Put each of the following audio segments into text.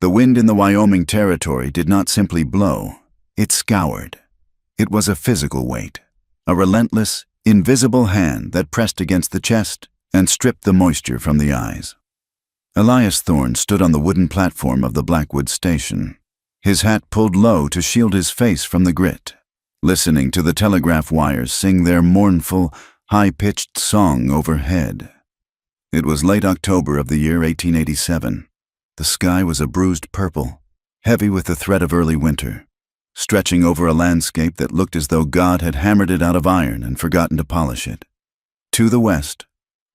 The wind in the Wyoming Territory did not simply blow, it scoured. It was a physical weight, a relentless, invisible hand that pressed against the chest and stripped the moisture from the eyes. Elias Thorne stood on the wooden platform of the Blackwood station, his hat pulled low to shield his face from the grit, listening to the telegraph wires sing their mournful, high-pitched song overhead. It was late October of the year 1887. The sky was a bruised purple, heavy with the threat of early winter, stretching over a landscape that looked as though God had hammered it out of iron and forgotten to polish it. To the west,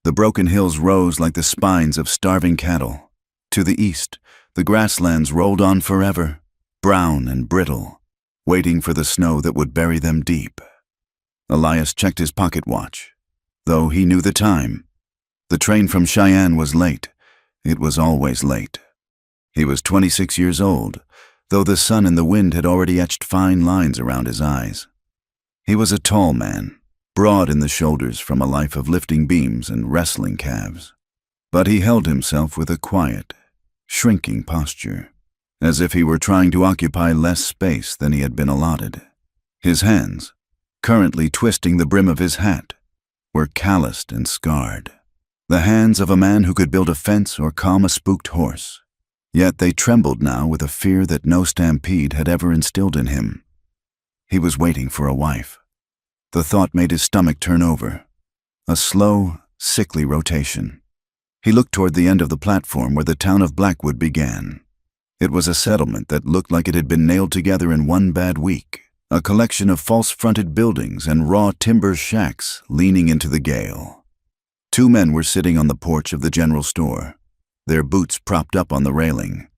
the broken hills rose like the spines of starving cattle. To the east, the grasslands rolled on forever, brown and brittle, waiting for the snow that would bury them deep. Elias checked his pocket watch. Though he knew the time, the train from Cheyenne was late. It was always late. He was 26 years old, though the sun and the wind had already etched fine lines around his eyes. He was a tall man, broad in the shoulders from a life of lifting beams and wrestling calves. But he held himself with a quiet, shrinking posture, as if he were trying to occupy less space than he had been allotted. His hands, currently twisting the brim of his hat, were calloused and scarred. The hands of a man who could build a fence or calm a spooked horse. Yet they trembled now with a fear that no stampede had ever instilled in him. He was waiting for a wife. The thought made his stomach turn over. A slow, sickly rotation. He looked toward the end of the platform where the town of Blackwood began. It was a settlement that looked like it had been nailed together in one bad week, a collection of false-fronted buildings and raw timber shacks leaning into the gale. Two men were sitting on the porch of the general store, their boots propped up on the railing.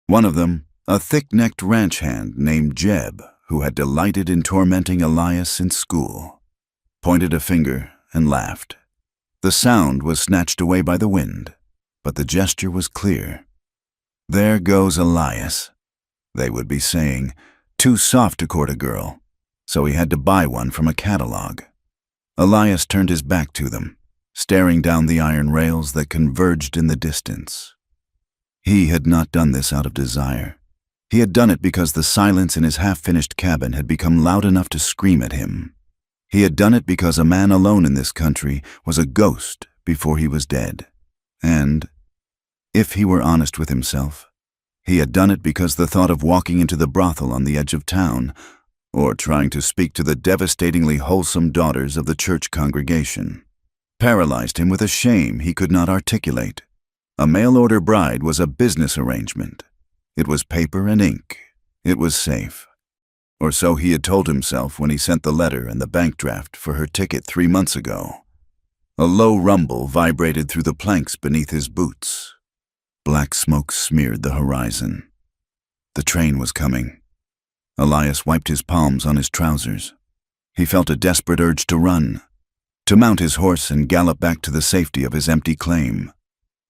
One of them, a thick-necked ranch hand named Jeb, who had delighted in tormenting Elias in school, pointed a finger and laughed. The sound was snatched away by the wind, but the gesture was clear. "There goes Elias," they would be saying, too soft to court a girl, so he had to buy one from a catalog. Elias turned his back to them, staring down the iron rails that converged in the distance. He had not done this out of desire. He had done it because the silence in his half-finished cabin had become loud enough to scream at him. He had done it because a man alone in this country was a ghost before he was dead. And, if he were honest with himself, he had done it because the thought of walking into the brothel on the edge of town, or trying to speak to the devastatingly wholesome daughters of the church congregation, paralyzed him with a shame he could not articulate. A mail-order bride was a business arrangement. It was paper and ink. It was safe. Or so he had told himself when he sent the letter and the bank draft for her ticket 3 months ago. A low rumble vibrated through the planks beneath his boots. Black smoke smeared the horizon. The train was coming. Elias wiped his palms on his trousers. He felt a desperate urge to run, to mount his horse and gallop back to the safety of his empty claim.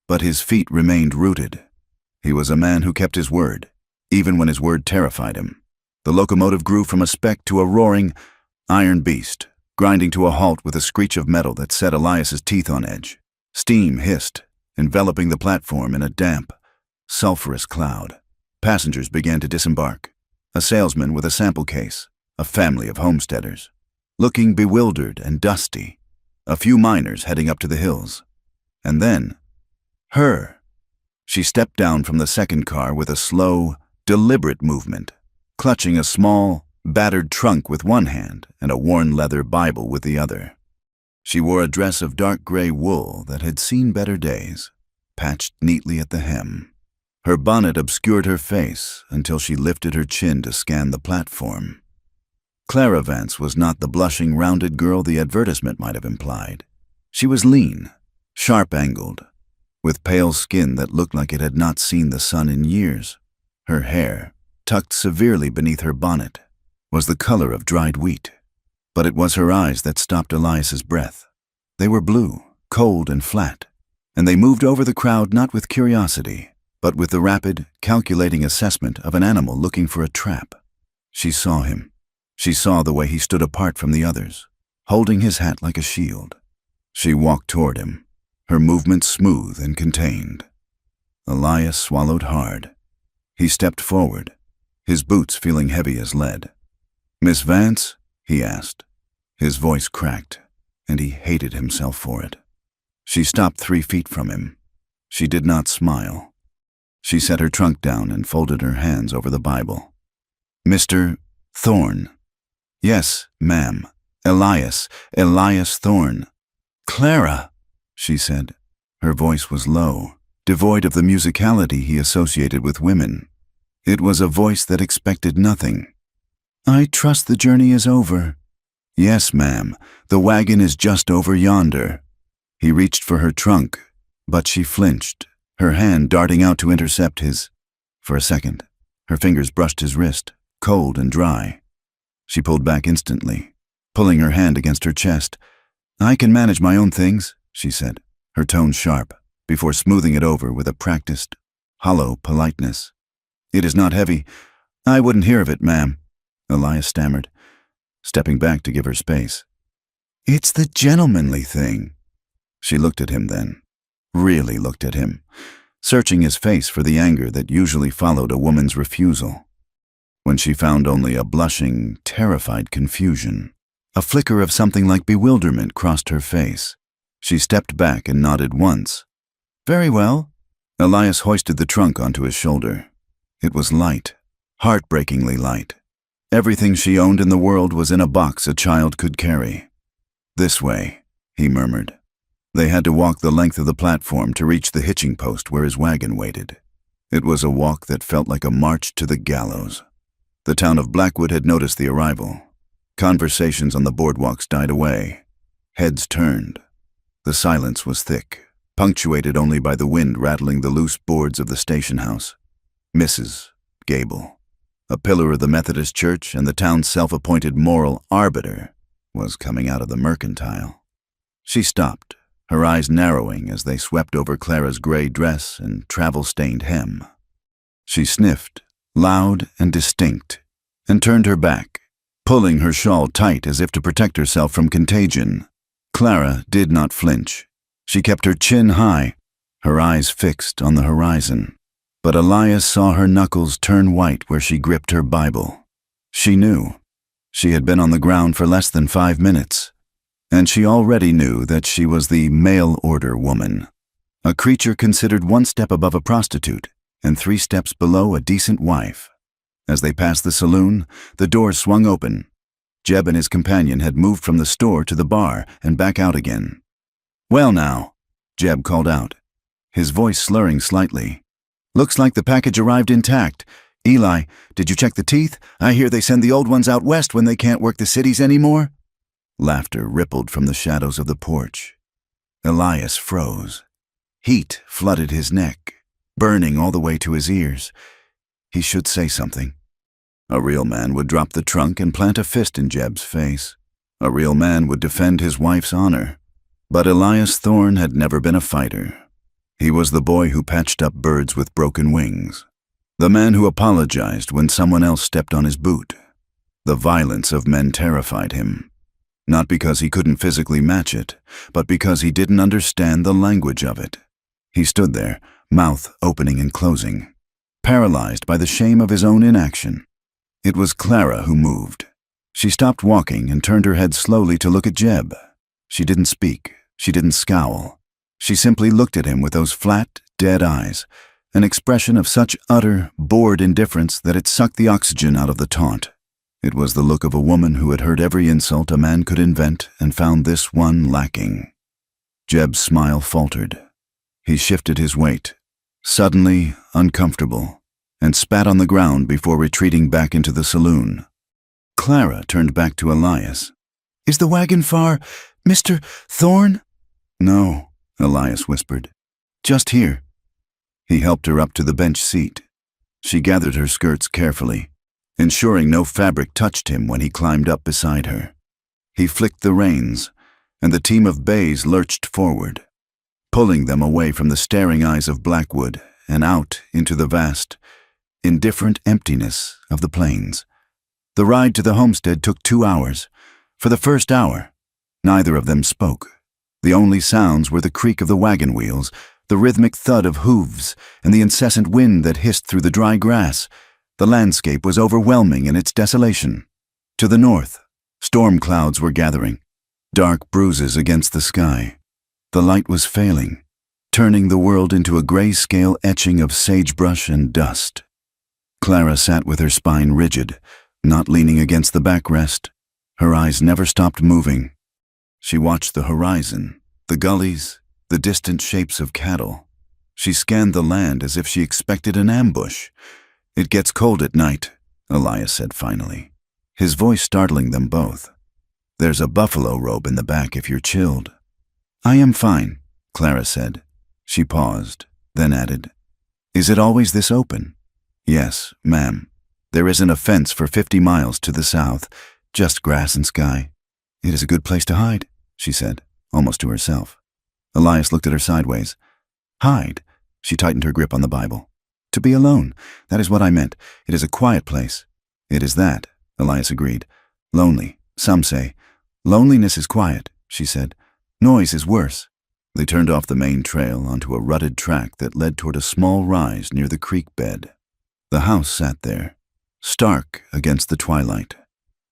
But his feet remained rooted. He was a man who kept his word, even when his word terrified him. The locomotive grew from a speck to a roaring, iron beast, grinding to a halt with a screech of metal that set Elias's teeth on edge. Steam hissed, enveloping the platform in a damp, sulphurous cloud. Passengers began to disembark. A salesman with a sample case, a family of homesteaders, looking bewildered and dusty. A few miners heading up to the hills. And then, her. She stepped down from the second car with a slow, deliberate movement, clutching a small, battered trunk with one hand and a worn leather Bible with the other. She wore a dress of dark gray wool that had seen better days, patched neatly at the hem. Her bonnet obscured her face until she lifted her chin to scan the platform. Clara Vance was not the blushing, rounded girl the advertisement might have implied. She was lean, sharp-angled, with pale skin that looked like it had not seen the sun in years. Her hair, tucked severely beneath her bonnet, was the color of dried wheat. But it was her eyes that stopped Elias's breath. They were blue, cold and flat, and they moved over the crowd not with curiosity, but with the rapid, calculating assessment of an animal looking for a trap. She saw him. She saw the way he stood apart from the others, holding his hat like a shield. She walked toward him, her movements smooth and contained. Elias swallowed hard. He stepped forward, his boots feeling heavy as lead. "Miss Vance?" he asked. His voice cracked, and he hated himself for it. She stopped 3 feet from him. She did not smile. She set her trunk down and folded her hands over the Bible. "Mr. Thorne." "Yes, ma'am. Elias Thorne." "Clara," she said. Her voice was low, devoid of the musicality he associated with women. It was a voice that expected nothing. "I trust the journey is over." "Yes, ma'am. The wagon is just over yonder." He reached for her trunk, but she flinched, her hand darting out to intercept his. For a second, her fingers brushed his wrist, cold and dry. She pulled back instantly, pulling her hand against her chest. "I can manage my own things," she said, her tone sharp, before smoothing it over with a practiced, hollow politeness. "It is not heavy. I wouldn't hear of it, ma'am," Elias stammered, stepping back to give her space. "It's the gentlemanly thing." She looked at him then, really looked at him, searching his face for the anger that usually followed a woman's refusal. When she found only a blushing, terrified confusion, a flicker of something like bewilderment crossed her face. She stepped back and nodded once. "Very well." Elias hoisted the trunk onto his shoulder. It was light, heartbreakingly light. Everything she owned in the world was in a box a child could carry. "This way," he murmured. They had to walk the length of the platform to reach the hitching post where his wagon waited. It was a walk that felt like a march to the gallows. The town of Blackwood had noticed the arrival. Conversations on the boardwalks died away. Heads turned. The silence was thick, punctuated only by the wind rattling the loose boards of the station house. Mrs. Gable, a pillar of the Methodist Church and the town's self-appointed moral arbiter, was coming out of the mercantile. She stopped, her eyes narrowing as they swept over Clara's gray dress and travel-stained hem. She sniffed, loud and distinct, and turned her back, pulling her shawl tight as if to protect herself from contagion. Clara did not flinch. She kept her chin high, her eyes fixed on the horizon. But Elias saw her knuckles turn white where she gripped her Bible. She knew. She had been on the ground for less than 5 minutes, and she already knew that she was the mail-order woman, a creature considered 1 step above a prostitute and 3 steps below a decent wife. As they passed the saloon, the door swung open. Jeb and his companion had moved from the store to the bar and back out again. "Well now," Jeb called out, his voice slurring slightly. "Looks like the package arrived intact. Eli, did you check the teeth? I hear they send the old ones out west when they can't work the cities anymore." Laughter rippled from the shadows of the porch. Elias froze. Heat flooded his neck, burning all the way to his ears. He should say something. A real man would drop the trunk and plant a fist in Jeb's face. A real man would defend his wife's honor. But Elias Thorne had never been a fighter. He was the boy who patched up birds with broken wings. The man who apologized when someone else stepped on his boot. The violence of men terrified him. Not because he couldn't physically match it, but because he didn't understand the language of it. He stood there, mouth opening and closing, paralyzed by the shame of his own inaction. It was Clara who moved. She stopped walking and turned her head slowly to look at Jeb. She didn't speak. She didn't scowl. She simply looked at him with those flat, dead eyes, an expression of such utter, bored indifference that it sucked the oxygen out of the taunt. It was the look of a woman who had heard every insult a man could invent and found this one lacking. Jeb's smile faltered. He shifted his weight, suddenly uncomfortable, and spat on the ground before retreating back into the saloon. Clara turned back to Elias. "Is the wagon far, Mr. Thorne?" "No," Elias whispered. "Just here." He helped her up to the bench seat. She gathered her skirts carefully, ensuring no fabric touched him when he climbed up beside her. He flicked the reins, and the team of bays lurched forward, pulling them away from the staring eyes of Blackwood and out into the vast, indifferent emptiness of the plains. The ride to the homestead took 2 hours. For the first hour, neither of them spoke. The only sounds were the creak of the wagon wheels, the rhythmic thud of hooves, and the incessant wind that hissed through the dry grass. The landscape was overwhelming in its desolation. To the north, storm clouds were gathering, dark bruises against the sky. The light was failing, turning the world into a grayscale etching of sagebrush and dust. Clara sat with her spine rigid, not leaning against the backrest. Her eyes never stopped moving. She watched the horizon, the gullies, the distant shapes of cattle. She scanned the land as if she expected an ambush. "It gets cold at night," Elias said finally, his voice startling them both. "There's a buffalo robe in the back if you're chilled." "I am fine," Clara said. She paused, then added, "Is it always this open?" "Yes, ma'am. There isn't a fence for 50 miles to the south, just grass and sky." "It is a good place to hide," she said, almost to herself. Elias looked at her sideways. "Hide?" She tightened her grip on the Bible. "To be alone. That is what I meant. It is a quiet place." "It is that," Elias agreed. "Lonely, some say. Loneliness is quiet," she said. "Noise is worse." They turned off the main trail onto a rutted track that led toward a small rise near the creek bed. The house sat there, stark against the twilight.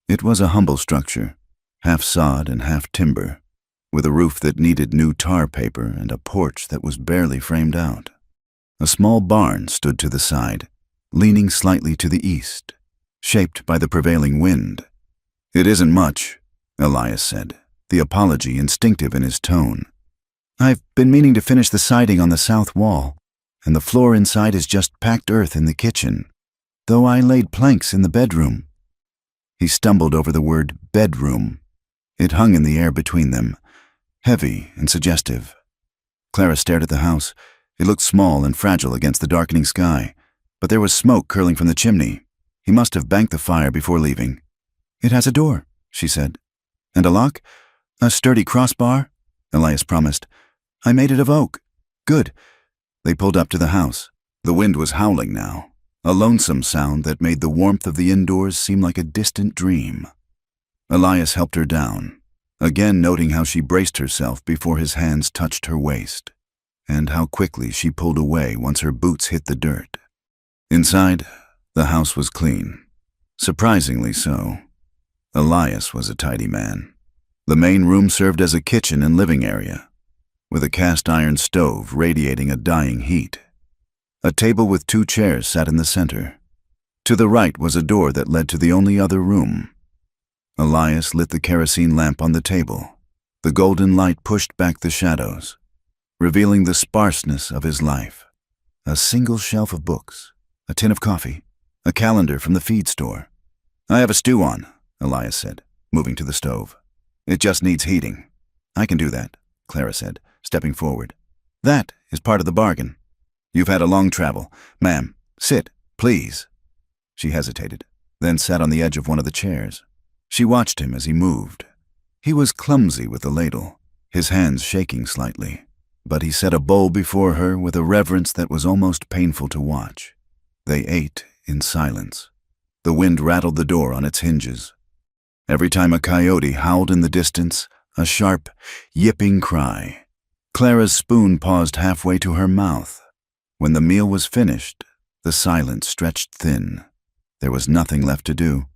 It was a humble structure, half sod and half timber, with a roof that needed new tar paper and a porch that was barely framed out. A small barn stood to the side, leaning slightly to the east, shaped by the prevailing wind. "It isn't much," Elias said, the apology instinctive in his tone. "I've been meaning to finish the siding on the south wall, and the floor inside is just packed earth in the kitchen, though I laid planks in the bedroom." He stumbled over the word bedroom. It hung in the air between them, heavy and suggestive. Clara stared at the house. It looked small and fragile against the darkening sky, but there was smoke curling from the chimney. He must have banked the fire before leaving. "It has a door," she said. "And a lock? A sturdy crossbar?" Elias promised. "I made it of oak." "Good." They pulled up to the house. The wind was howling now, a lonesome sound that made the warmth of the indoors seem like a distant dream. Elias helped her down, again noting how she braced herself before his hands touched her waist, and how quickly she pulled away once her boots hit the dirt. Inside, the house was clean, surprisingly so. Elias was a tidy man. The main room served as a kitchen and living area, with a cast-iron stove radiating a dying heat. A table with 2 chairs sat in the center. To the right was a door that led to the only other room. Elias lit the kerosene lamp on the table. The golden light pushed back the shadows, revealing the sparseness of his life. A single shelf of books, a tin of coffee, a calendar from the feed store. "I have a stew on," Elias said, moving to the stove. "It just needs heating." "I can do that," Clara said, stepping forward. "That is part of the bargain." "You've had a long travel. Ma'am, sit, please." She hesitated, then sat on the edge of one of the chairs. She watched him as he moved. He was clumsy with the ladle, his hands shaking slightly, but he set a bowl before her with a reverence that was almost painful to watch. They ate in silence. The wind rattled the door on its hinges. Every time a coyote howled in the distance, a sharp, yipping cry. Clara's spoon paused halfway to her mouth. When the meal was finished, the silence stretched thin. There was nothing left to do.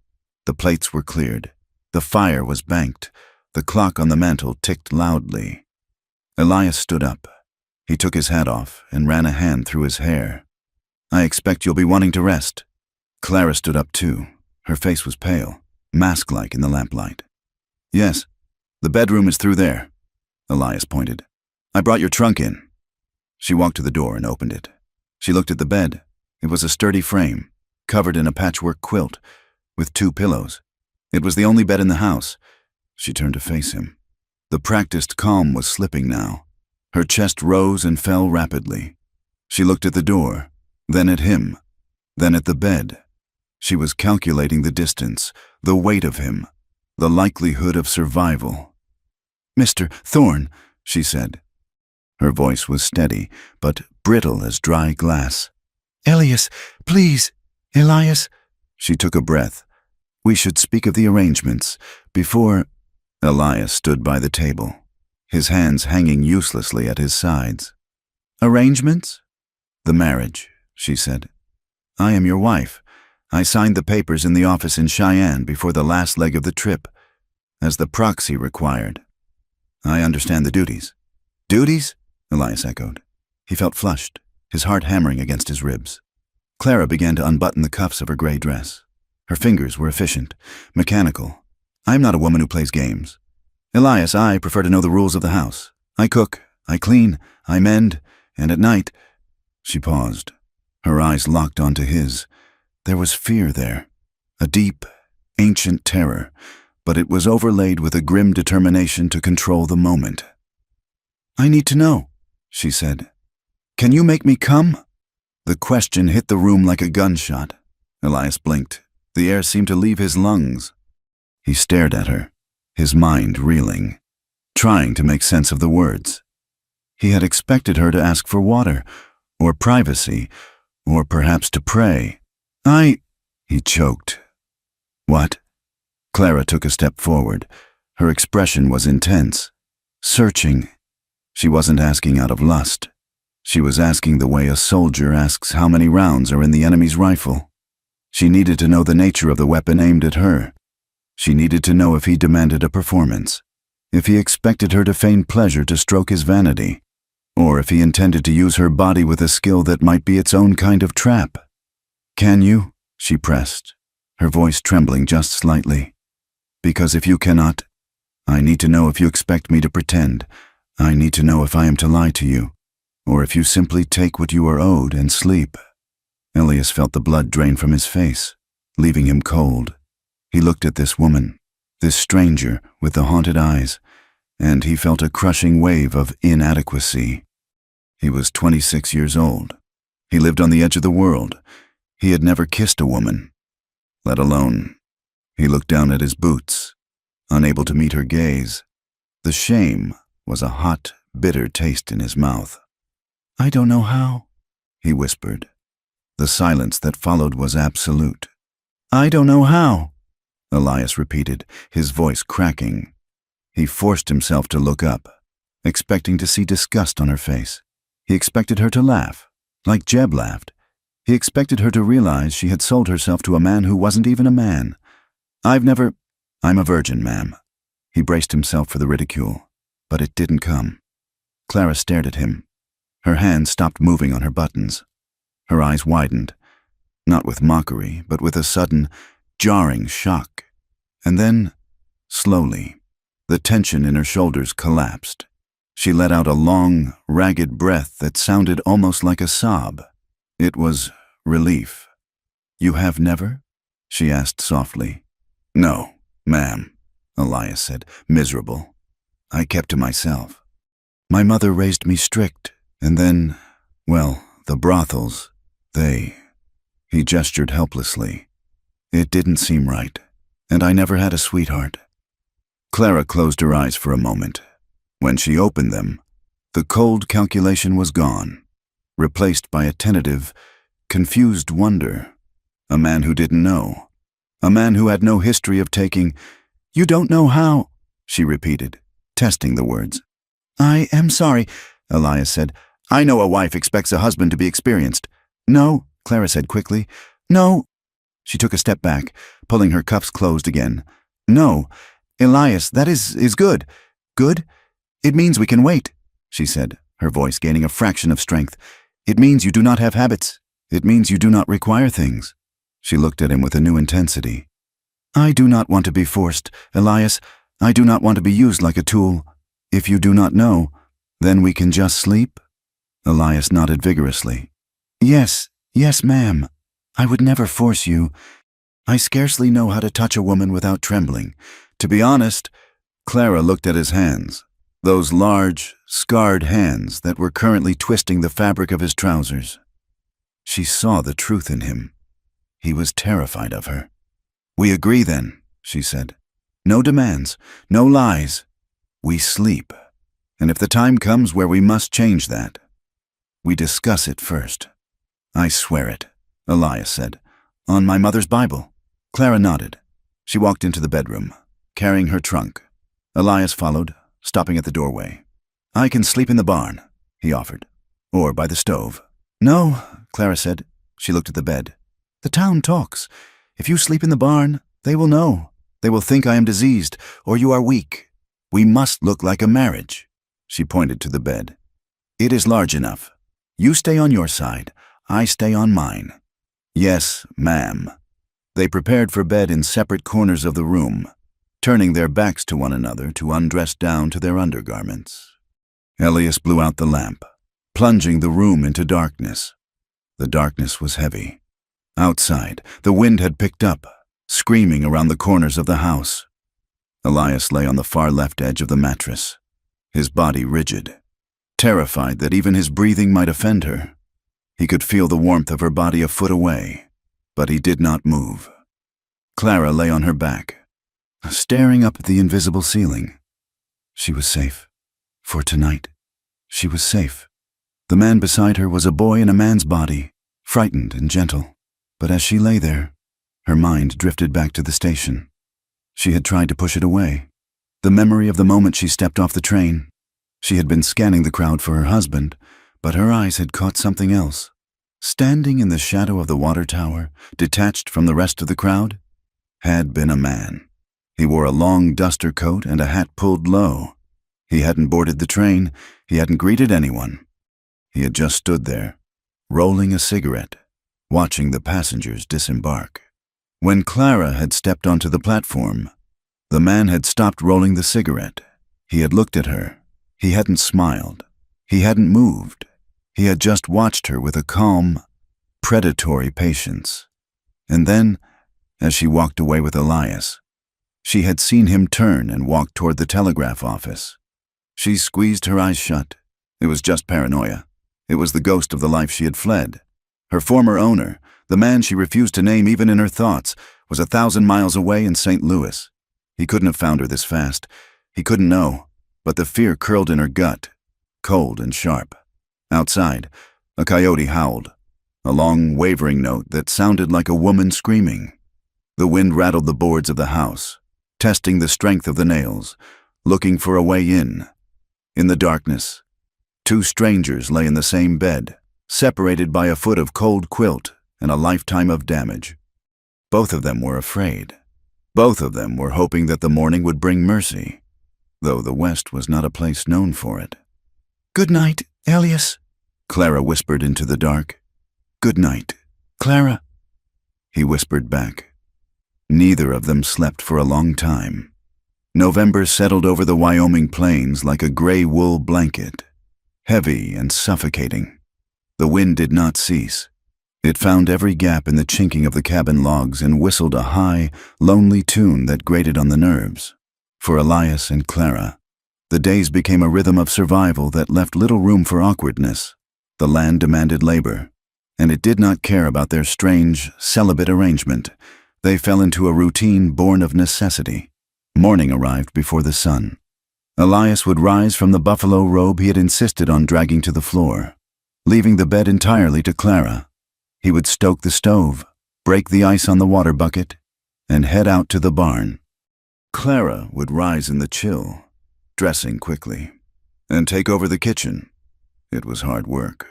The plates were cleared. The fire was banked. The clock on the mantel ticked loudly. Elias stood up. He took his hat off and ran a hand through his hair. "I expect you'll be wanting to rest." Clara stood up too. Her face was pale, mask-like in the lamplight. "Yes, the bedroom is through there," Elias pointed. "I brought your trunk in." She walked to the door and opened it. She looked at the bed. It was a sturdy frame, covered in a patchwork quilt, with 2 pillows. It was the only bed in the house. She turned to face him. The practiced calm was slipping now. Her chest rose and fell rapidly. She looked at the door, then at him, then at the bed. She was calculating the distance, the weight of him, the likelihood of survival. "Mr. Thorne," she said. Her voice was steady, but brittle as dry glass. "Elias, please, Elias." She took a breath. "We should speak of the arrangements before—" Elias stood by the table, his hands hanging uselessly at his sides. Arrangements? The marriage, she said. I am your wife. I signed the papers in the office in Cheyenne before the last leg of the trip, as the proxy required. I understand the duties. Duties? Elias echoed. He felt flushed, his heart hammering against his ribs. Clara began to unbutton the cuffs of her gray dress. Her fingers were efficient, mechanical. I am not a woman who plays games. Elias, I prefer to know the rules of the house. I cook, I clean, I mend, and at night— She paused. Her eyes locked onto his. There was fear there, a deep, ancient terror, but it was overlaid with a grim determination to control the moment. I need to know, she said. Can you make me come? The question hit the room like a gunshot. Elias blinked. The air seemed to leave his lungs. He stared at her, his mind reeling, trying to make sense of the words. He had expected her to ask for water, or privacy, or perhaps to pray. He choked. What? Clara took a step forward. Her expression was intense, searching. She wasn't asking out of lust. She was asking the way a soldier asks how many rounds are in the enemy's rifle. She needed to know the nature of the weapon aimed at her. She needed to know if he demanded a performance, if he expected her to feign pleasure to stroke his vanity, or if he intended to use her body with a skill that might be its own kind of trap. Can you? She pressed, her voice trembling just slightly. Because if you cannot, I need to know if you expect me to pretend. I need to know if I am to lie to you, or if you simply take what you are owed and sleep. Elias felt the blood drain from his face, leaving him cold. He looked at this woman, this stranger with the haunted eyes, and he felt a crushing wave of inadequacy. He was 26 years old. He lived on the edge of the world. He had never kissed a woman, let alone— He looked down at his boots, unable to meet her gaze. The shame was a hot, bitter taste in his mouth. I don't know how, he whispered. The silence that followed was absolute. I don't know how, Elias repeated, his voice cracking. He forced himself to look up, expecting to see disgust on her face. He expected her to laugh, like Jeb laughed. He expected her to realize she had sold herself to a man who wasn't even a man. I'm a virgin, ma'am. He braced himself for the ridicule, but it didn't come. Clara stared at him. Her hands stopped moving on her buttons. Her eyes widened, not with mockery, but with a sudden, jarring shock. And then, slowly, the tension in her shoulders collapsed. She let out a long, ragged breath that sounded almost like a sob. It was relief. You have never? She asked softly. No, ma'am, Elias said, miserable. I kept to myself. My mother raised me strict, and then, well, the brothels, He gestured helplessly. It didn't seem right, and I never had a sweetheart. Clara closed her eyes for a moment. When she opened them, the cold calculation was gone, replaced by a tentative, confused wonder. A man who didn't know. A man who had no history of taking— You don't know how, she repeated, testing the words. I am sorry, Elias said. I know a wife expects a husband to be experienced. No, Clara said quickly. No. She took a step back, pulling her cuffs closed again. No, Elias, that is good. Good? It means we can wait, she said, her voice gaining a fraction of strength. It means you do not have habits. It means you do not require things. She looked at him with a new intensity. I do not want to be forced, Elias. I do not want to be used like a tool. If you do not know, then we can just sleep? Elias nodded vigorously. Yes, ma'am. I would never force you. I scarcely know how to touch a woman without trembling. To be honest— Clara looked at his hands, those large, scarred hands that were currently twisting the fabric of his trousers. She saw the truth in him. He was terrified of her. We agree then, she said. No demands, no lies. We sleep. And if the time comes where we must change that, we discuss it first. I swear it, Elias said. On my mother's Bible. Clara nodded. She walked into the bedroom, carrying her trunk. Elias followed, stopping at the doorway. I can sleep in the barn, he offered. or by the stove. "No," Clara said. She looked at the bed. "The town talks. If you sleep in the barn, they will know. They will think I am diseased, or you are weak. We must look like a marriage." She pointed to the bed. "It is large enough. You stay on your side. I stay on mine." "Yes, ma'am." They prepared for bed in separate corners of the room, turning their backs to one another to undress down to their undergarments. Elias blew out the lamp, plunging the room into darkness. The darkness was heavy. Outside, the wind had picked up, screaming around the corners of the house. Elias lay on the far left edge of the mattress, his body rigid, terrified that even his breathing might offend her. He could feel the warmth of her body a foot away, but he did not move. Clara lay on her back, staring up at the invisible ceiling. She was safe. For tonight, she was safe. The man beside her was a boy in a man's body, frightened and gentle. But as she lay there, her mind drifted back to the station. She had tried to push it away. The memory of the moment she stepped off the train. She had been scanning the crowd for her husband, but her eyes had caught something else. Standing in the shadow of the water tower, detached from the rest of the crowd, had been a man. He wore a long duster coat and a hat pulled low. He hadn't boarded the train. He hadn't greeted anyone. He had just stood there, rolling a cigarette, watching the passengers disembark. When Clara had stepped onto the platform, the man had stopped rolling the cigarette. He had looked at her. He hadn't smiled. He hadn't moved. He had just watched her with a calm, predatory patience. And then, as she walked away with Elias, she had seen him turn and walk toward the telegraph office. She squeezed her eyes shut. It was just paranoia. It was the ghost of the life she had fled. Her former owner, the man she refused to name even in her thoughts, was 1,000 miles away in St. Louis. He couldn't have found her this fast. He couldn't know, but the fear curled in her gut, cold and sharp. Outside, a coyote howled, a long, wavering note that sounded like a woman screaming. The wind rattled the boards of the house, testing the strength of the nails, looking for a way in. In the darkness, two strangers lay in the same bed, separated by a foot of cold quilt and a lifetime of damage. Both of them were afraid. Both of them were hoping that the morning would bring mercy, though the West was not a place known for it. "Good night, Elias," Clara whispered into the dark. "Good night, Clara," he whispered back. Neither of them slept for a long time. November settled over the Wyoming plains like a gray wool blanket, heavy and suffocating. The wind did not cease. It found every gap in the chinking of the cabin logs and whistled a high, lonely tune that grated on the nerves. For Elias and Clara, the days became a rhythm of survival that left little room for awkwardness. The land demanded labor, and it did not care about their strange, celibate arrangement. They fell into a routine born of necessity. Morning arrived before the sun. Elias would rise from the buffalo robe he had insisted on dragging to the floor, leaving the bed entirely to Clara. He would stoke the stove, break the ice on the water bucket, and head out to the barn. Clara would rise in the chill, dressing quickly, and take over the kitchen. It was hard work.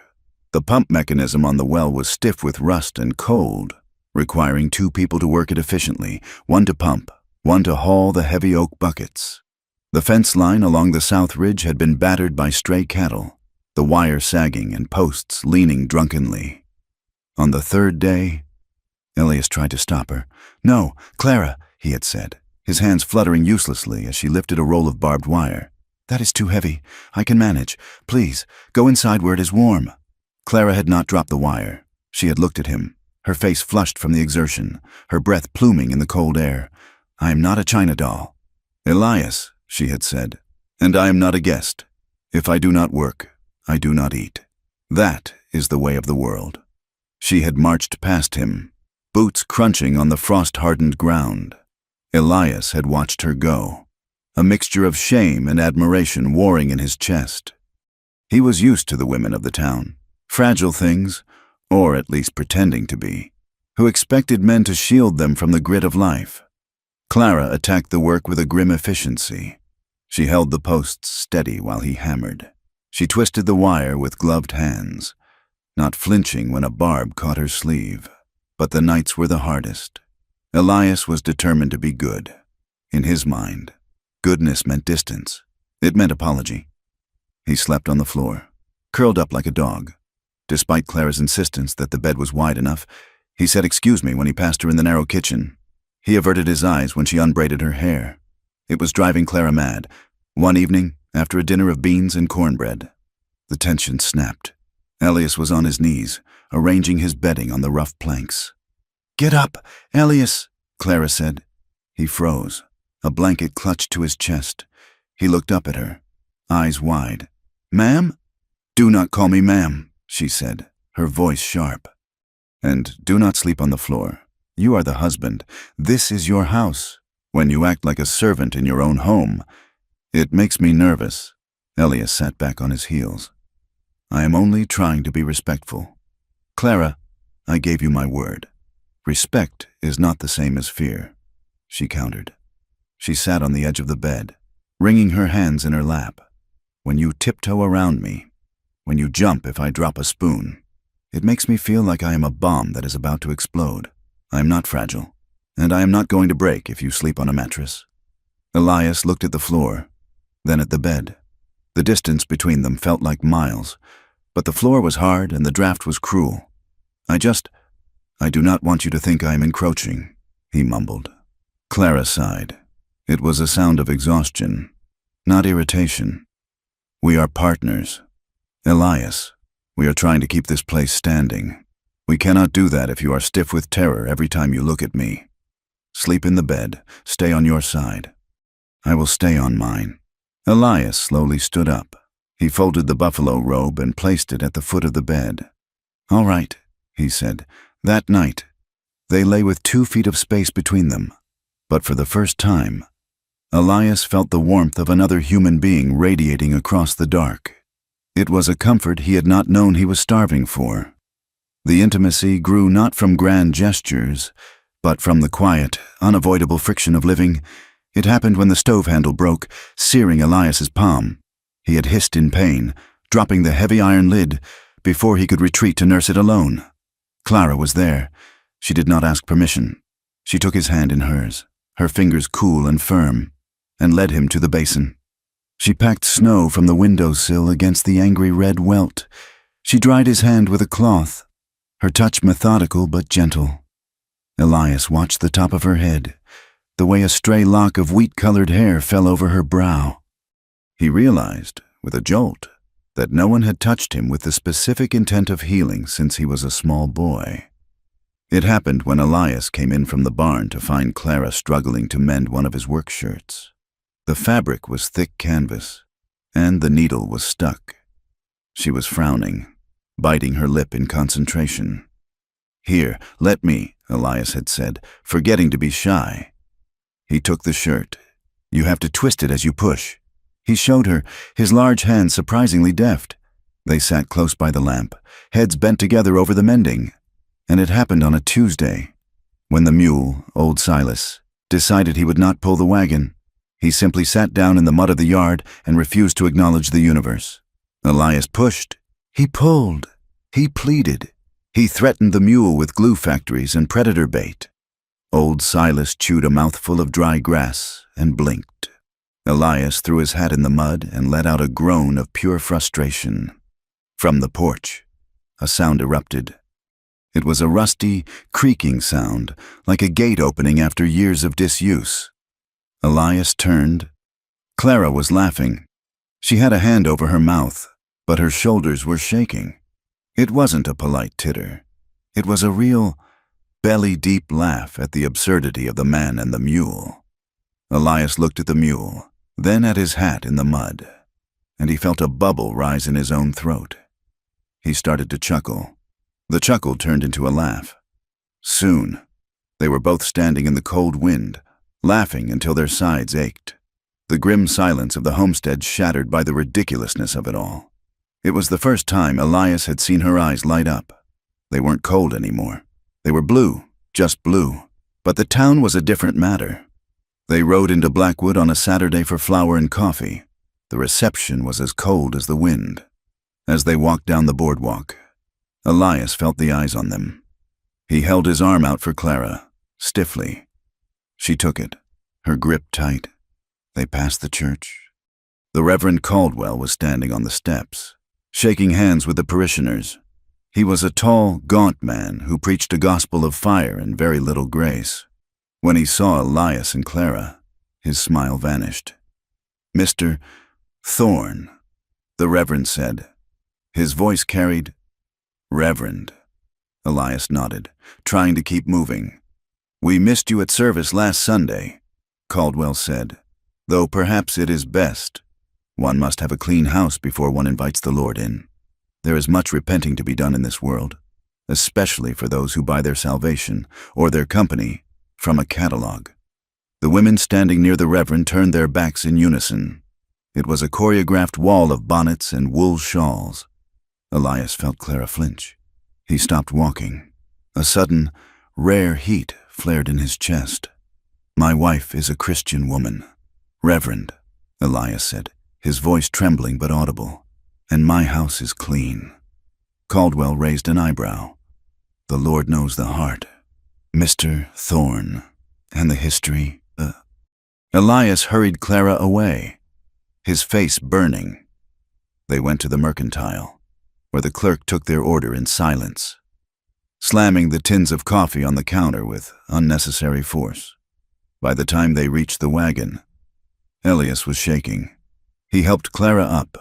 The pump mechanism on the well was stiff with rust and cold, requiring 2 people to work it efficiently, one to pump, one to haul the heavy oak buckets. The fence line along the south ridge had been battered by stray cattle, the wire sagging and posts leaning drunkenly. On the 3rd day, Elias tried to stop her. "No, Clara," he had said, his hands fluttering uselessly as she lifted a roll of barbed wire. "That is too heavy. I can manage. Please, go inside where it is warm." Clara had not dropped the wire. She had looked at him, her face flushed from the exertion, her breath pluming in the cold air. "I am not a china doll." "Elias," she had said, "and I am not a guest. If I do not work, I do not eat. That is the way of the world." She had marched past him, boots crunching on the frost-hardened ground. Elias had watched her go, a mixture of shame and admiration warring in his chest. He was used to the women of the town, fragile things, or at least pretending to be, who expected men to shield them from the grit of life. Clara attacked the work with a grim efficiency. She held the posts steady while he hammered. She twisted the wire with gloved hands, not flinching when a barb caught her sleeve. But the nights were the hardest. Elias was determined to be good. In his mind, goodness meant distance. It meant apology. He slept on the floor, curled up like a dog. Despite Clara's insistence that the bed was wide enough, he said excuse me when he passed her in the narrow kitchen. He averted his eyes when she unbraided her hair. It was driving Clara mad. One evening, after a dinner of beans and cornbread, the tension snapped. Elias was on his knees, arranging his bedding on the rough planks. "Get up, Elias," Clara said. He froze, a blanket clutched to his chest. He looked up at her, eyes wide. "Ma'am?" "Do not call me ma'am," she said, her voice sharp. "And do not sleep on the floor. You are the husband. This is your house. When you act like a servant in your own home, it makes me nervous." Elias sat back on his heels. "I am only trying to be respectful. Clara, I gave you my word. Respect is not the same as fear," she countered. She sat on the edge of the bed, wringing her hands in her lap. "When you tiptoe around me, when you jump if I drop a spoon, it makes me feel like I am a bomb that is about to explode. I am not fragile, and I am not going to break if you sleep on a mattress." Elias looked at the floor, then at the bed. The distance between them felt like miles, but the floor was hard and the draft was cruel. I do not want you to think I am encroaching," he mumbled. Clara sighed. It was a sound of exhaustion, not irritation. "We are partners. Elias, we are trying to keep this place standing. We cannot do that if you are stiff with terror every time you look at me. Sleep in the bed, stay on your side. I will stay on mine." Elias slowly stood up. He folded the buffalo robe and placed it at the foot of the bed. "All right," he said. That night, they lay with 2 feet of space between them. But for the first time, Elias felt the warmth of another human being radiating across the dark. It was a comfort he had not known he was starving for. The intimacy grew not from grand gestures, but from the quiet, unavoidable friction of living. It happened when the stove handle broke, searing Elias's palm. He had hissed in pain, dropping the heavy iron lid before he could retreat to nurse it alone. Clara was there. She did not ask permission. She took his hand in hers, her fingers cool and firm, and led him to the basin. She packed snow from the windowsill against the angry red welt. She dried his hand with a cloth, her touch methodical but gentle. Elias watched the top of her head, the way a stray lock of wheat-colored hair fell over her brow. He realized, with a jolt, that no one had touched him with the specific intent of healing since he was a small boy. It happened when Elias came in from the barn to find Clara struggling to mend one of his work shirts. The fabric was thick canvas, and the needle was stuck. She was frowning, biting her lip in concentration. "Here, let me," Elias had said, forgetting to be shy. He took the shirt. "You have to twist it as you push." He showed her, his large hands surprisingly deft. They sat close by the lamp, heads bent together over the mending. And it happened on a Tuesday, when the mule, old Silas, decided he would not pull the wagon. He simply sat down in the mud of the yard and refused to acknowledge the universe. Elias pushed. He pulled. He pleaded. He threatened the mule with glue factories and predator bait. Old Silas chewed a mouthful of dry grass and blinked. Elias threw his hat in the mud and let out a groan of pure frustration. From the porch, a sound erupted. It was a rusty, creaking sound, like a gate opening after years of disuse. Elias turned. Clara was laughing. She had a hand over her mouth, but her shoulders were shaking. It wasn't a polite titter. It was a real, belly-deep laugh at the absurdity of the man and the mule. Elias looked at the mule, then at his hat in the mud, and he felt a bubble rise in his own throat. He started to chuckle. The chuckle turned into a laugh. Soon, they were both standing in the cold wind, laughing until their sides ached. The grim silence of the homestead shattered by the ridiculousness of it all. It was the first time Elias had seen her eyes light up. They weren't cold anymore. They were blue, just blue. But the town was a different matter. They rode into Blackwood on a Saturday for flour and coffee. The reception was as cold as the wind. As they walked down the boardwalk, Elias felt the eyes on them. He held his arm out for Clara, stiffly. She took it, her grip tight. They passed the church. The Reverend Caldwell was standing on the steps, shaking hands with the parishioners. He was a tall, gaunt man who preached a gospel of fire and very little grace. When he saw Elias and Clara, his smile vanished. "Mr. Thorne," the Reverend said. His voice carried, "Reverend." Elias nodded, trying to keep moving. "We missed you at service last Sunday," Caldwell said, "though perhaps it is best. One must have a clean house before one invites the Lord in. There is much repenting to be done in this world, especially for those who buy their salvation, or their company, from a catalog." The women standing near the Reverend turned their backs in unison. It was a choreographed wall of bonnets and wool shawls. Elias felt Clara flinch. He stopped walking. A sudden, rare heat flared in his chest. "My wife is a Christian woman, Reverend," Elias said, his voice trembling but audible, "and my house is clean." Caldwell raised an eyebrow. "The Lord knows the heart. Mr. Thorne, and the history?" Elias hurried Clara away, his face burning. They went to the mercantile, where the clerk took their order in silence, slamming the tins of coffee on the counter with unnecessary force. By the time they reached the wagon, Elias was shaking. He helped Clara up,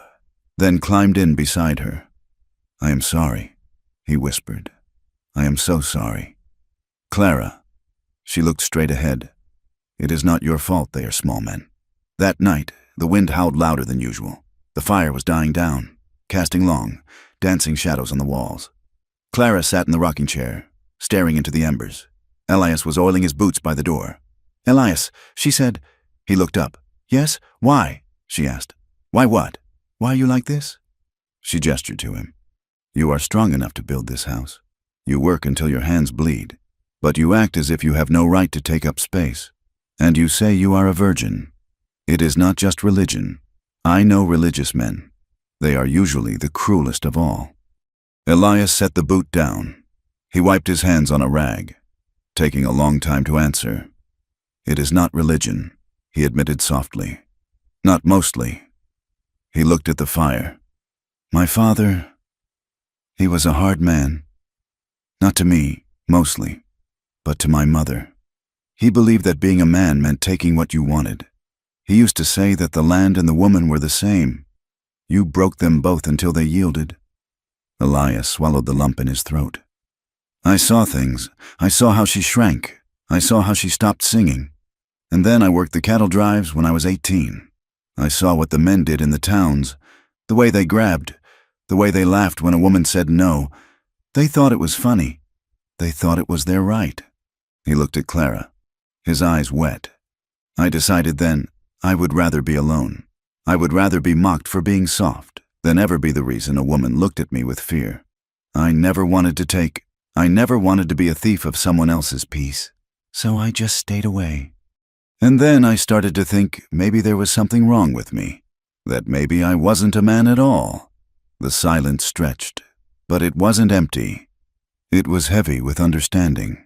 then climbed in beside her. "I am sorry," he whispered. "I am so sorry. Clara," she looked straight ahead. "It is not your fault they are small men." That night, the wind howled louder than usual. The fire was dying down, casting long, dancing shadows on the walls. Clara sat in the rocking chair, staring into the embers. Elias was oiling his boots by the door. "Elias," she said. He looked up. "Yes? Why?" she asked. "Why what? Why are you like this?" She gestured to him. "You are strong enough to build this house. You work until your hands bleed, but you act as if you have no right to take up space. And you say you are a virgin. It is not just religion. I know religious men. They are usually the cruelest of all." Elias set the boot down. He wiped his hands on a rag, taking a long time to answer. "It is not religion," he admitted softly. "Not mostly." He looked at the fire. "My father, he was a hard man. Not to me, mostly, but to my mother. He believed that being a man meant taking what you wanted. He used to say that the land and the woman were the same. You broke them both until they yielded." Elias swallowed the lump in his throat. "I saw things. I saw how she shrank. I saw how she stopped singing. And then I worked the cattle drives when I was 18. I saw what the men did in the towns, the way they grabbed, the way they laughed when a woman said no. They thought it was funny. They thought it was their right." He looked at Clara, his eyes wet. "I decided then I would rather be alone. I would rather be mocked for being soft than ever be the reason a woman looked at me with fear. I never wanted to be a thief of someone else's peace. So I just stayed away. And then I started to think maybe there was something wrong with me, that maybe I wasn't a man at all." The silence stretched, but it wasn't empty. It was heavy with understanding.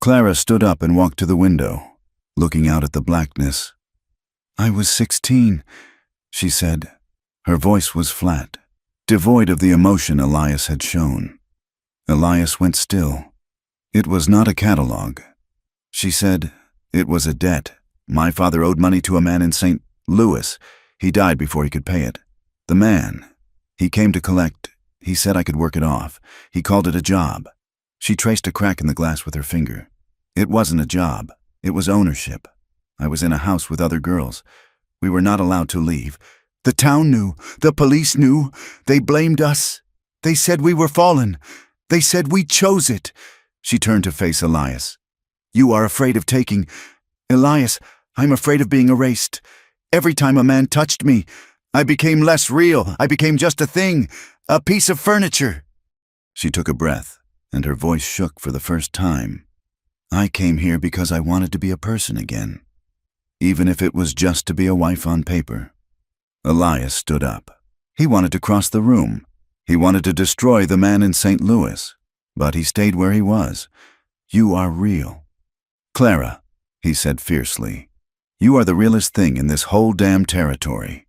Clara stood up and walked to the window, looking out at the blackness. "I was 16, she said. Her voice was flat, devoid of the emotion Elias had shown. Elias went still. "It was not a catalog," she said. "It was a debt. My father owed money to a man in St. Louis. He died before he could pay it. The man, he came to collect. He said I could work it off. He called it a job." She traced a crack in the glass with her finger. "It wasn't a job. It was ownership. I was in a house with other girls. We were not allowed to leave. The town knew. The police knew. They blamed us. They said we were fallen. They said we chose it." She turned to face Elias. "You are afraid of taking. Elias, I'm afraid of being erased. Every time a man touched me, I became less real. I became just a thing, a piece of furniture." She took a breath, and her voice shook for the first time. "I came here because I wanted to be a person again, even if it was just to be a wife on paper." Elias stood up. He wanted to cross the room. He wanted to destroy the man in St. Louis. But he stayed where he was. You are real. Clara, he said fiercely, you are the realest thing in this whole damn territory.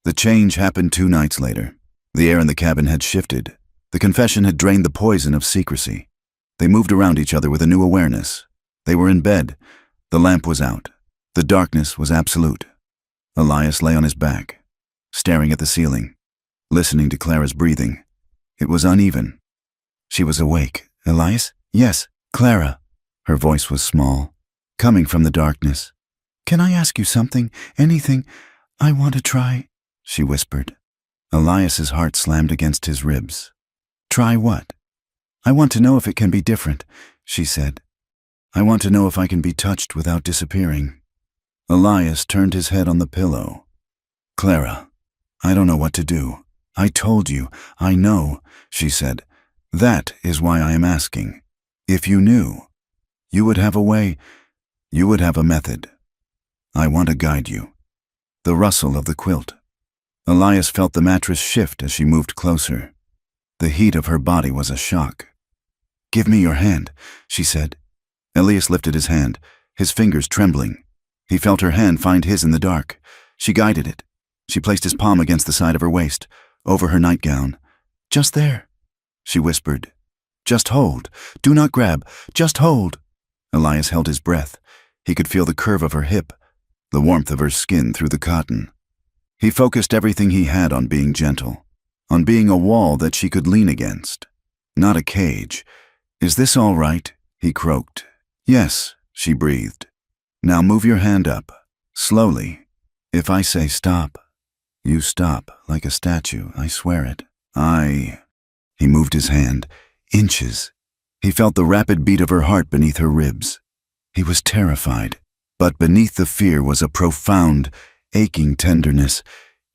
The change happened 2 nights later. The air in the cabin had shifted. The confession had drained the poison of secrecy. They moved around each other with a new awareness. They were in bed. The lamp was out. The darkness was absolute. Elias lay on his back, staring at the ceiling, listening to Clara's breathing. It was uneven. She was awake. Elias? Yes, Clara. Her voice was small, coming from the darkness. Can I ask you something? Anything? I want to try, she whispered. Elias's heart slammed against his ribs. Try what? I want to know if it can be different, she said. I want to know if I can be touched without disappearing. Elias turned his head on the pillow. Clara, I don't know what to do. I told you, I know, she said. That is why I am asking. If you knew, you would have a way, you would have a method. I want to guide you. The rustle of the quilt. Elias felt the mattress shift as she moved closer. The heat of her body was a shock. Give me your hand, she said. Elias lifted his hand, his fingers trembling. He felt her hand find his in the dark. She guided it. She placed his palm against the side of her waist, over her nightgown. Just there, she whispered. Just hold. Do not grab. Just hold. Elias held his breath. He could feel the curve of her hip, the warmth of her skin through the cotton. He focused everything he had on being gentle, on being a wall that she could lean against, not a cage. Is this all right? He croaked. Yes, she breathed. Now move your hand up, slowly. If I say stop, you stop, like a statue, I swear it. He moved his hand, inches. He felt the rapid beat of her heart beneath her ribs. He was terrified, but beneath the fear was a profound, aching tenderness.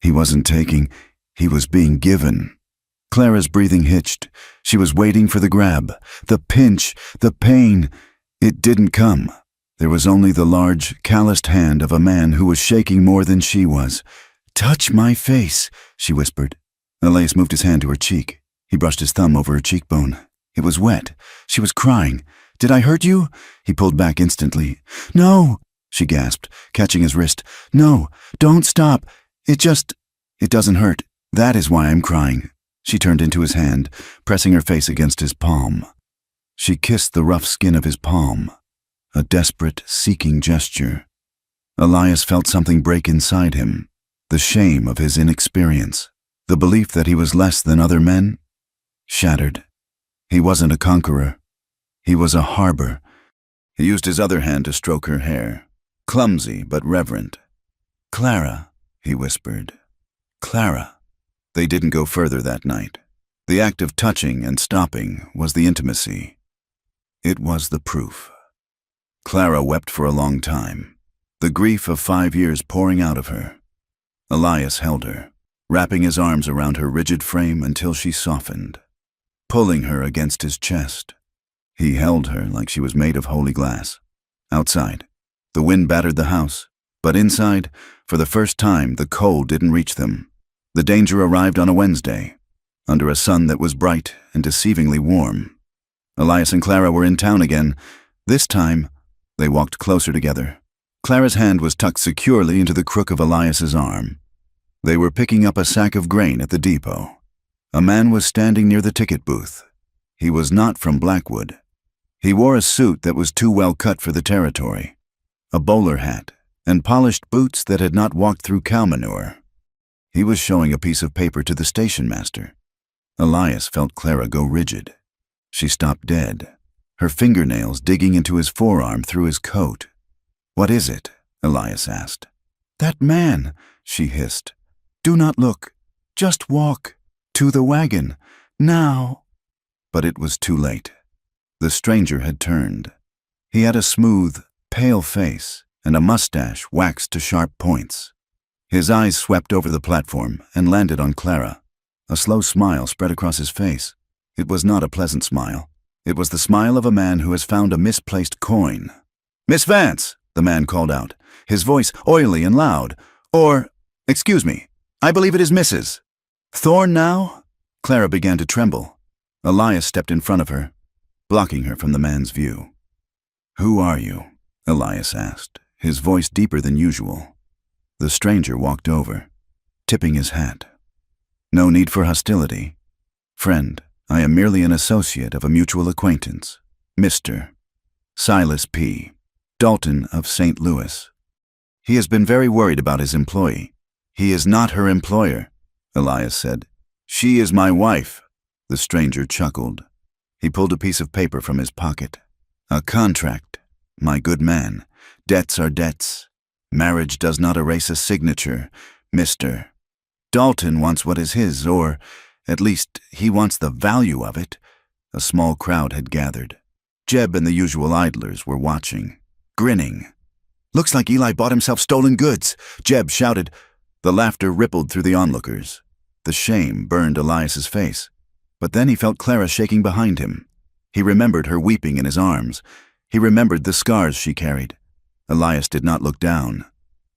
He wasn't taking, he was being given. Clara's breathing hitched. She was waiting for the grab, the pinch, the pain. It didn't come. There was only the large, calloused hand of a man who was shaking more than she was. Touch my face, she whispered. Elias moved his hand to her cheek. He brushed his thumb over her cheekbone. It was wet. She was crying. Did I hurt you? He pulled back instantly. No, she gasped, catching his wrist. No, don't stop. It doesn't hurt. That is why I'm crying. She turned into his hand, pressing her face against his palm. She kissed the rough skin of his palm, a desperate, seeking gesture. Elias felt something break inside him, the shame of his inexperience, the belief that he was less than other men, shattered. He wasn't a conqueror. He was a harbor. He used his other hand to stroke her hair, clumsy but reverent. Clara, he whispered. Clara. They didn't go further that night. The act of touching and stopping was the intimacy. It was the proof. Clara wept for a long time, the grief of 5 years pouring out of her. Elias held her, wrapping his arms around her rigid frame until she softened, pulling her against his chest. He held her like she was made of holy glass. Outside, the wind battered the house, but inside, for the first time, the cold didn't reach them. The danger arrived on a Wednesday, under a sun that was bright and deceivingly warm. Elias and Clara were in town again. This time, they walked closer together. Clara's hand was tucked securely into the crook of Elias's arm. They were picking up a sack of grain at the depot. A man was standing near the ticket booth. He was not from Blackwood. He wore a suit that was too well cut for the territory, a bowler hat, and polished boots that had not walked through cow manure. He was showing a piece of paper to the station master. Elias felt Clara go rigid. She stopped dead, her fingernails digging into his forearm through his coat. What is it? Elias asked. That man, she hissed. Do not look. Just walk. To the wagon. Now. But it was too late. The stranger had turned. He had a smooth, pale face and a mustache waxed to sharp points. His eyes swept over the platform and landed on Clara. A slow smile spread across his face. It was not a pleasant smile. It was the smile of a man who has found a misplaced coin. Miss Vance, the man called out, his voice oily and loud. Excuse me, I believe it is Mrs. Thorne now? Clara began to tremble. Elias stepped in front of her, blocking her from the man's view. Who are you? Elias asked, his voice deeper than usual. The stranger walked over, tipping his hat. No need for hostility. Friend, I am merely an associate of a mutual acquaintance, Mr. Silas P. Dalton of St. Louis. He has been very worried about his employee. He is not her employer, Elias said. She is my wife. The stranger chuckled. He pulled a piece of paper from his pocket. A contract, my good man. Debts are debts. Marriage does not erase a signature, Mr. Dalton wants what is his, or, at least, he wants the value of it. A small crowd had gathered. Jeb and the usual idlers were watching, grinning. Looks like Eli bought himself stolen goods, Jeb shouted. The laughter rippled through the onlookers. The shame burned Elias's face. But then he felt Clara shaking behind him. He remembered her weeping in his arms. He remembered the scars she carried. Elias did not look down.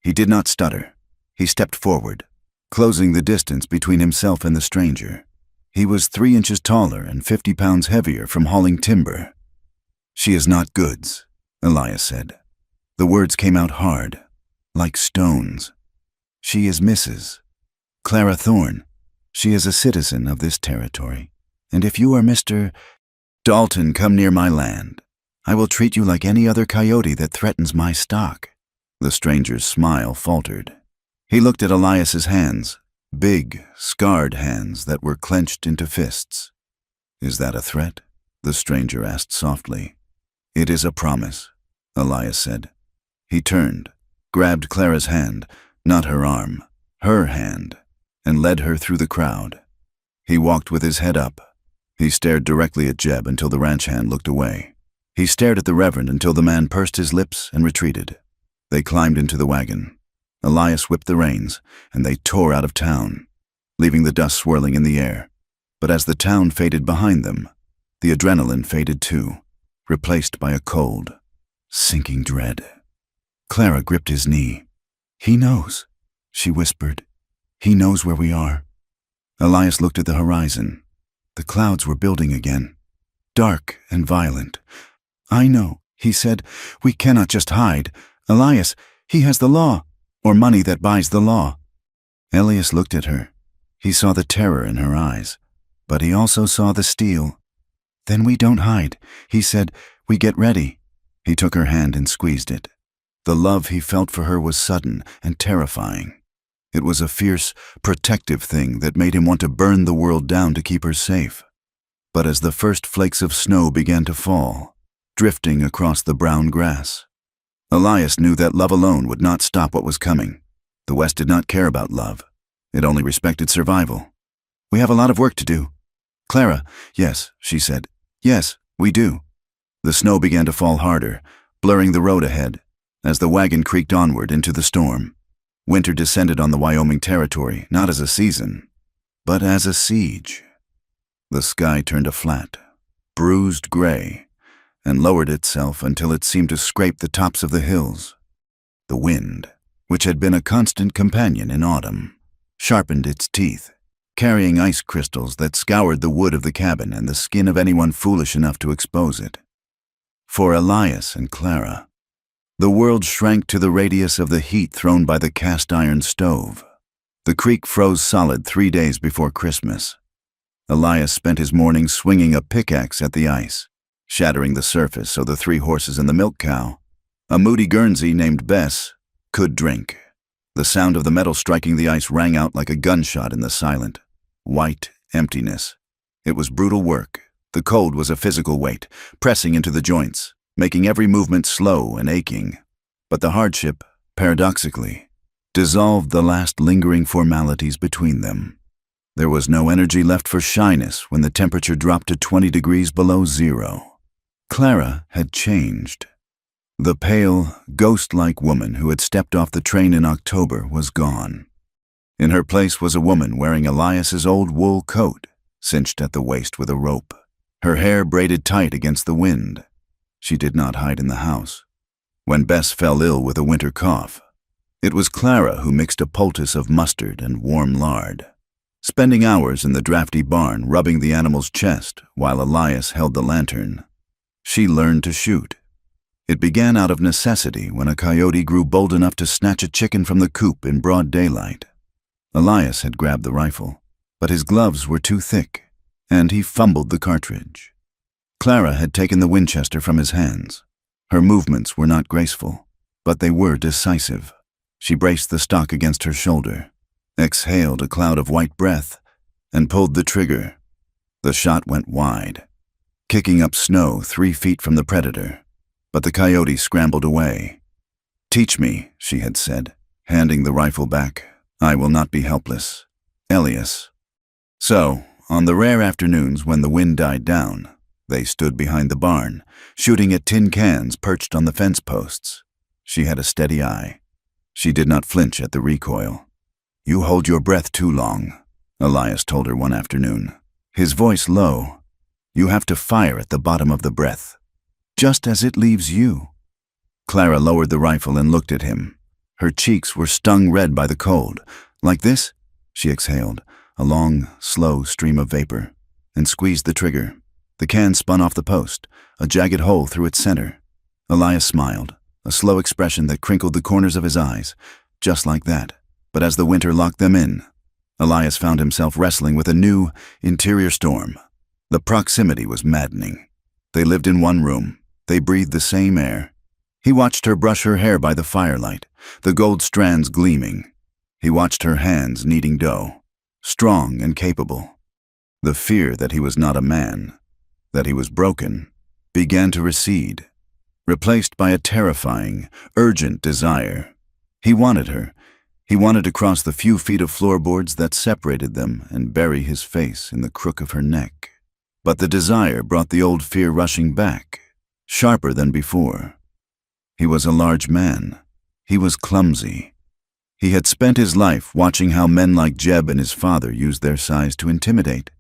He did not stutter. He stepped forward, closing the distance between himself and the stranger. He was 3 inches taller and 50 pounds heavier from hauling timber. She is not goods, Elias said. The words came out hard, like stones. She is Mrs. Clara Thorne. She is a citizen of this territory. And if you are Mr. Dalton, come near my land. I will treat you like any other coyote that threatens my stock. The stranger's smile faltered. He looked at Elias's hands, big, scarred hands that were clenched into fists. Is that a threat? The stranger asked softly. It is a promise, Elias said. He turned, grabbed Clara's hand, not her arm, her hand, and led her through the crowd. He walked with his head up. He stared directly at Jeb until the ranch hand looked away. He stared at the Reverend until the man pursed his lips and retreated. They climbed into the wagon. Elias whipped the reins, and they tore out of town, leaving the dust swirling in the air. But as the town faded behind them, the adrenaline faded too, replaced by a cold, sinking dread. Clara gripped his knee. He knows, she whispered. He knows where we are. Elias looked at the horizon. The clouds were building again, dark and violent. I know, he said. We cannot just hide. Elias, he has the law, or money that buys the law. Elias looked at her. He saw the terror in her eyes, but he also saw the steel. Then we don't hide, he said. We get ready. He took her hand and squeezed it. The love he felt for her was sudden and terrifying. It was a fierce, protective thing that made him want to burn the world down to keep her safe. But as the first flakes of snow began to fall, drifting across the brown grass, Elias knew that love alone would not stop what was coming. The West did not care about love. It only respected survival. We have a lot of work to do. Clara, yes, she said. Yes, we do. The snow began to fall harder, blurring the road ahead, as the wagon creaked onward into the storm. Winter descended on the Wyoming territory, not as a season, but as a siege. The sky turned a flat, bruised gray, and lowered itself until it seemed to scrape the tops of the hills. The wind, which had been a constant companion in autumn, sharpened its teeth, carrying ice crystals that scoured the wood of the cabin and the skin of anyone foolish enough to expose it. For Elias and Clara, the world shrank to the radius of the heat thrown by the cast-iron stove. The creek froze solid 3 days before Christmas. Elias spent his morning swinging a pickaxe at the ice, shattering the surface so the 3 horses and the milk cow, a moody Guernsey named Bess, could drink. The sound of the metal striking the ice rang out like a gunshot in the silent, white emptiness. It was brutal work. The cold was a physical weight, pressing into the joints, making every movement slow and aching. But the hardship, paradoxically, dissolved the last lingering formalities between them. There was no energy left for shyness when the temperature dropped to 20 degrees below zero. Clara had changed. The pale, ghost-like woman who had stepped off the train in October was gone. In her place was a woman wearing Elias's old wool coat, cinched at the waist with a rope, her hair braided tight against the wind. She did not hide in the house. When Bess fell ill with a winter cough, It was Clara who mixed a poultice of mustard and warm lard, spending hours in the drafty barn rubbing the animal's chest while Elias held the lantern. She learned to shoot. It began out of necessity when a coyote grew bold enough to snatch a chicken from the coop in broad daylight. Elias had grabbed the rifle, but his gloves were too thick, and he fumbled the cartridge. Clara had taken the Winchester from his hands. Her movements were not graceful, but they were decisive. She braced the stock against her shoulder, exhaled a cloud of white breath, and pulled the trigger. The shot went wide, kicking up snow 3 feet from the predator, but the coyote scrambled away. "Teach me," she had said, handing the rifle back. "I will not be helpless. Elias." So, on the rare afternoons when the wind died down, they stood behind the barn, shooting at tin cans perched on the fence posts. She had a steady eye. She did not flinch at the recoil. "You hold your breath too long," Elias told her one afternoon, his voice low. "You have to fire at the bottom of the breath, just as it leaves you." Clara lowered the rifle and looked at him. Her cheeks were stung red by the cold. "Like this?" She exhaled, a long, slow stream of vapor, and squeezed the trigger. The can spun off the post, a jagged hole through its center. Elias smiled, a slow expression that crinkled the corners of his eyes, just like that. But as the winter locked them in, Elias found himself wrestling with a new, interior storm. The proximity was maddening. They lived in one room. They breathed the same air. He watched her brush her hair by the firelight, the gold strands gleaming. He watched her hands kneading dough, strong and capable. The fear that he was not a man, that he was broken, began to recede, replaced by a terrifying, urgent desire. He wanted her. He wanted to cross the few feet of floorboards that separated them and bury his face in the crook of her neck. But the desire brought the old fear rushing back, sharper than before. He was a large man. He was clumsy. He had spent his life watching how men like Jeb and his father used their size to intimidate.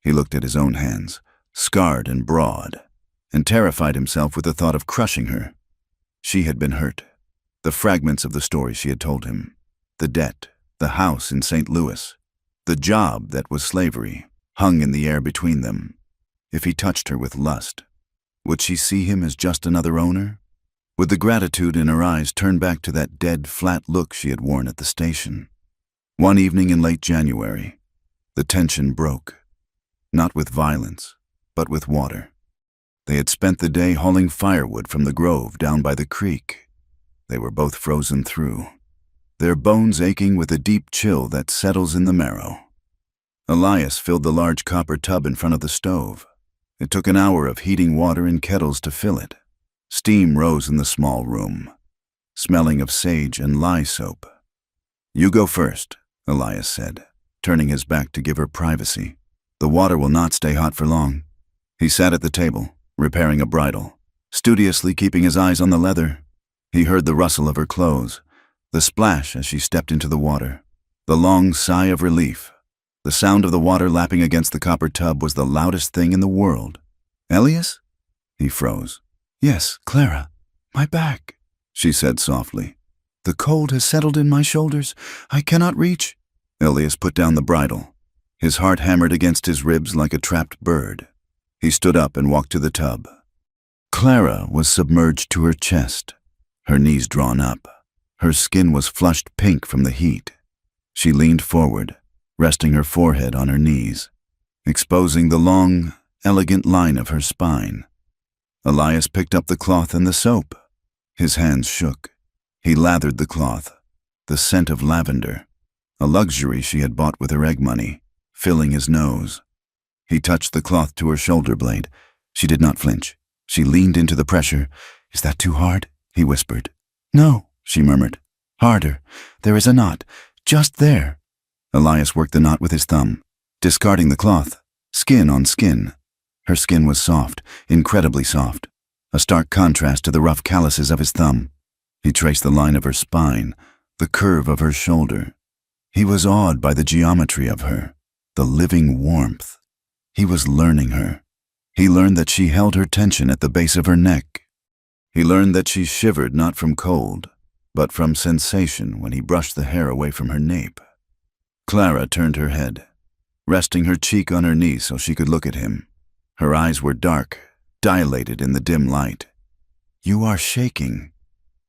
He looked at his own hands, scarred and broad, and terrified himself with the thought of crushing her. She had been hurt. The fragments of the story she had told him, the debt, the house in St. Louis, the job that was slavery, hung in the air between them. If he touched her with lust, would she see him as just another owner? Would the gratitude in her eyes turn back to that dead, flat look she had worn at the station? One evening in late January, the tension broke, not with violence, but with water. They had spent the day hauling firewood from the grove down by the creek. They were both frozen through, their bones aching with a deep chill that settles in the marrow. Elias filled the large copper tub in front of the stove. It took an hour of heating water in kettles to fill it. Steam rose in the small room, smelling of sage and lye soap. "You go first," Elias said, turning his back to give her privacy. "The water will not stay hot for long." He sat at the table, repairing a bridle, studiously keeping his eyes on the leather. He heard the rustle of her clothes, the splash as she stepped into the water, the long sigh of relief. The sound of the water lapping against the copper tub was the loudest thing in the world. "Elias?" He froze. "Yes, Clara. My back," she said softly. "The cold has settled in my shoulders. I cannot reach." Elias put down the bridle. His heart hammered against his ribs like a trapped bird. He stood up and walked to the tub. Clara was submerged to her chest, her knees drawn up. Her skin was flushed pink from the heat. She leaned forward, resting her forehead on her knees, exposing the long, elegant line of her spine. Elias picked up the cloth and the soap. His hands shook. He lathered the cloth, the scent of lavender, a luxury she had bought with her egg money, filling his nose. He touched the cloth to her shoulder blade. She did not flinch. She leaned into the pressure. "Is that too hard?" he whispered. "No," she murmured. "Harder. There is a knot. Just there." Elias worked the knot with his thumb, discarding the cloth, skin on skin. Her skin was soft, incredibly soft, a stark contrast to the rough calluses of his thumb. He traced the line of her spine, the curve of her shoulder. He was awed by the geometry of her, the living warmth. He was learning her. He learned that she held her tension at the base of her neck. He learned that she shivered not from cold, but from sensation when he brushed the hair away from her nape. Clara turned her head, resting her cheek on her knee so she could look at him. Her eyes were dark, dilated in the dim light. "You are shaking."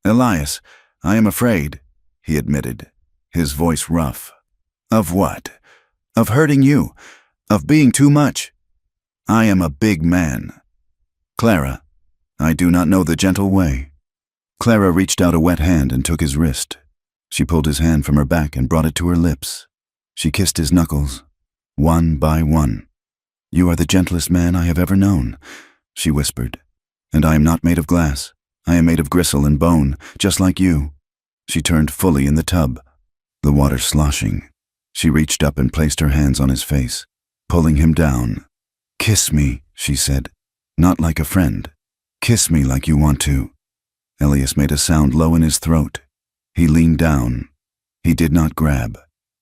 "Elias, I am afraid," he admitted, his voice rough. "Of what?" "Of hurting you. Of being too much. I am a big man." "Clara, I do not know the gentle way." Clara reached out a wet hand and took his wrist. She pulled his hand from her back and brought it to her lips. She kissed his knuckles, one by one. "You are the gentlest man I have ever known," she whispered. "And I am not made of glass. I am made of gristle and bone, just like you." She turned fully in the tub, the water sloshing. She reached up and placed her hands on his face, pulling him down. "Kiss me," she said, "not like a friend. Kiss me like you want to." Elias made a sound low in his throat. He leaned down. He did not grab.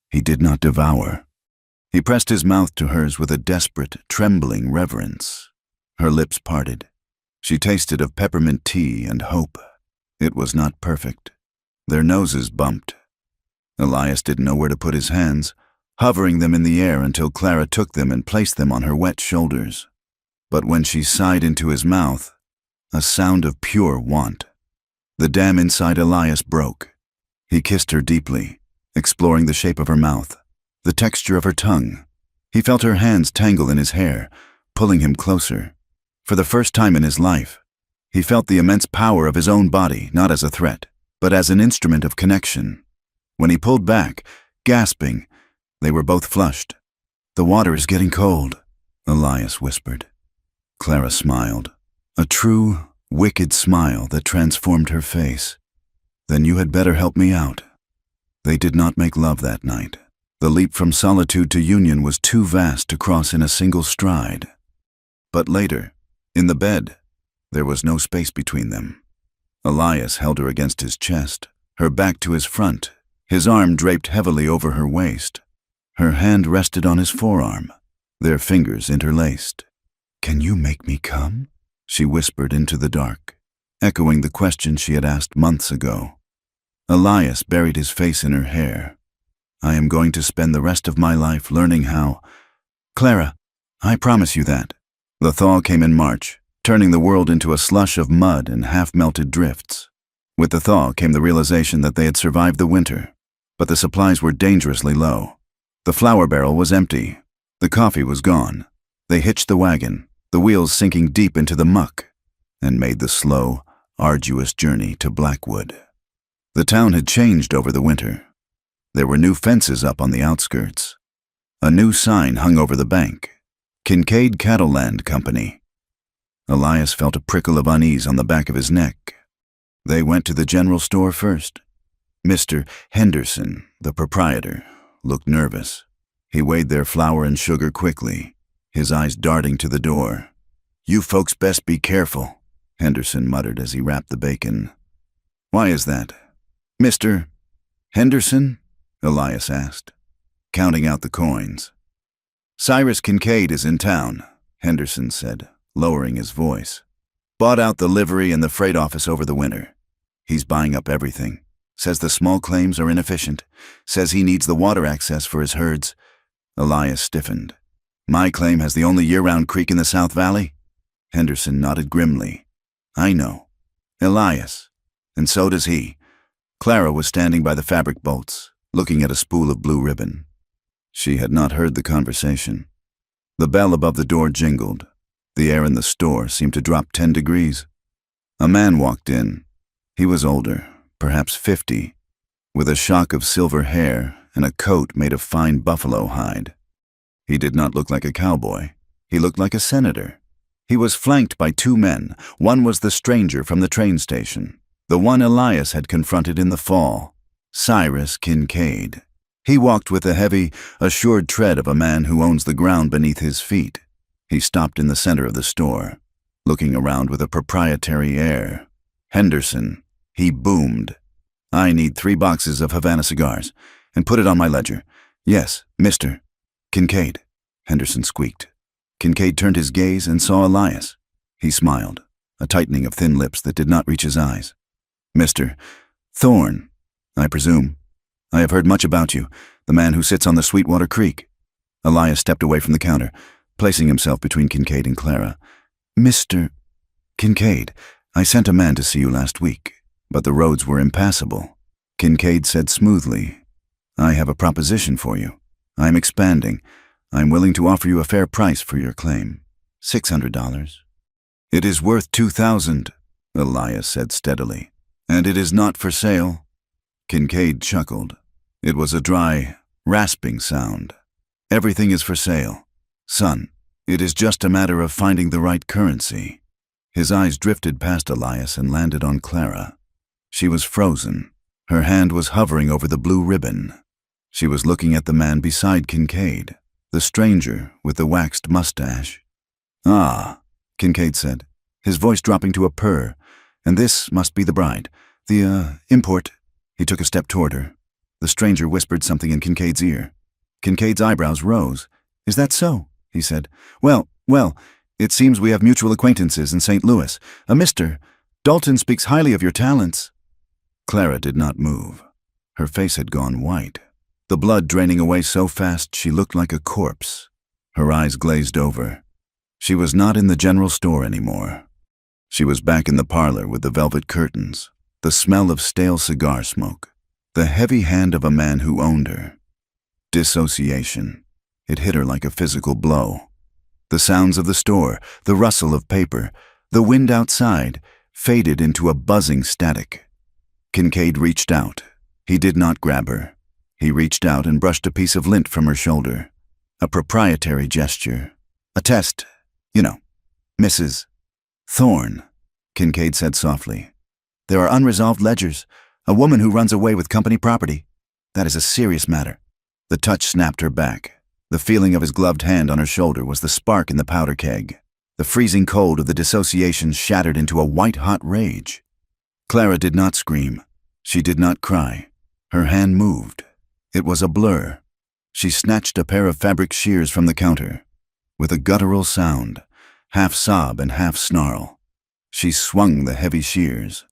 He did not devour. He pressed his mouth to hers with a desperate, trembling reverence. Her lips parted. She tasted of peppermint tea and hope. It was not perfect. Their noses bumped. Elias didn't know where to put his hands, hovering them in the air until Clara took them and placed them on her wet shoulders. But when she sighed into his mouth, a sound of pure want. The dam inside Elias broke. He kissed her deeply, exploring the shape of her mouth, the texture of her tongue. He felt her hands tangle in his hair, pulling him closer. For the first time in his life, he felt the immense power of his own body, not as a threat, but as an instrument of connection. When he pulled back, gasping, they were both flushed. "The water is getting cold," Elias whispered. Clara smiled, a true, wicked smile that transformed her face. "Then you had better help me out." They did not make love that night. The leap from solitude to union was too vast to cross in a single stride. But later, in the bed, there was no space between them. Elias held her against his chest, her back to his front, his arm draped heavily over her waist. Her hand rested on his forearm, their fingers interlaced. "Can you make me come?" she whispered into the dark, echoing the question she had asked months ago. Elias buried his face in her hair. "I am going to spend the rest of my life learning how." "Clara, I promise you that." The thaw came in March, turning the world into a slush of mud and half-melted drifts. With the thaw came the realization that they had survived the winter, but the supplies were dangerously low. The flour barrel was empty. The coffee was gone. They hitched the wagon, the wheels sinking deep into the muck, and made the slow, arduous journey to Blackwood. The town had changed over the winter. There were new fences up on the outskirts. A new sign hung over the bank, Kincaid Cattle Land Company. Elias felt a prickle of unease on the back of his neck. They went to the general store first. Mr. Henderson, the proprietor, looked nervous. He weighed their flour and sugar quickly, his eyes darting to the door. "You folks best be careful," Henderson muttered as he wrapped the bacon. "Why is that?" "Mr. Henderson?" Elias asked, counting out the coins. "Cyrus Kincaid is in town," Henderson said, lowering his voice. "Bought out the livery and the freight office over the winter. He's buying up everything. Says the small claims are inefficient. Says he needs the water access for his herds." Elias stiffened. "My claim has the only year-round creek in the South Valley?" Henderson nodded grimly. "I know. Elias. And so does he." Clara was standing by the fabric bolts, looking at a spool of blue ribbon. She had not heard the conversation. The bell above the door jingled. The air in the store seemed to drop 10 degrees. A man walked in. He was older, perhaps 50, with a shock of silver hair and a coat made of fine buffalo hide. He did not look like a cowboy. He looked like a senator. He was flanked by 2 men. One was the stranger from the train station, the one Elias had confronted in the fall, Cyrus Kincaid. He walked with the heavy, assured tread of a man who owns the ground beneath his feet. He stopped in the center of the store, looking around with a proprietary air. "Henderson," he boomed. "I need 3 boxes of Havana cigars, and put it on my ledger." "Yes, Mr. Kincaid," Henderson squeaked. Kincaid turned his gaze and saw Elias. He smiled, a tightening of thin lips that did not reach his eyes. "Mr. Thorn, I presume. I have heard much about you, the man who sits on the Sweetwater Creek. Elias stepped away from the counter, placing himself between Kincaid and Clara. Mr. Kincaid, I sent a man to see you last week, but the roads were impassable. Kincaid said smoothly, I have a proposition for you. I am expanding. I am willing to offer you a fair price for your claim. $600. It is worth $2,000, Elias said steadily. And it is not for sale. Kincaid chuckled. It was a dry, rasping sound. Everything is for sale. Son, it is just a matter of finding the right currency. His eyes drifted past Elias and landed on Clara. She was frozen. Her hand was hovering over the blue ribbon. She was looking at the man beside Kincaid, the stranger with the waxed mustache. Ah, Kincaid said, his voice dropping to a purr. And this must be the bride. The, import. He took a step toward her. The stranger whispered something in Kincaid's ear. Kincaid's eyebrows rose. Is that so? He said. Well, it seems we have mutual acquaintances in St. Louis. A Mr. Dalton speaks highly of your talents. Clara did not move. Her face had gone white, the blood draining away so fast she looked like a corpse. Her eyes glazed over. She was not in the general store anymore. She was back in the parlor with the velvet curtains, the smell of stale cigar smoke, the heavy hand of a man who owned her. Dissociation. It hit her like a physical blow. The sounds of the store, the rustle of paper, the wind outside, faded into a buzzing static. Kincaid reached out. He did not grab her. He reached out and brushed a piece of lint from her shoulder. A proprietary gesture. A test. Mrs. Thorn, Kincaid said softly. There are unresolved ledgers. A woman who runs away with company property. That is a serious matter. The touch snapped her back. The feeling of his gloved hand on her shoulder was the spark in the powder keg. The freezing cold of the dissociation shattered into a white-hot rage. Clara did not scream. She did not cry. Her hand moved. It was a blur. She snatched a pair of fabric shears from the counter. With a guttural sound, half sob and half snarl, she swung the heavy shears.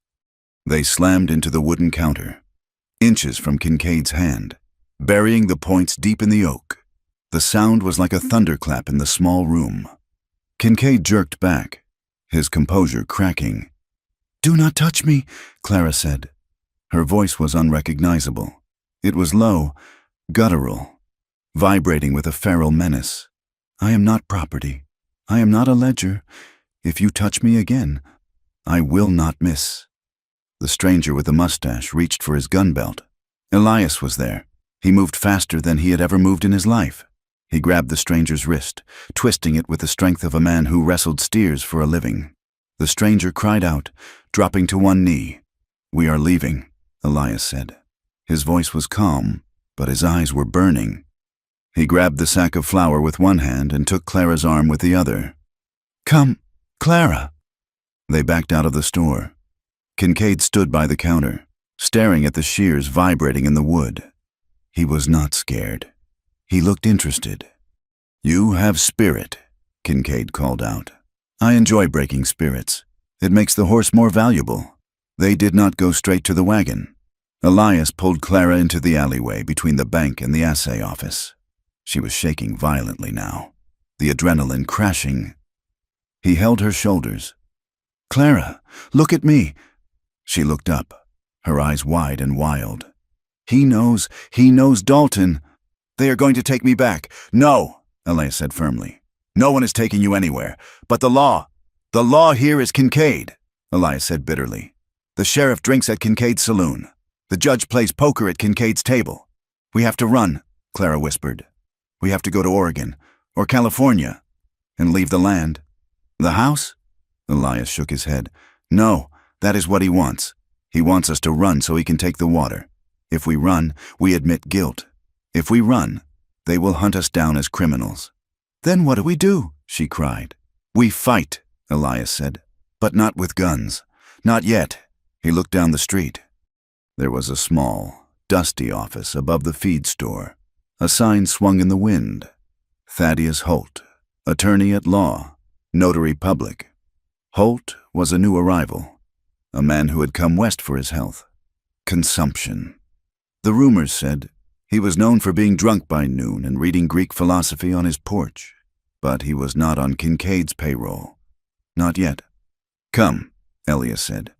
They slammed into the wooden counter, inches from Kincaid's hand, burying the points deep in the oak. The sound was like a thunderclap in the small room. Kincaid jerked back, his composure cracking. Do not touch me, Clara said. Her voice was unrecognizable. It was low, guttural, vibrating with a feral menace. I am not property. I am not a ledger. If you touch me again, I will not miss. The stranger with the mustache reached for his gun belt. Elias was there. He moved faster than he had ever moved in his life. He grabbed the stranger's wrist, twisting it with the strength of a man who wrestled steers for a living. The stranger cried out, dropping to one knee. We are leaving, Elias said. His voice was calm, but his eyes were burning. He grabbed the sack of flour with one hand and took Clara's arm with the other. Come, Clara. They backed out of the store. Kincaid stood by the counter, staring at the shears vibrating in the wood. He was not scared. He looked interested. You have spirit, Kincaid called out. I enjoy breaking spirits. It makes the horse more valuable. They did not go straight to the wagon. Elias pulled Clara into the alleyway between the bank and the assay office. She was shaking violently now, the adrenaline crashing. He held her shoulders. Clara, look at me. She looked up, her eyes wide and wild. He knows Dalton. They are going to take me back. No, Elias said firmly. No one is taking you anywhere. But the law here is Kincaid, Elias said bitterly. The sheriff drinks at Kincaid's saloon. The judge plays poker at Kincaid's table. We have to run, Clara whispered. We have to go to Oregon, or California, and leave the land. The house? Elias shook his head. No, that is what he wants. He wants us to run so he can take the water. If we run, we admit guilt. If we run, they will hunt us down as criminals. Then what do we do? She cried. We fight, Elias said, but not with guns. Not yet. He looked down the street. There was a small, dusty office above the feed store. A sign swung in the wind. Thaddeus Holt, attorney at law, notary public. Holt was a new arrival, a man who had come west for his health. consumption. The rumors said he was known for being drunk by noon and reading Greek philosophy on his porch, but he was not on Kincaid's payroll. Not yet. "Come," Elias said.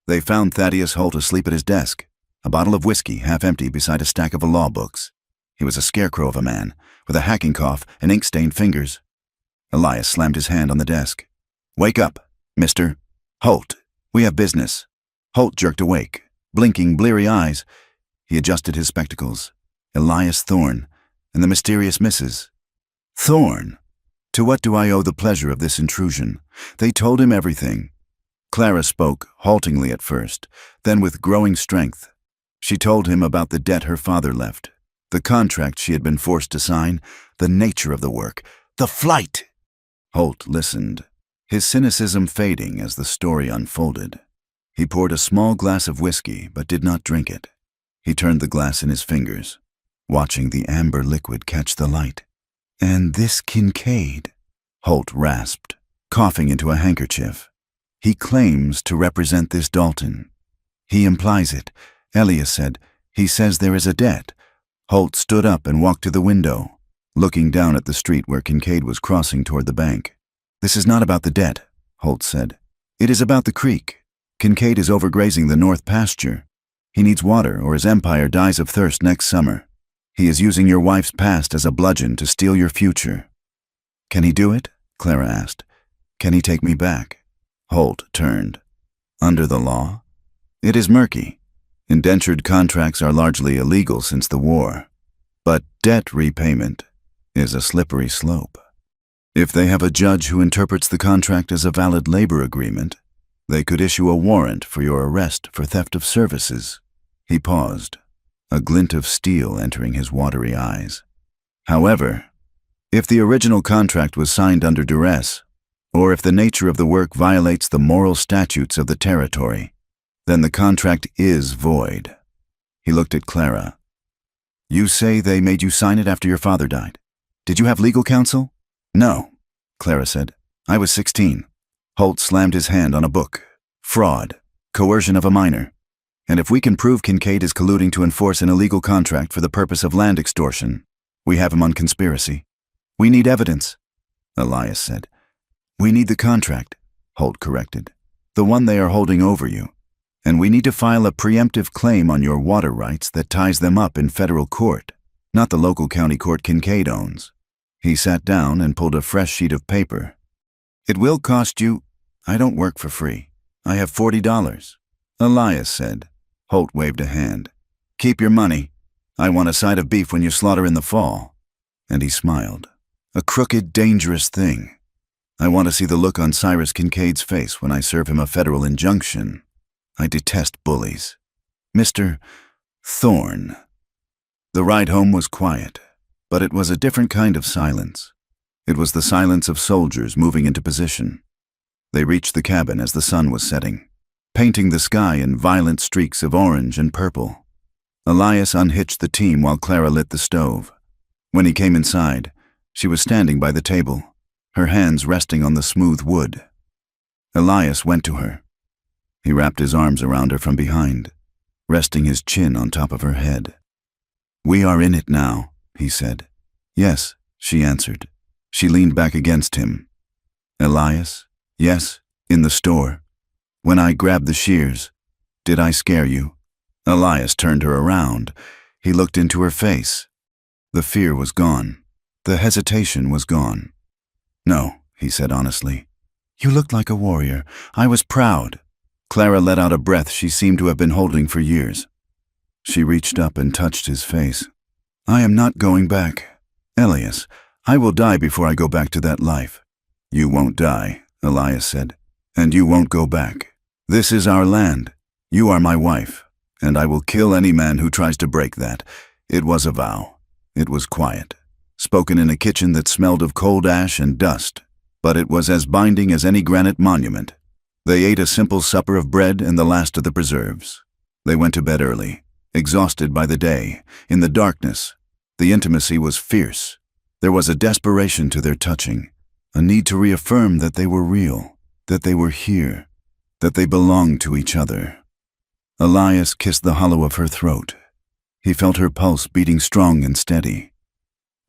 They found Thaddeus Holt asleep at his desk, a bottle of whiskey half empty beside a stack of law books. He was a scarecrow of a man, with a hacking cough and ink-stained fingers. Elias slammed his hand on the desk. "Wake up, Mr. Holt. We have business." Holt jerked awake, blinking bleary eyes. He adjusted his spectacles. Elias Thorne, and the mysterious Mrs. Thorne. To what do I owe the pleasure of this intrusion? They told him everything. Clara spoke, haltingly at first, then with growing strength. She told him about the debt her father left, the contract she had been forced to sign, the nature of the work, the flight. Holt listened, his cynicism fading as the story unfolded. He poured a small glass of whiskey, but did not drink it. He turned the glass in his fingers, watching the amber liquid catch the light. "And this Kincaid," Holt rasped, coughing into a handkerchief. "He claims to represent this Dalton. He implies it," Elias said. "He says there is a debt." Holt stood up and walked to the window, looking down at the street where Kincaid was crossing toward the bank. "This is not about the debt," Holt said. "It is about the creek. Kincaid is overgrazing the north pasture. He needs water or his empire dies of thirst next summer. He is using your wife's past as a bludgeon to steal your future." "Can he do it?" Clara asked. "Can he take me back?" Holt turned. "Under the law? It is murky. Indentured contracts are largely illegal since the war. But debt repayment is a slippery slope. If they have a judge who interprets the contract as a valid labor agreement, they could issue a warrant for your arrest for theft of services." He paused, a glint of steel entering his watery eyes. "However, if the original contract was signed under duress, or if the nature of the work violates the moral statutes of the territory, then the contract is void." He looked at Clara. "You say they made you sign it after your father died. Did you have legal counsel?" "No," Clara said. "I was 16. Holt slammed his hand on a book. "Fraud. Coercion of a minor. And if we can prove Kincaid is colluding to enforce an illegal contract for the purpose of land extortion, we have him on conspiracy. We need evidence," Elias said. "We need the contract," Holt corrected. "The one they are holding over you. And we need to file a preemptive claim on your water rights that ties them up in federal court, not the local county court Kincaid owns." He sat down and pulled a fresh sheet of paper. "It will cost you—" "I don't work for free. I have $40. Elias said. Holt waved a hand. "Keep your money. I want a side of beef when you slaughter in the fall." And he smiled. "A crooked, dangerous thing. I want to see the look on Cyrus Kincaid's face when I serve him a federal injunction. I detest bullies. Mr. Thorne." The ride home was quiet, but it was a different kind of silence. It was the silence of soldiers moving into position. They reached the cabin as the sun was setting, painting the sky in violent streaks of orange and purple. Elias unhitched the team while Clara lit the stove. When he came inside, she was standing by the table, her hands resting on the smooth wood. Elias went to her. He wrapped his arms around her from behind, resting his chin on top of her head. "We are in it now," he said. "Yes," she answered. She leaned back against him. "Elias, yes, in the store. When I grabbed the shears, did I scare you?" Elias turned her around. He looked into her face. The fear was gone. The hesitation was gone. "No," he said honestly. "You looked like a warrior. I was proud." Clara let out a breath she seemed to have been holding for years. She reached up and touched his face. "I am not going back. Elias, I will die before I go back to that life." "You won't die," Elias said, "and you won't go back. This is our land. You are my wife, and I will kill any man who tries to break that." It was a vow. It was quiet, spoken in a kitchen that smelled of cold ash and dust, but it was as binding as any granite monument. They ate a simple supper of bread and the last of the preserves. They went to bed early, exhausted by the day. In the darkness, the intimacy was fierce. There was a desperation to their touching, a need to reaffirm that they were real, that they were here, that they belonged to each other. Elias kissed the hollow of her throat. He felt her pulse beating strong and steady.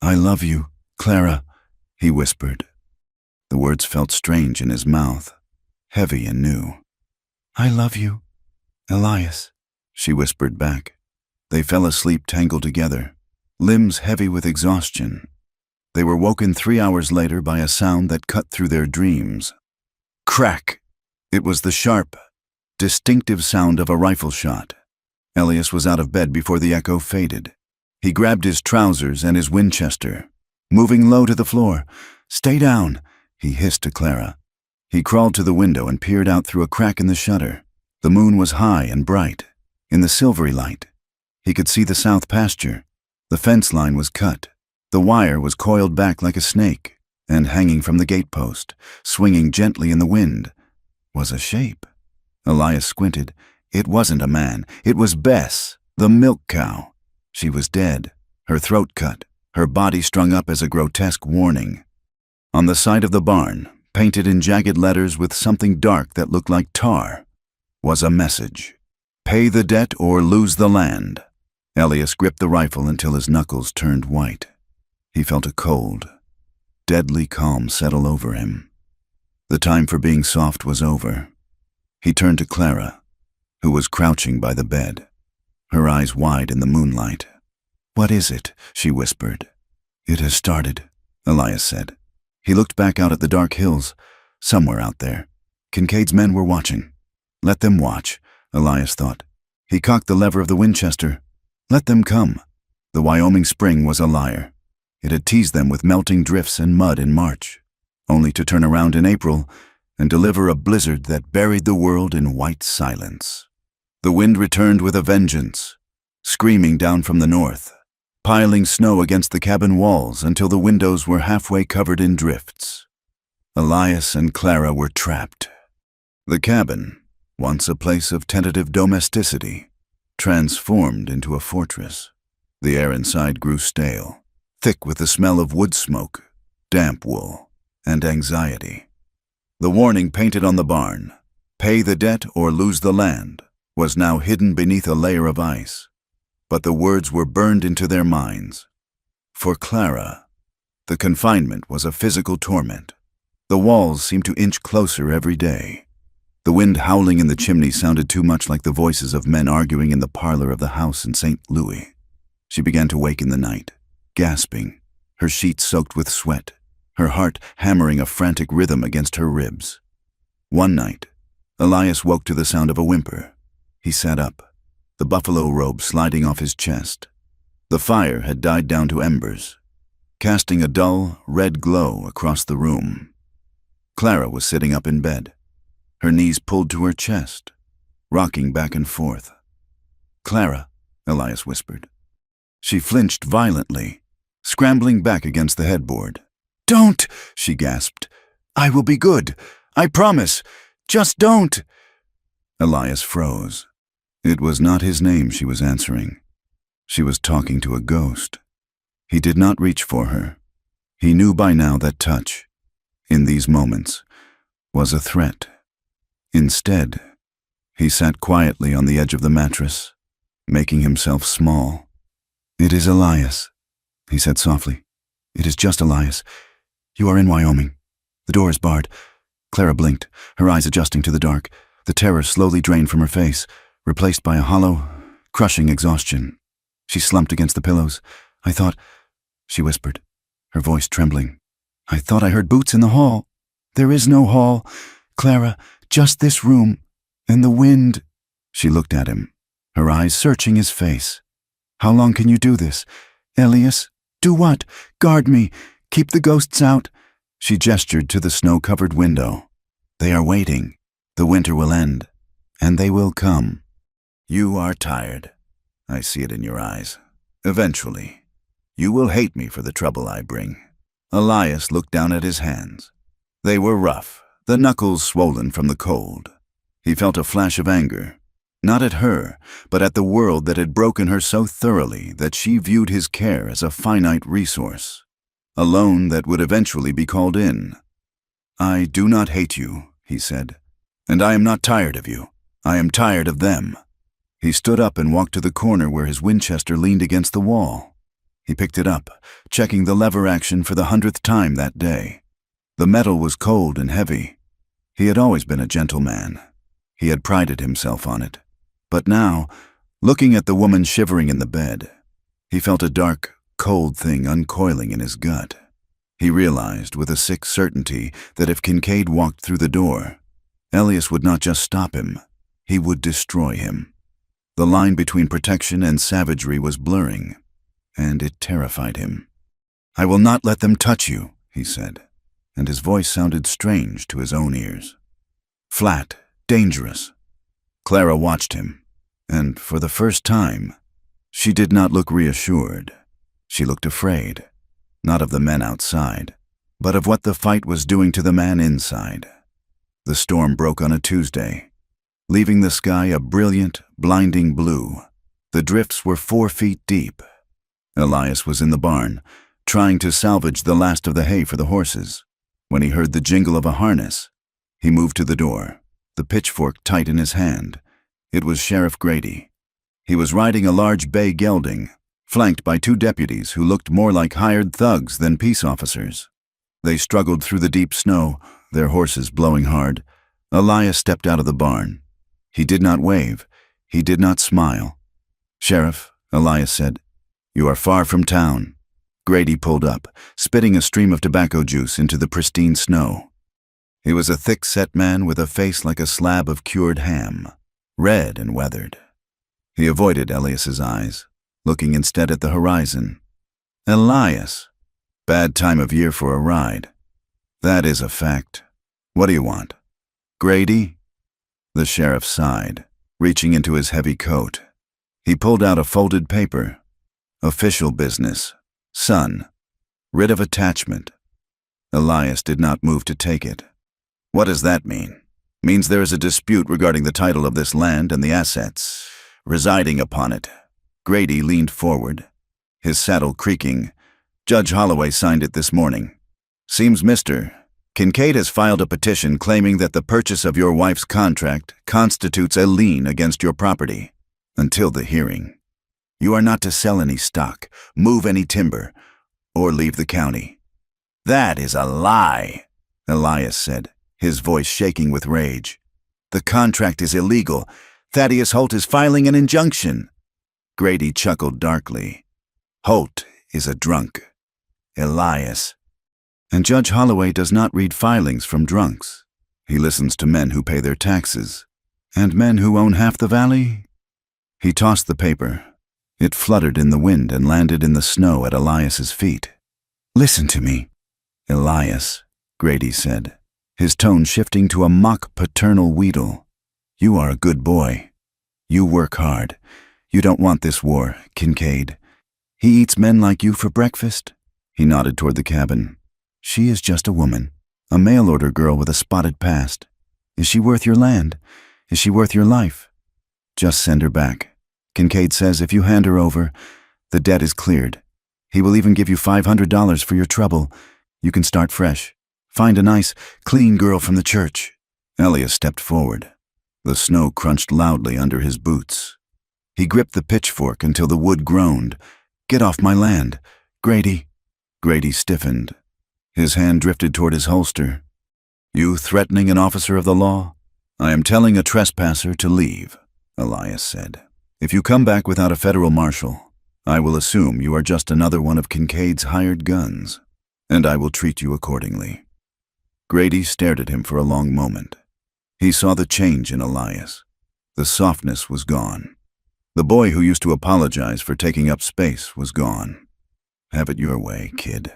"I love you, Clara," he whispered. The words felt strange in his mouth, heavy and new. "I love you, Elias," she whispered back. They fell asleep tangled together, limbs heavy with exhaustion. They were woken 3 hours later by a sound that cut through their dreams. Crack! It was the sharp, distinctive sound of a rifle shot. Elias was out of bed before the echo faded. He grabbed his trousers and his Winchester. Moving low to the floor. "Stay down," he hissed to Clara. He crawled to the window and peered out through a crack in the shutter. The moon was high and bright. In the silvery light, he could see the south pasture. The fence line was cut. The wire was coiled back like a snake, and hanging from the gatepost, swinging gently in the wind, was a shape. Elias squinted. It wasn't a man. It was Bess, the milk cow. She was dead, her throat cut, her body strung up as a grotesque warning. On the side of the barn, painted in jagged letters with something dark that looked like tar, was a message. "Pay the debt or lose the land." Elias gripped the rifle until his knuckles turned white. He felt a cold, deadly calm settle over him. The time for being soft was over. He turned to Clara, who was crouching by the bed, her eyes wide in the moonlight. "What is it?" she whispered. "It has started," Elias said. He looked back out at the dark hills. Somewhere out there, Kincaid's men were watching. Let them watch, Elias thought. He cocked the lever of the Winchester. Let them come. The Wyoming spring was a liar. It had teased them with melting drifts and mud in March, only to turn around in April and deliver a blizzard that buried the world in white silence. The wind returned with a vengeance, screaming down from the north, piling snow against the cabin walls until the windows were halfway covered in drifts. Elias and Clara were trapped. The cabin, once a place of tentative domesticity, transformed into a fortress. The air inside grew stale, thick with the smell of wood smoke, damp wool, and anxiety. The warning painted on the barn, "Pay the debt or lose the land," was now hidden beneath a layer of ice. But the words were burned into their minds. For Clara, the confinement was a physical torment. The walls seemed to inch closer every day. The wind howling in the chimney sounded too much like the voices of men arguing in the parlor of the house in St. Louis. She began to wake in the night, gasping, her sheets soaked with sweat, her heart hammering a frantic rhythm against her ribs. One night, Elias woke to the sound of a whimper. He sat up, the buffalo robe sliding off his chest. The fire had died down to embers, casting a dull, red glow across the room. Clara was sitting up in bed, her knees pulled to her chest, rocking back and forth. "Clara," Elias whispered. She flinched violently, scrambling back against the headboard. "Don't!" she gasped. "I will be good. I promise. Just don't!" Elias froze. It was not his name she was answering. She was talking to a ghost. He did not reach for her. He knew by now that touch, in these moments, was a threat. Instead, he sat quietly on the edge of the mattress, making himself small. "It is Elias," he said softly. "It is just Elias. You are in Wyoming. The door is barred." Clara blinked, her eyes adjusting to the dark. The terror slowly drained from her face, replaced by a hollow, crushing exhaustion. She slumped against the pillows. "I thought," she whispered, her voice trembling, "I thought I heard boots in the hall." "There is no hall, Clara, just this room, and the wind." She looked at him, her eyes searching his face. "How long can you do this? Elias, do what? Guard me. Keep the ghosts out." She gestured to the snow-covered window. "They are waiting. The winter will end, and they will come. You are tired. I see it in your eyes. Eventually, you will hate me for the trouble I bring." Elias looked down at his hands. They were rough, the knuckles swollen from the cold. He felt a flash of anger, not at her, but at the world that had broken her so thoroughly that she viewed his care as a finite resource, a loan that would eventually be called in. "I do not hate you," he said, "and I am not tired of you. I am tired of them." He stood up and walked to the corner where his Winchester leaned against the wall. He picked it up, checking the lever action for the 100th time that day. The metal was cold and heavy. He had always been a gentleman. He had prided himself on it. But now, looking at the woman shivering in the bed, he felt a dark, cold thing uncoiling in his gut. He realized with a sick certainty that if Kincaid walked through the door, Elias would not just stop him, he would destroy him. The line between protection and savagery was blurring, and it terrified him. "I will not let them touch you," he said, and his voice sounded strange to his own ears. Flat, dangerous. Clara watched him, and for the first time, she did not look reassured. She looked afraid, not of the men outside, but of what the fight was doing to the man inside. The storm broke on a Tuesday, leaving the sky a brilliant, blinding blue. The drifts were 4 feet deep. Elias was in the barn, trying to salvage the last of the hay for the horses. When he heard the jingle of a harness, he moved to the door, the pitchfork tight in his hand. It was Sheriff Grady. He was riding a large bay gelding, flanked by 2 deputies who looked more like hired thugs than peace officers. They struggled through the deep snow, their horses blowing hard. Elias stepped out of the barn. He did not wave. He did not smile. "Sheriff," Elias said, "you are far from town." Grady pulled up, spitting a stream of tobacco juice into the pristine snow. He was a thick-set man with a face like a slab of cured ham, red and weathered. He avoided Elias's eyes, looking instead at the horizon. "Elias, bad time of year for a ride." "That is a fact. What do you want?" "Grady?" The sheriff sighed, reaching into his heavy coat. He pulled out a folded paper. "Official business. Son. Writ of attachment." Elias did not move to take it. "What does that mean?" "Means there is a dispute regarding the title of this land and the assets residing upon it." Grady leaned forward, his saddle creaking. "Judge Holloway signed it this morning. Seems Mr. Kincaid has filed a petition claiming that the purchase of your wife's contract constitutes a lien against your property. Until the hearing, you are not to sell any stock, move any timber, or leave the county." "That is a lie," Elias said, his voice shaking with rage. "The contract is illegal. Thaddeus Holt is filing an injunction." Grady chuckled darkly. "Holt is a drunk. Elias." "And Judge Holloway does not read filings from drunks. He listens to men who pay their taxes. And men who own half the valley?" He tossed the paper. It fluttered in the wind and landed in the snow at Elias's feet. "Listen to me." "Elias," Grady said, his tone shifting to a mock paternal wheedle. "You are a good boy. You work hard. You don't want this war, Kincaid. He eats men like you for breakfast?" He nodded toward the cabin. "She is just a woman, a mail-order girl with a spotted past. Is she worth your land? Is she worth your life? Just send her back. Kincaid says if you hand her over, the debt is cleared. He will even give you $500 for your trouble. You can start fresh. Find a nice, clean girl from the church." Elias stepped forward. The snow crunched loudly under his boots. He gripped the pitchfork until the wood groaned. "Get off my land, Grady." Grady stiffened. His hand drifted toward his holster. "You threatening an officer of the law?" "I am telling a trespasser to leave," Elias said. "If you come back without a federal marshal, I will assume you are just another one of Kincaid's hired guns, and I will treat you accordingly." Grady stared at him for a long moment. He saw the change in Elias. The softness was gone. The boy who used to apologize for taking up space was gone. "Have it your way, kid,"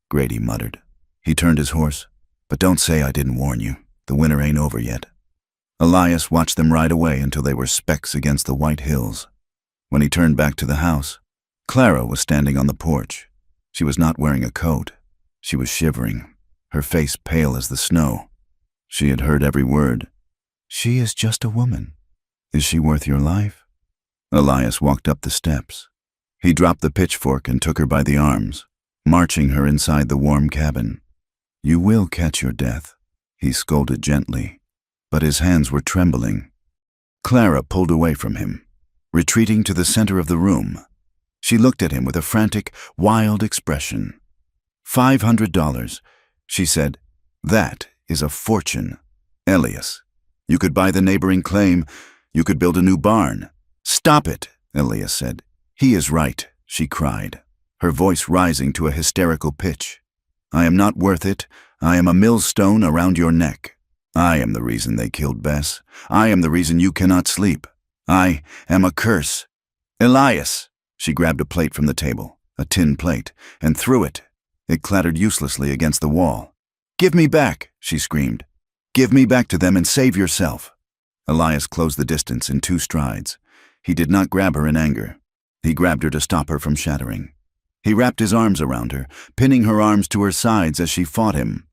Grady muttered. He turned his horse. "But don't say I didn't warn you. The winter ain't over yet." Elias watched them ride away until they were specks against the white hills. When he turned back to the house, Clara was standing on the porch. She was not wearing a coat. She was shivering, her face pale as the snow. She had heard every word. "She is just a woman. Is she worth your life?" Elias walked up the steps. He dropped the pitchfork and took her by the arms, marching her inside the warm cabin. "You will catch your death," he scolded gently, but his hands were trembling. Clara pulled away from him. retreating to the center of the room. She looked at him with a frantic, wild expression. $500, she said. That is a fortune. Elias, you could buy the neighboring claim. You could build a new barn. Stop it, Elias said. He is right, she cried, her voice rising to a hysterical pitch. I am not worth it. I am a millstone around your neck. I am the reason they killed Bess. I am the reason you cannot sleep. I am a curse. Elias! She grabbed a plate from the table, a tin plate, and threw it. It clattered uselessly against the wall. Give me back, she screamed. Give me back to them and save yourself. Elias closed the distance in 2 strides. He did not grab her in anger. He grabbed her to stop her from shattering. He wrapped his arms around her, pinning her arms to her sides as she fought him.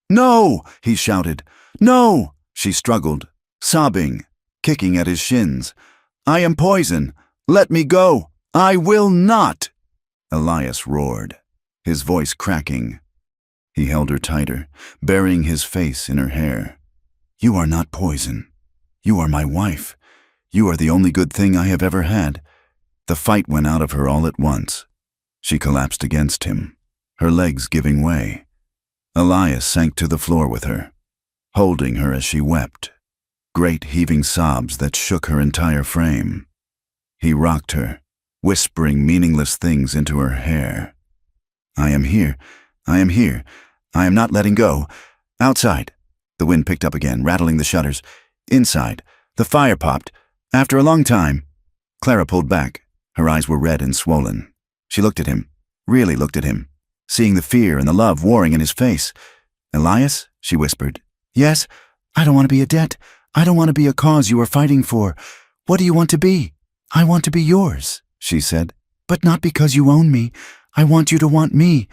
No, he shouted. No, she struggled, sobbing, kicking at his shins. I am poison. Let me go. I will not. Elias roared, his voice cracking. He held her tighter, burying his face in her hair. You are not poison. You are my wife. You are the only good thing I have ever had. The fight went out of her all at once. She collapsed against him, her legs giving way. Elias sank to the floor with her, holding her as she wept, great heaving sobs that shook her entire frame. He rocked her, whispering meaningless things into her hair. I am here. I am here. I am not letting go. Outside. The wind picked up again, rattling the shutters. Inside. The fire popped. After a long time. Clara pulled back. Her eyes were red and swollen. She looked at him, really looked at him, seeing the fear and the love warring in his face. Elias, she whispered. Yes, I don't want to be a debt. I don't want to be a cause you are fighting for. What do you want to be? I want to be yours, she said. But not because you own me. I want you to want me.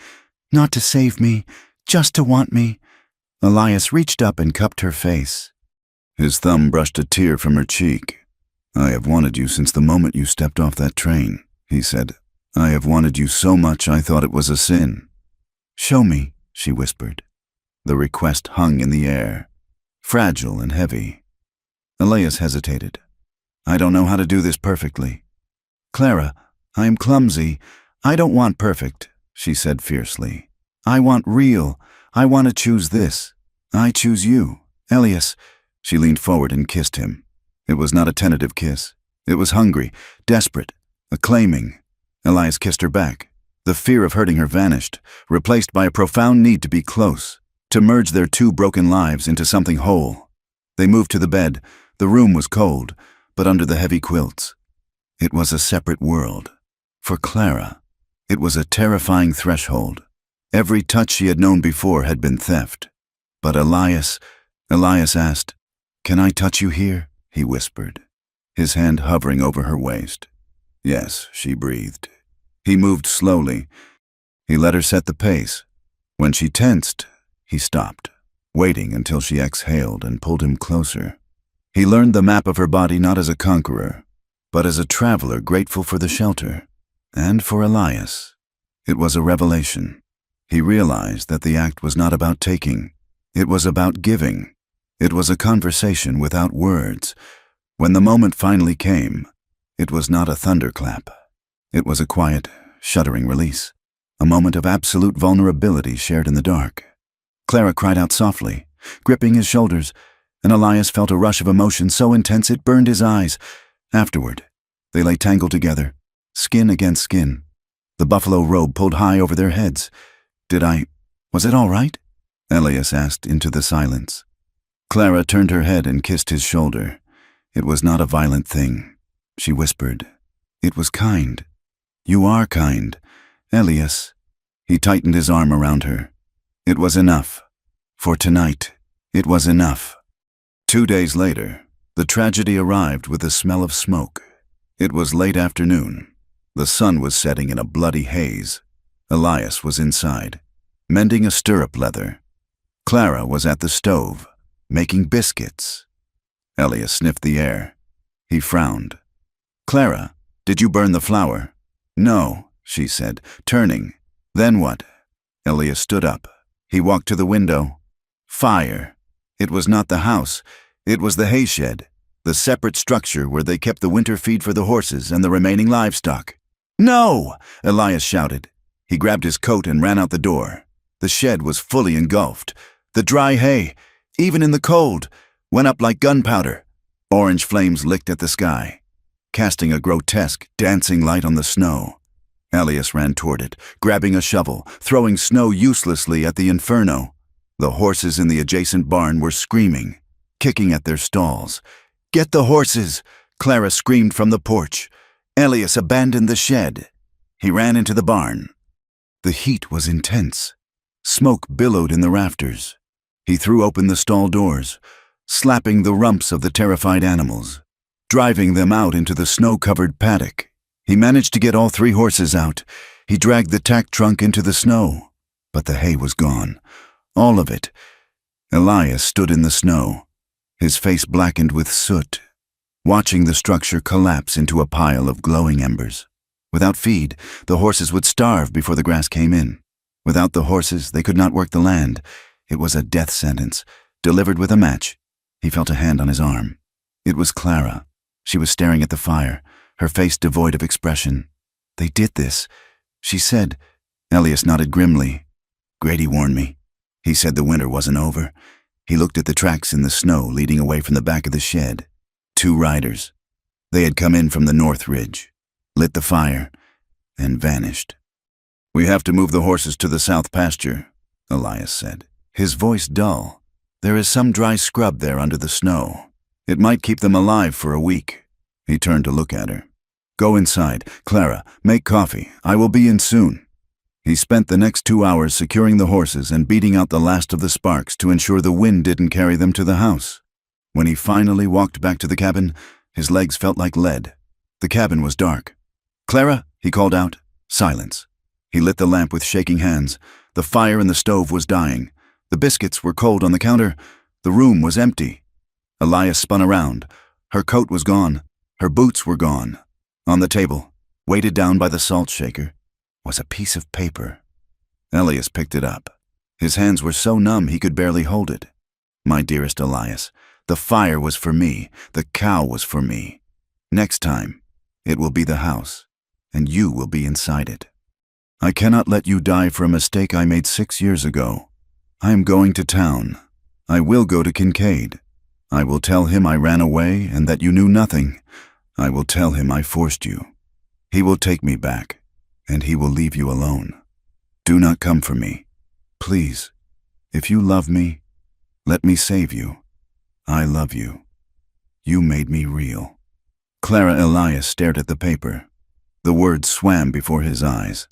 Not to save me, just to want me. Elias reached up and cupped her face. His thumb brushed a tear from her cheek. I have wanted you since the moment you stepped off that train, he said. I have wanted you so much I thought it was a sin. Show me, she whispered. The request hung in the air, fragile and heavy. Elias hesitated. I don't know how to do this perfectly. Clara, I am clumsy. I don't want perfect, she said fiercely. I want real. I want to choose this. I choose you. Elias. She leaned forward and kissed him. It was not a tentative kiss. It was hungry, desperate, acclaiming. Elias kissed her back. The fear of hurting her vanished, replaced by a profound need to be close, to merge their 2 broken lives into something whole. They moved to the bed. The room was cold, but under the heavy quilts. It was a separate world. For Clara, it was a terrifying threshold. Every touch she had known before had been theft. But Elias asked, Can I touch you here? He whispered, his hand hovering over her waist. Yes, she breathed. He moved slowly. He let her set the pace. When she tensed, he stopped, waiting until she exhaled and pulled him closer. He learned the map of her body not as a conqueror, but as a traveler grateful for the shelter. And for Elias, it was a revelation. He realized that the act was not about taking. It was about giving. It was a conversation without words. When the moment finally came, it was not a thunderclap. It was a quiet, shuddering release, a moment of absolute vulnerability shared in the dark. Clara cried out softly, gripping his shoulders, and Elias felt a rush of emotion so intense it burned his eyes. Afterward, they lay tangled together, skin against skin. The buffalo robe pulled high over their heads. Was it all right? Elias asked into the silence. Clara turned her head and kissed his shoulder. It was not a violent thing. She whispered, It was kind. You are kind, Elias. He tightened his arm around her. It was enough. For tonight, it was enough. 2 days later, the tragedy arrived with the smell of smoke. It was late afternoon. The sun was setting in a bloody haze. Elias was inside, mending a stirrup leather. Clara was at the stove, making biscuits. Elias sniffed the air. He frowned. Clara, did you burn the flour? No, she said, turning. Then what? Elias stood up. He walked to the window. Fire. It was not the house. It was the hayshed. the separate structure where they kept the winter feed for the horses and the remaining livestock. "No!" Elias shouted. He grabbed his coat and ran out the door. The shed was fully engulfed. The dry hay, even in the cold, went up like gunpowder. Orange flames licked at the sky, casting a grotesque, dancing light on the snow. Elias ran toward it, grabbing a shovel, throwing snow uselessly at the inferno. The horses in the adjacent barn were screaming, kicking at their stalls. "Get the horses!" Clara screamed from the porch. Elias abandoned the shed. He ran into the barn. The heat was intense. Smoke billowed in the rafters. He threw open the stall doors, slapping the rumps of the terrified animals, driving them out into the snow-covered paddock. He managed to get all 3 horses out. He dragged the tack trunk into the snow, but the hay was gone. All of it. Elias stood in the snow, his face blackened with soot, watching the structure collapse into a pile of glowing embers. Without feed, the horses would starve before the grass came in. Without the horses, they could not work the land. It was a death sentence, delivered with a match. He felt a hand on his arm. It was Clara. She was staring at the fire, her face devoid of expression. "They did this," she said. Elias nodded grimly. "Grady warned me. He said the winter wasn't over." He looked at the tracks in the snow leading away from the back of the shed. 2 riders. They had come in from the north ridge, lit the fire, and vanished. "We have to move the horses to the south pasture," Elias said, his voice dull. "There is some dry scrub there under the snow. It might keep them alive for a week." He turned to look at her. "Go inside. Clara, make coffee. I will be in soon." He spent the next 2 hours securing the horses and beating out the last of the sparks to ensure the wind didn't carry them to the house. When he finally walked back to the cabin, his legs felt like lead. The cabin was dark. "Clara," he called out. Silence. He lit the lamp with shaking hands. The fire in the stove was dying. The biscuits were cold on the counter. The room was empty. Elias spun around. Her coat was gone. Her boots were gone. On the table, weighted down by the salt shaker, was a piece of paper. Elias picked it up. His hands were so numb he could barely hold it. "My dearest Elias, the fire was for me. The cow was for me. Next time, it will be the house, and you will be inside it. I cannot let you die for a mistake I made 6 years ago. I am going to town. I will go to Kincaid. I will tell him I ran away and that you knew nothing. I will tell him I forced you. He will take me back, and he will leave you alone. Do not come for me. Please, if you love me, let me save you. I love you. You made me real." Clara Elias stared at the paper. The words swam before his eyes.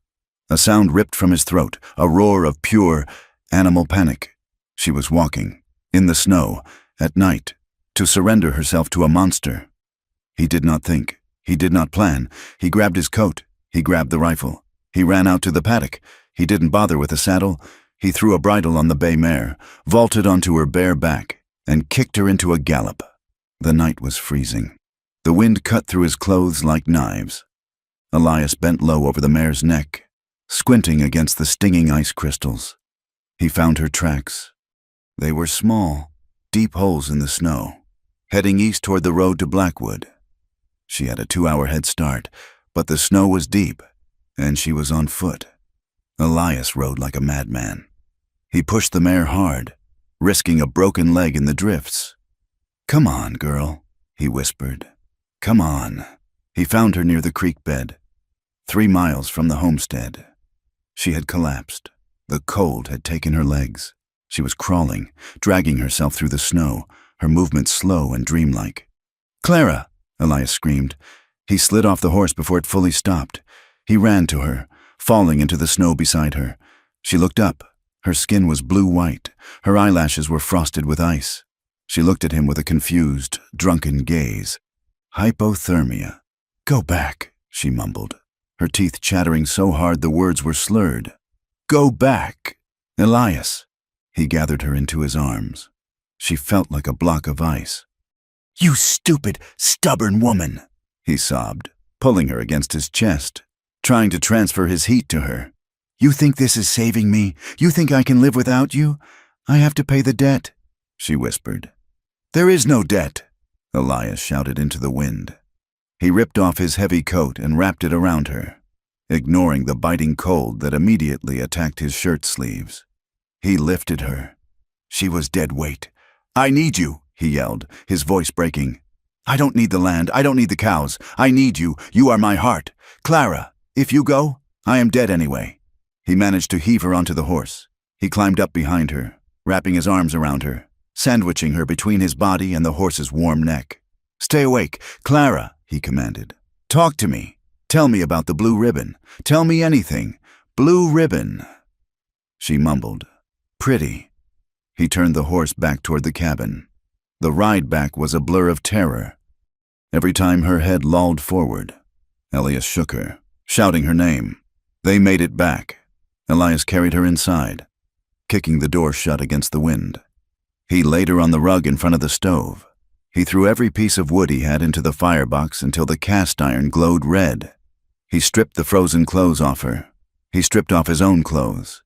A sound ripped from his throat, a roar of pure animal panic. She was walking, in the snow, at night, to surrender herself to a monster. He did not think. He did not plan. He grabbed his coat. He grabbed the rifle. He ran out to the paddock. He didn't bother with a saddle. He threw a bridle on the bay mare, vaulted onto her bare back, and kicked her into a gallop. The night was freezing. The wind cut through his clothes like knives. Elias bent low over the mare's neck, squinting against the stinging ice crystals. He found her tracks. They were small, deep holes in the snow, heading east toward the road to Blackwood. She had a 2-hour head start, but the snow was deep, and she was on foot. Elias rode like a madman. He pushed the mare hard, risking a broken leg in the drifts. "Come on, girl," he whispered. "Come on." He found her near the creek bed, 3 miles from the homestead. She had collapsed. The cold had taken her legs. She was crawling, dragging herself through the snow, her movements slow and dreamlike. "Clara!" Elias screamed. He slid off the horse before it fully stopped. He ran to her, falling into the snow beside her. She looked up. Her skin was blue-white. Her eyelashes were frosted with ice. She looked at him with a confused, drunken gaze. "Hypothermia." "Go back," she mumbled, her teeth chattering so hard the words were slurred. "Go back, Elias." He gathered her into his arms. She felt like a block of ice. "You stupid, stubborn woman," he sobbed, pulling her against his chest, trying to transfer his heat to her. "You think this is saving me? You think I can live without you? I have to pay the debt," she whispered. "There is no debt." Elias shouted into the wind. He ripped off his heavy coat and wrapped it around her, ignoring the biting cold that immediately attacked his shirt sleeves. He lifted her. She was dead weight. "I need you," he yelled, his voice breaking. "I don't need the land. I don't need the cows. I need you. You are my heart. Clara, if you go, I am dead anyway." He managed to heave her onto the horse. He climbed up behind her, wrapping his arms around her, sandwiching her between his body and the horse's warm neck. "Stay awake, Clara," he commanded. "Talk to me. Tell me about the blue ribbon. Tell me anything. Blue ribbon." She mumbled, "Pretty." He turned the horse back toward the cabin. The ride back was a blur of terror. Every time her head lolled forward, Elias shook her, shouting her name. They made it back. Elias carried her inside, kicking the door shut against the wind. He laid her on the rug in front of the stove. He threw every piece of wood he had into the firebox until the cast iron glowed red. He stripped the frozen clothes off her. He stripped off his own clothes.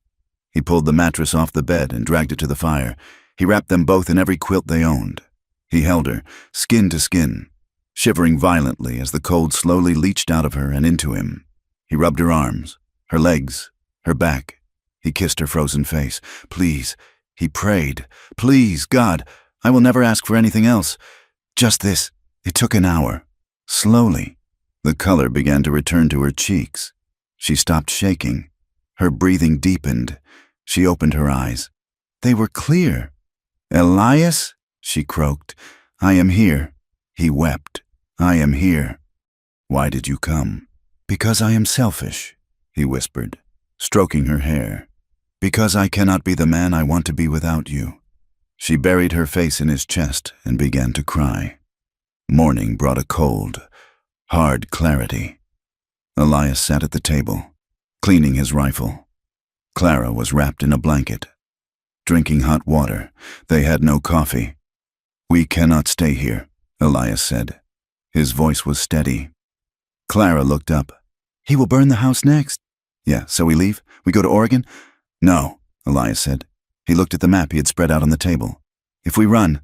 He pulled the mattress off the bed and dragged it to the fire. He wrapped them both in every quilt they owned. He held her, skin to skin, shivering violently as the cold slowly leached out of her and into him. He rubbed her arms, her legs, her back. He kissed her frozen face. "Please," he prayed. "Please, God, I will never ask for anything else. Just this." It took an hour. Slowly, the color began to return to her cheeks. She stopped shaking. Her breathing deepened. She opened her eyes. They were clear. "Elias?" she croaked. "I am here." He wept. "I am here." "Why did you come?" "Because I am selfish," he whispered, stroking her hair. "Because I cannot be the man I want to be without you." She buried her face in his chest and began to cry. Morning brought a cold, hard clarity. Elias sat at the table, cleaning his rifle. Clara was wrapped in a blanket, drinking hot water. They had no coffee. "We cannot stay here," Elias said. His voice was steady. Clara looked up. "He will burn the house next." "Yeah, so we leave? We go to Oregon?" "No," Elias said. He looked at the map he had spread out on the table. "If we run,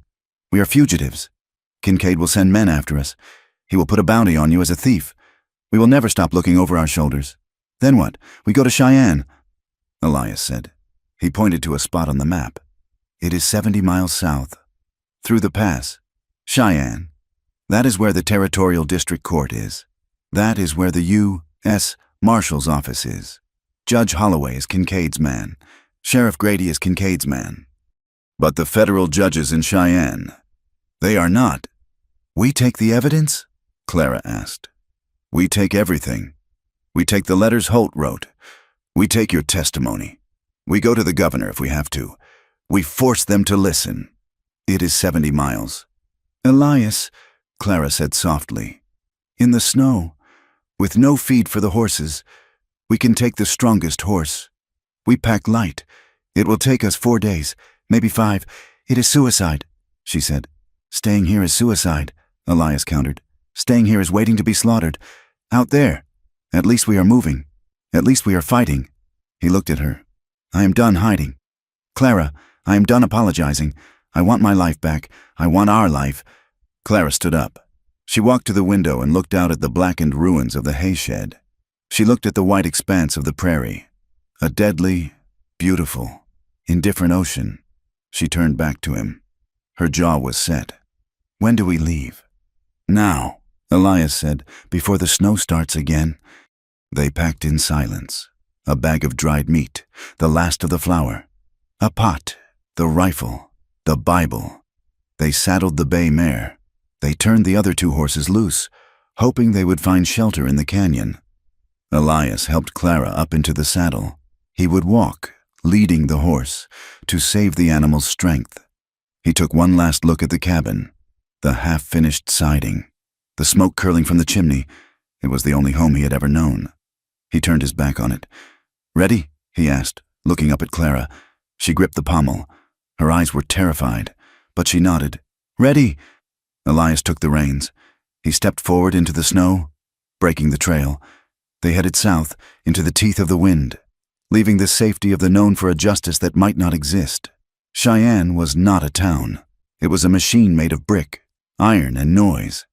we are fugitives. Kincaid will send men after us. He will put a bounty on you as a thief. We will never stop looking over our shoulders. Then what? We go to Cheyenne," Elias said. He pointed to a spot on the map. "It is 70 miles south. Through the pass. Cheyenne. That is where the Territorial District Court is. That is where the U.S. Marshal's office is. Judge Holloway is Kincaid's man. Sheriff Grady is Kincaid's man. But the federal judges in Cheyenne, they are not." "We take the evidence?" Clara asked. "We take everything. We take the letters Holt wrote. We take your testimony. We go to the governor if we have to. We force them to listen. It is 70 miles. "Elias," Clara said softly, "in the snow, with no feed for the horses, we can take the strongest horse. We pack light. It will take us 4 days, maybe 5. It is suicide," she said. "Staying here is suicide," Elias countered. "Staying here is waiting to be slaughtered. Out there, at least we are moving. At least we are fighting." He looked at her. "I am done hiding. Clara, I am done apologizing. I want my life back. I want our life." Clara stood up. She walked to the window and looked out at the blackened ruins of the hayshed. She looked at the white expanse of the prairie. A deadly, beautiful, indifferent ocean. She turned back to him. Her jaw was set. "When do we leave?" "Now," Elias said, "before the snow starts again." They packed in silence. A bag of dried meat, the last of the flour, a pot, the rifle, the Bible. They saddled the bay mare. They turned the other 2 horses loose, hoping they would find shelter in the canyon. Elias helped Clara up into the saddle. He would walk, leading the horse, to save the animal's strength. He took one last look at the cabin, the half-finished siding, the smoke curling from the chimney. It was the only home he had ever known. He turned his back on it. "Ready?" he asked, looking up at Clara. She gripped the pommel. Her eyes were terrified, but she nodded. "Ready!" Elias took the reins. He stepped forward into the snow, breaking the trail. They headed south, into the teeth of the wind, leaving the safety of the known for a justice that might not exist. Cheyenne was not a town. It was a machine made of brick, iron and noise.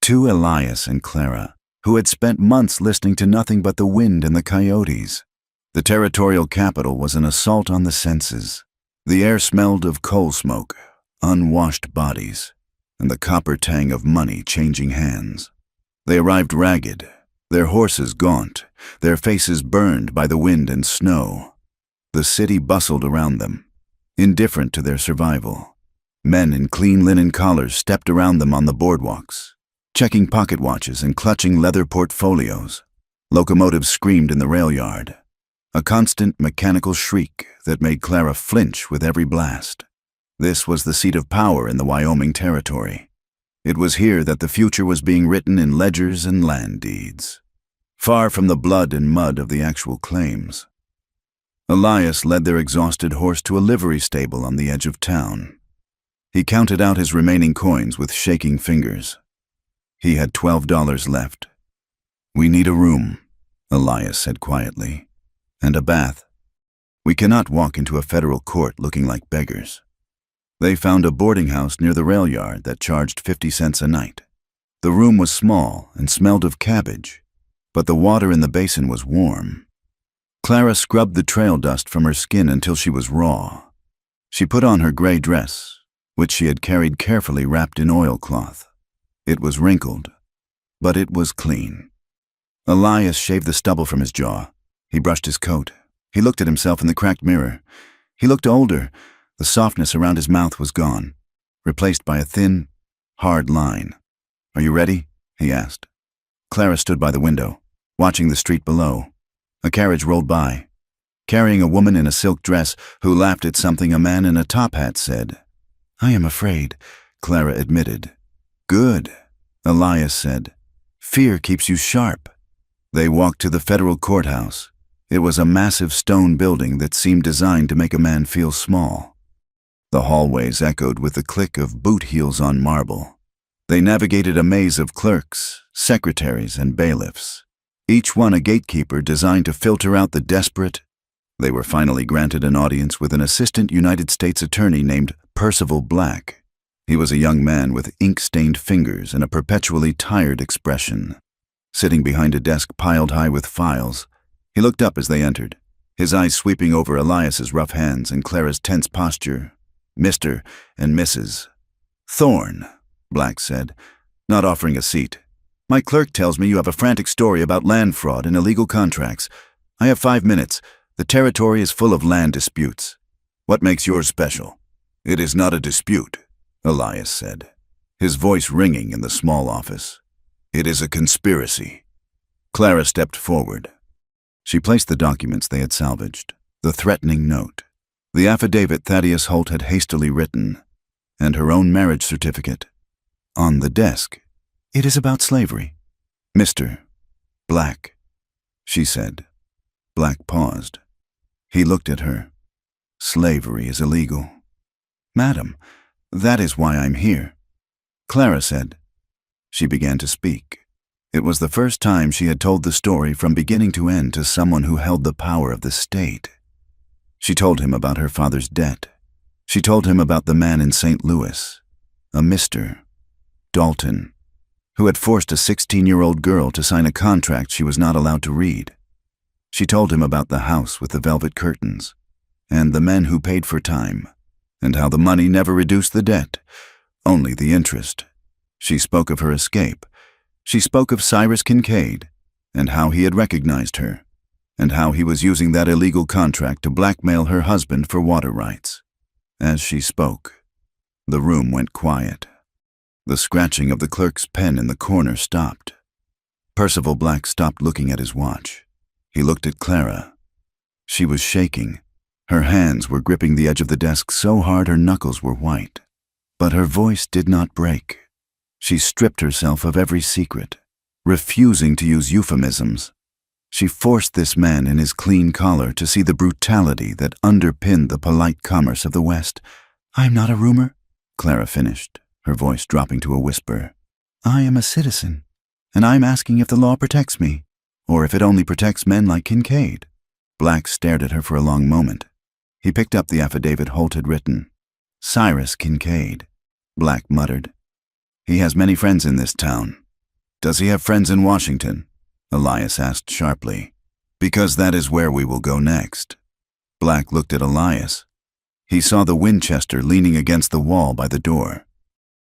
To Elias and Clara, who had spent months listening to nothing but the wind and the coyotes. The territorial capital was an assault on the senses. The air smelled of coal smoke, unwashed bodies, and the copper tang of money changing hands. They arrived ragged, their horses gaunt, their faces burned by the wind and snow. The city bustled around them, indifferent to their survival. Men in clean linen collars stepped around them on the boardwalks, checking pocket watches and clutching leather portfolios. Locomotives screamed in the rail yard, a constant mechanical shriek that made Clara flinch with every blast. This was the seat of power in the Wyoming Territory. It was here that the future was being written in ledgers and land deeds, far from the blood and mud of the actual claims. Elias led their exhausted horse to a livery stable on the edge of town. He counted out his remaining coins with shaking fingers. He had $12 left. "We need a room," Elias said quietly, "and a bath. We cannot walk into a federal court looking like beggars." They found a boarding house near the rail yard that charged 50 cents a night. The room was small and smelled of cabbage, but the water in the basin was warm. Clara scrubbed the trail dust from her skin until she was raw. She put on her gray dress, which she had carried carefully wrapped in oilcloth. It was wrinkled, but it was clean. Elias shaved the stubble from his jaw. He brushed his coat. He looked at himself in the cracked mirror. He looked older. The softness around his mouth was gone, replaced by a thin, hard line. "Are you ready?" he asked. Clara stood by the window, watching the street below. A carriage rolled by, carrying a woman in a silk dress who laughed at something a man in a top hat said. "I am afraid," Clara admitted. "Good," Elias said. "Fear keeps you sharp." They walked to the federal courthouse. It was a massive stone building that seemed designed to make a man feel small. The hallways echoed with the click of boot heels on marble. They navigated a maze of clerks, secretaries, and bailiffs, each one a gatekeeper designed to filter out the desperate. They were finally granted an audience with an assistant United States attorney named Percival Black. He was a young man with ink-stained fingers and a perpetually tired expression. Sitting behind a desk piled high with files, he looked up as they entered, his eyes sweeping over Elias's rough hands and Clara's tense posture. "Mr. and Mrs. Thorne," Black said, not offering a seat. "My clerk tells me you have a frantic story about land fraud and illegal contracts. I have 5 minutes. The territory is full of land disputes. What makes yours special?" "It is not a dispute," Elias said, his voice ringing in the small office. "It is a conspiracy." Clara stepped forward. She placed the documents they had salvaged, the threatening note, the affidavit Thaddeus Holt had hastily written, and her own marriage certificate, on the desk. "It is about slavery." "Mr. Black," she said. Black paused. He looked at her. "Slavery is illegal." "Madam, that is why I'm here," Clara said. She began to speak. It was the first time she had told the story from beginning to end to someone who held the power of the state. She told him about her father's debt. She told him about the man in St. Louis, a Mr. Dalton, who had forced a 16-year-old girl to sign a contract she was not allowed to read. She told him about the house with the velvet curtains, and the men who paid for time, and how the money never reduced the debt, only the interest. She spoke of her escape. She spoke of Cyrus Kincaid, and how he had recognized her, and how he was using that illegal contract to blackmail her husband for water rights. As she spoke, the room went quiet. The scratching of the clerk's pen in the corner stopped. Percival Black stopped looking at his watch. He looked at Clara. She was shaking. Her hands were gripping the edge of the desk so hard her knuckles were white. But her voice did not break. She stripped herself of every secret, refusing to use euphemisms. She forced this man in his clean collar to see the brutality that underpinned the polite commerce of the West. "I am not a rumor," Clara finished, her voice dropping to a whisper. "I am a citizen, and I'm asking if the law protects me, or if it only protects men like Kincaid." Black stared at her for a long moment. He picked up the affidavit Holt had written. "Cyrus Kincaid," Black muttered. He has many friends in this town. Does he have friends in Washington? Elias asked sharply. Because that is where we will go next. Black looked at Elias. He saw the Winchester leaning against the wall by the door.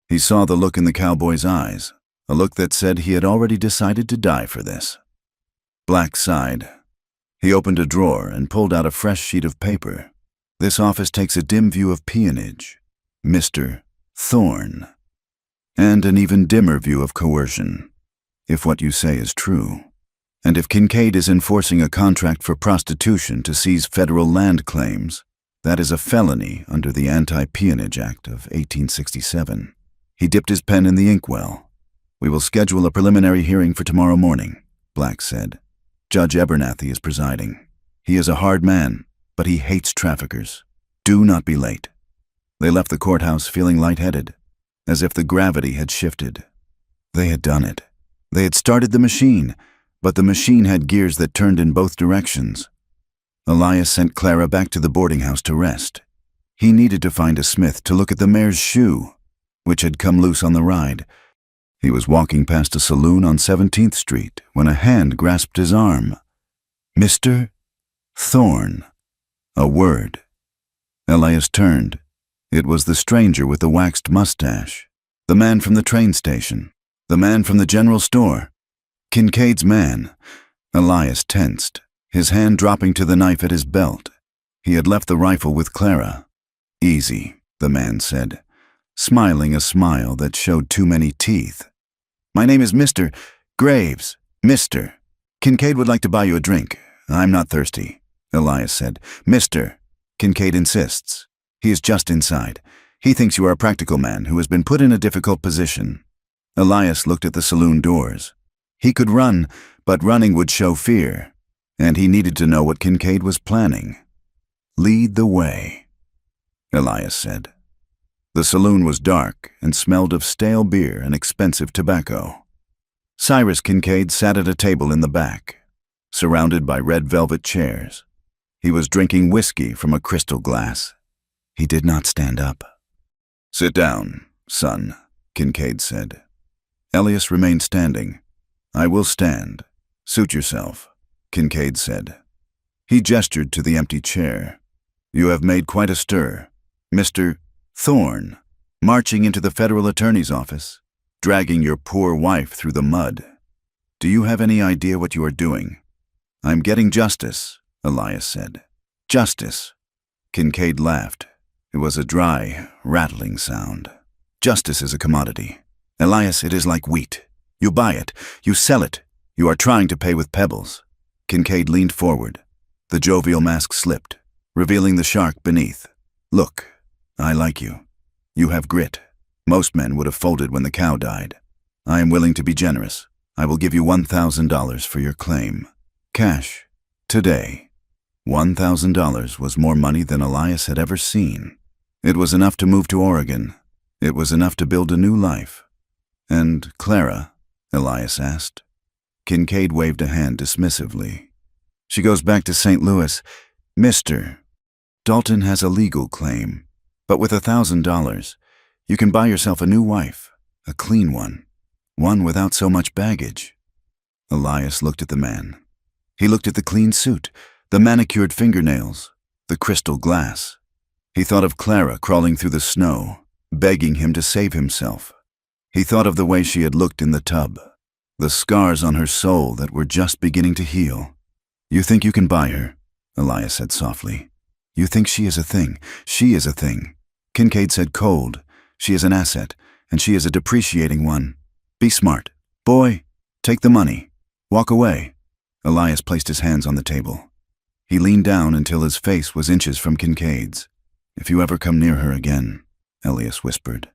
He saw the look in the cowboy's eyes, a look that said he had already decided to die for this. Black sighed. He opened a drawer and pulled out a fresh sheet of paper. This office takes a dim view of peonage, Mr. Thorne, and an even dimmer view of coercion, if what you say is true. And if Kincaid is enforcing a contract for prostitution to seize federal land claims, that is a felony under the Anti-Peonage Act of 1867. He dipped his pen in the inkwell. We will schedule a preliminary hearing for tomorrow morning, Black said. Judge Abernathy is presiding. He is a hard man, but he hates traffickers. Do not be late. They left the courthouse feeling lightheaded, as if the gravity had shifted. They had done it. They had started the machine, but the machine had gears that turned in both directions. Elias sent Clara back to the boarding house to rest. He needed to find a smith to look at the mare's shoe, which had come loose on the ride. He was walking past a saloon on 17th Street when a hand grasped his arm. Mr. Thorne. A word. Elias turned. It was the stranger with the waxed mustache, the man from the train station, the man from the general store. Kincaid's man. Elias tensed, his hand dropping to the knife at his belt. He had left the rifle with Clara. Easy, the man said, smiling a smile that showed too many teeth. My name is Mr. Graves. Mr. Kincaid would like to buy you a drink. I'm not thirsty, Elias said. Mr. Kincaid insists. He is just inside. He thinks you are a practical man who has been put in a difficult position. Elias looked at the saloon doors. He could run, but running would show fear, and he needed to know what Kincaid was planning. Lead the way, Elias said. The saloon was dark and smelled of stale beer and expensive tobacco. Cyrus Kincaid sat at a table in the back, surrounded by red velvet chairs. He was drinking whiskey from a crystal glass. He did not stand up. Sit down, son, Kincaid said. Elias remained standing. I will stand. Suit yourself, Kincaid said. He gestured to the empty chair. You have made quite a stir. Mr. Thorne, marching into the federal attorney's office, dragging your poor wife through the mud. Do you have any idea what you are doing? I'm getting justice, Elias said. Justice. Kincaid laughed. It was a dry, rattling sound. Justice is a commodity. Elias, it is like wheat. You buy it, you sell it. You are trying to pay with pebbles. Kincaid leaned forward. The jovial mask slipped, revealing the shark beneath. Look, I like you. You have grit. Most men would have folded when the cow died. I am willing to be generous. I will give you $1,000 for your claim. Cash. Today. $1,000 was more money than Elias had ever seen. It was enough to move to Oregon. It was enough to build a new life. And Clara? Elias asked. Kincaid waved a hand dismissively. She goes back to St. Louis. Mr. Dalton has a legal claim, but with $1,000, you can buy yourself a new wife, a clean one without so much baggage. Elias looked at the man. He looked at the clean suit, the manicured fingernails, the crystal glass. He thought of Clara crawling through the snow, begging him to save himself. He thought of the way she had looked in the tub, the scars on her soul that were just beginning to heal. You think you can buy her, Elias said softly. You think she is a thing. She is a thing. Kincaid said cold. She is an asset, and she is a depreciating one. Be smart. Boy, take the money. Walk away. Elias placed his hands on the table. He leaned down until his face was inches from Kincaid's. If you ever come near her again, Elias whispered,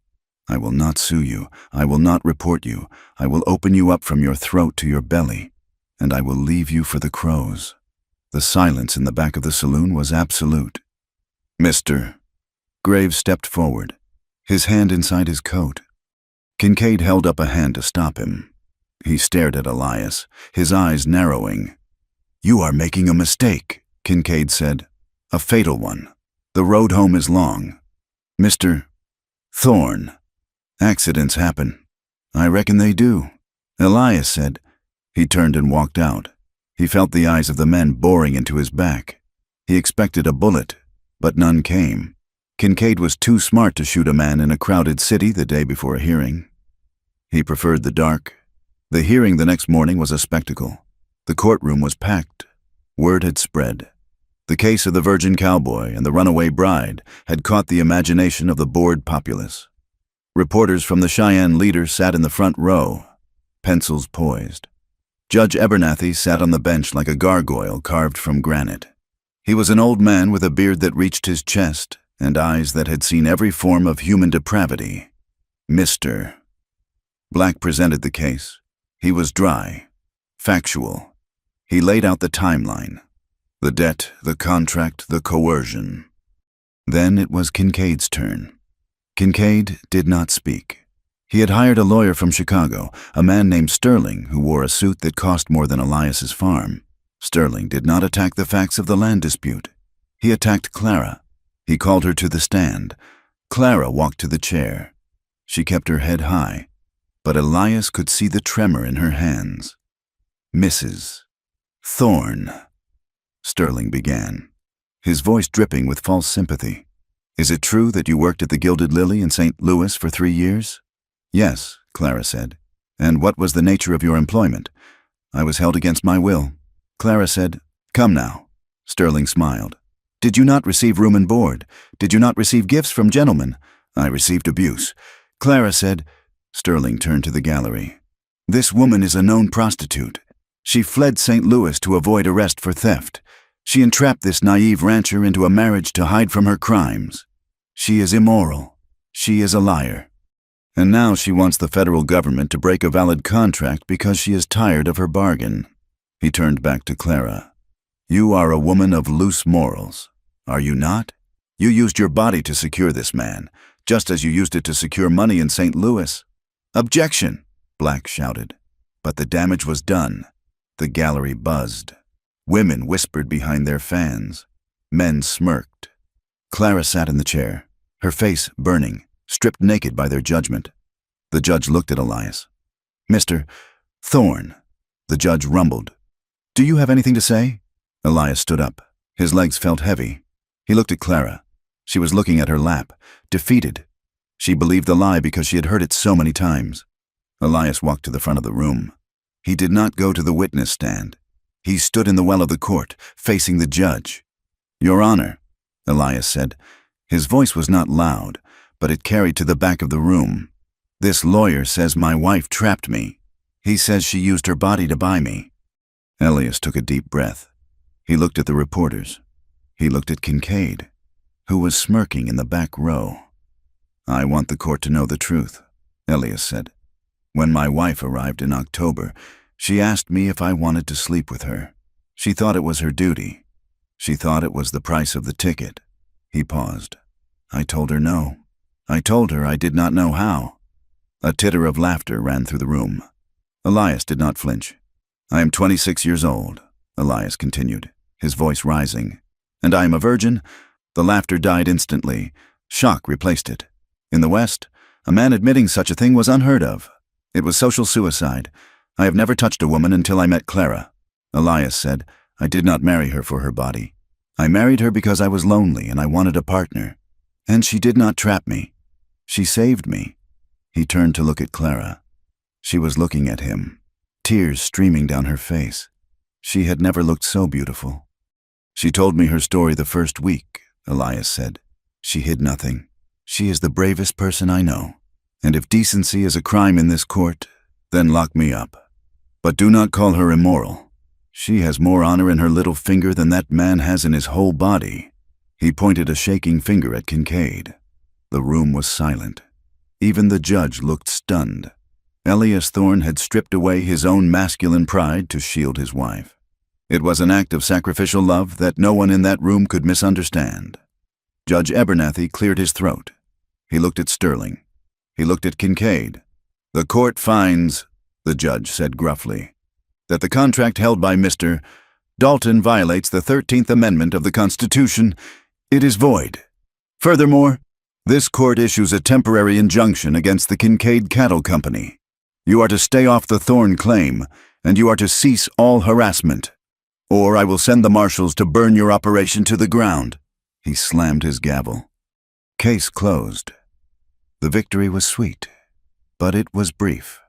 I will not sue you. I will not report you. I will open you up from your throat to your belly, and I will leave you for the crows. The silence in the back of the saloon was absolute. Mr. Graves stepped forward, his hand inside his coat. Kincaid held up a hand to stop him. He stared at Elias, his eyes narrowing. You are making a mistake, Kincaid said. A fatal one. The road home is long. Mr. Thorne. Accidents happen. I reckon they do, Elias said. He turned and walked out. He felt the eyes of the men boring into his back. He expected a bullet, but none came. Kincaid was too smart to shoot a man in a crowded city the day before a hearing. He preferred the dark. The hearing the next morning was a spectacle. The courtroom was packed. Word had spread. The case of the virgin cowboy and the runaway bride had caught the imagination of the bored populace. Reporters from the Cheyenne leader sat in the front row, pencils poised. Judge Abernathy sat on the bench like a gargoyle carved from granite. He was an old man with a beard that reached his chest and eyes that had seen every form of human depravity. Mr. Black presented the case. He was dry, factual. He laid out the timeline. The debt, the contract, the coercion. Then it was Kincaid's turn. Kincaid did not speak. He had hired a lawyer from Chicago, a man named Sterling, who wore a suit that cost more than Elias's farm. Sterling did not attack the facts of the land dispute. He attacked Clara. He called her to the stand. Clara walked to the chair. She kept her head high, but Elias could see the tremor in her hands. Mrs. Thorne, Sterling began, his voice dripping with false sympathy. Is it true that you worked at the Gilded Lily in St. Louis for 3 years? Yes, Clara said. And what was the nature of your employment? I was held against my will. Clara said, Come now. Sterling smiled. Did you not receive room and board? Did you not receive gifts from gentlemen? I received abuse. Clara said. Sterling turned to the gallery. This woman is a known prostitute. She fled St. Louis to avoid arrest for theft. She entrapped this naive rancher into a marriage to hide from her crimes. She is immoral. She is a liar. And now she wants the federal government to break a valid contract because she is tired of her bargain. He turned back to Clara. You are a woman of loose morals, are you not? You used your body to secure this man, just as you used it to secure money in St. Louis. Objection, Black shouted. But the damage was done. The gallery buzzed. Women whispered behind their fans. Men smirked. Clara sat in the chair, her face burning, stripped naked by their judgment. The judge looked at Elias. Mr. Thorne, the judge rumbled. Do you have anything to say? Elias stood up. His legs felt heavy. He looked at Clara. She was looking at her lap, defeated. She believed the lie because she had heard it so many times. Elias walked to the front of the room. He did not go to the witness stand. He stood in the well of the court, facing the judge. Your Honor, Elias said. His voice was not loud, but it carried to the back of the room. This lawyer says my wife trapped me. He says she used her body to buy me. Elias took a deep breath. He looked at the reporters. He looked at Kincaid, who was smirking in the back row. I want the court to know the truth, Elias said. When my wife arrived in October, she asked me if I wanted to sleep with her. She thought it was her duty. She thought it was the price of the ticket. He paused. I told her no. I told her I did not know how. A titter of laughter ran through the room. Elias did not flinch. I am 26 years old, Elias continued, his voice rising. And I am a virgin? The laughter died instantly. Shock replaced it. In the West, a man admitting such a thing was unheard of. It was social suicide. I have never touched a woman until I met Clara. Elias said, I did not marry her for her body. I married her because I was lonely and I wanted a partner. And she did not trap me. She saved me. He turned to look at Clara. She was looking at him, tears streaming down her face. She had never looked so beautiful. She told me her story the first week, Elias said. She hid nothing. She is the bravest person I know. And if decency is a crime in this court, then lock me up. But do not call her immoral. She has more honor in her little finger than that man has in his whole body. He pointed a shaking finger at Kincaid. The room was silent. Even the judge looked stunned. Elias Thorne had stripped away his own masculine pride to shield his wife. It was an act of sacrificial love that no one in that room could misunderstand. Judge Abernathy cleared his throat. He looked at Sterling. He looked at Kincaid. The court finds, the judge said gruffly, that the contract held by Mr. Dalton violates the 13th Amendment of the Constitution. It is void. Furthermore, this court issues a temporary injunction against the Kincaid Cattle Company. You are to stay off the Thorn claim, and you are to cease all harassment, or I will send the marshals to burn your operation to the ground." He slammed his gavel. Case closed. The victory was sweet, but it was brief.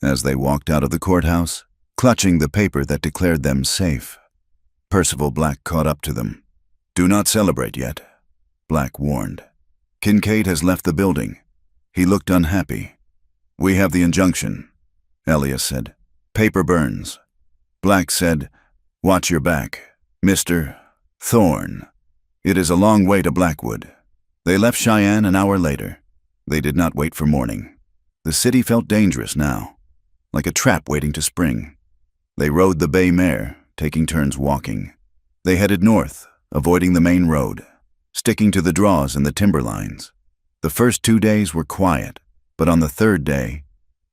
As they walked out of the courthouse, clutching the paper that declared them safe, Percival Black caught up to them. "Do not celebrate yet," Black warned. "Kincaid has left the building." He looked unhappy. "We have the injunction," Elias said. "Paper burns." Black said, "Watch your back, Mr. Thorn. It is a long way to Blackwood." They left Cheyenne an hour later. They did not wait for morning. The city felt dangerous now, like a trap waiting to spring. They rode the bay mare, taking turns walking. They headed north, avoiding the main road, sticking to the draws and the timber lines. The first 2 days were quiet, but on the third day,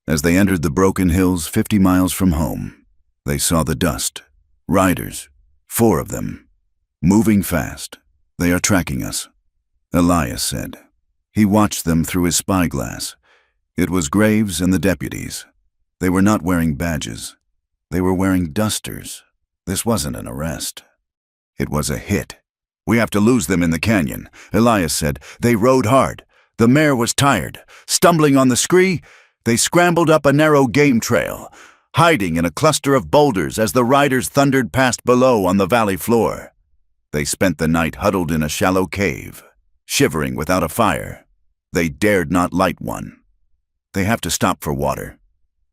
as they entered the broken hills 50 miles from home, they saw the dust. Riders, 4 of them, moving fast. "They are tracking us," Elias said. He watched them through his spyglass. It was Graves and the deputies. They were not wearing badges. They were wearing dusters. This wasn't an arrest. It was a hit. "We have to lose them in the canyon," Elias said. They rode hard. The mare was tired. Stumbling on the scree, they scrambled up a narrow game trail, hiding in a cluster of boulders as the riders thundered past below on the valley floor. They spent the night huddled in a shallow cave, shivering without a fire. They dared not light one. "They have to stop for water,"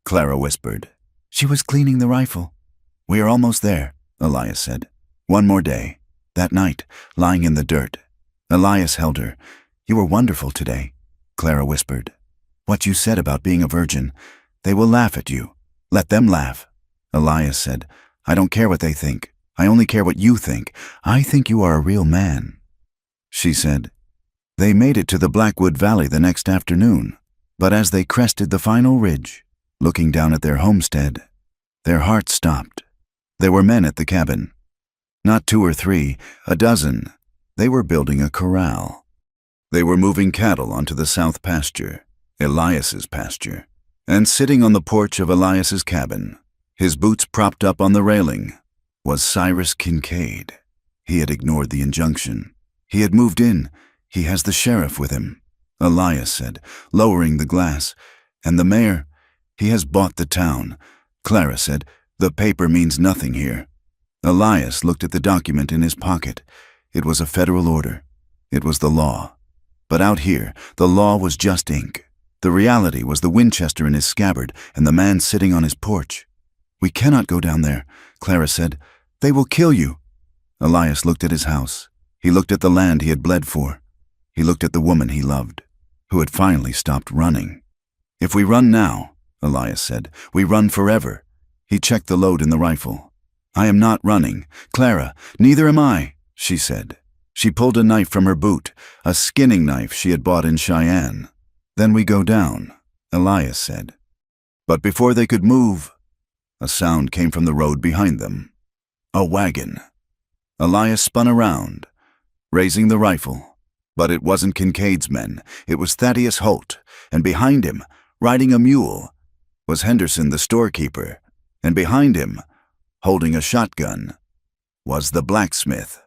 Clara whispered. She was cleaning the rifle. "We are almost there," Elias said. "One more day." That night, lying in the dirt, Elias held her. "You were wonderful today," Clara whispered. "What you said about being a virgin, they will laugh at you. Let them laugh." Elias said, "I don't care what they think. I only care what you think. I think you are a real man." She said, They made it to the Blackwood Valley the next afternoon, but as they crested the final ridge, looking down at their homestead, their hearts stopped. There were men at the cabin. Not 2 or 3, a dozen. They were building a corral. They were moving cattle onto the south pasture, Elias's pasture, and sitting on the porch of Elias's cabin, his boots propped up on the railing, was Cyrus Kincaid. He had ignored the injunction. He had moved in. "He has the sheriff with him," Elias said, lowering the glass. "And the mayor, he has bought the town." Clara said, "The paper means nothing here." Elias looked at the document in his pocket. It was a federal order. It was the law. But out here, the law was just ink. The reality was the Winchester in his scabbard and the man sitting on his porch. "We cannot go down there," Clara said. "They will kill you." Elias looked at his house. He looked at the land he had bled for. He looked at the woman he loved, who had finally stopped running. "If we run now," Elias said, "we run forever." He checked the load in the rifle. "I am not running." "Clara, neither am I," she said. She pulled a knife from her boot, a skinning knife she had bought in Cheyenne. "Then we go down," Elias said. But before they could move, a sound came from the road behind them. A wagon. Elias spun around, raising the rifle. But it wasn't Kincaid's men. It was Thaddeus Holt, and behind him, riding a mule, was Henderson the storekeeper, and behind him, holding a shotgun, was the blacksmith.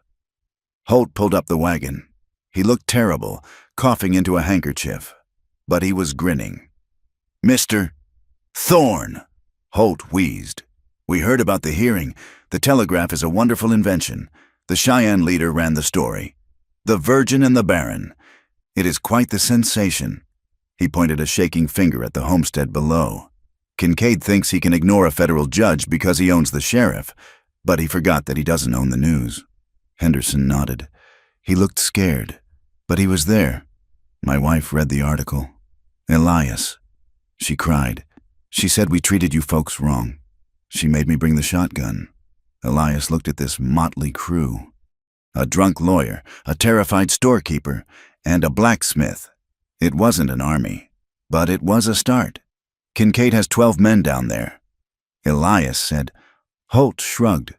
Holt pulled up the wagon. He looked terrible, coughing into a handkerchief, but he was grinning. "Mr. Thorn," Holt wheezed. "We heard about the hearing. The telegraph is a wonderful invention. The Cheyenne leader ran the story. The Virgin and the Baron. It is quite the sensation." He pointed a shaking finger at the homestead below. "Kincaid thinks he can ignore a federal judge because he owns the sheriff, but he forgot that he doesn't own the news." Henderson nodded. He looked scared, but he was there. "My wife read the article." "Elias," she cried. "She said we treated you folks wrong. She made me bring the shotgun." Elias looked at this motley crew. A drunk lawyer, a terrified storekeeper, and a blacksmith. It wasn't an army, but it was a start. "Kincaid has 12 men down there," Elias said. Holt shrugged.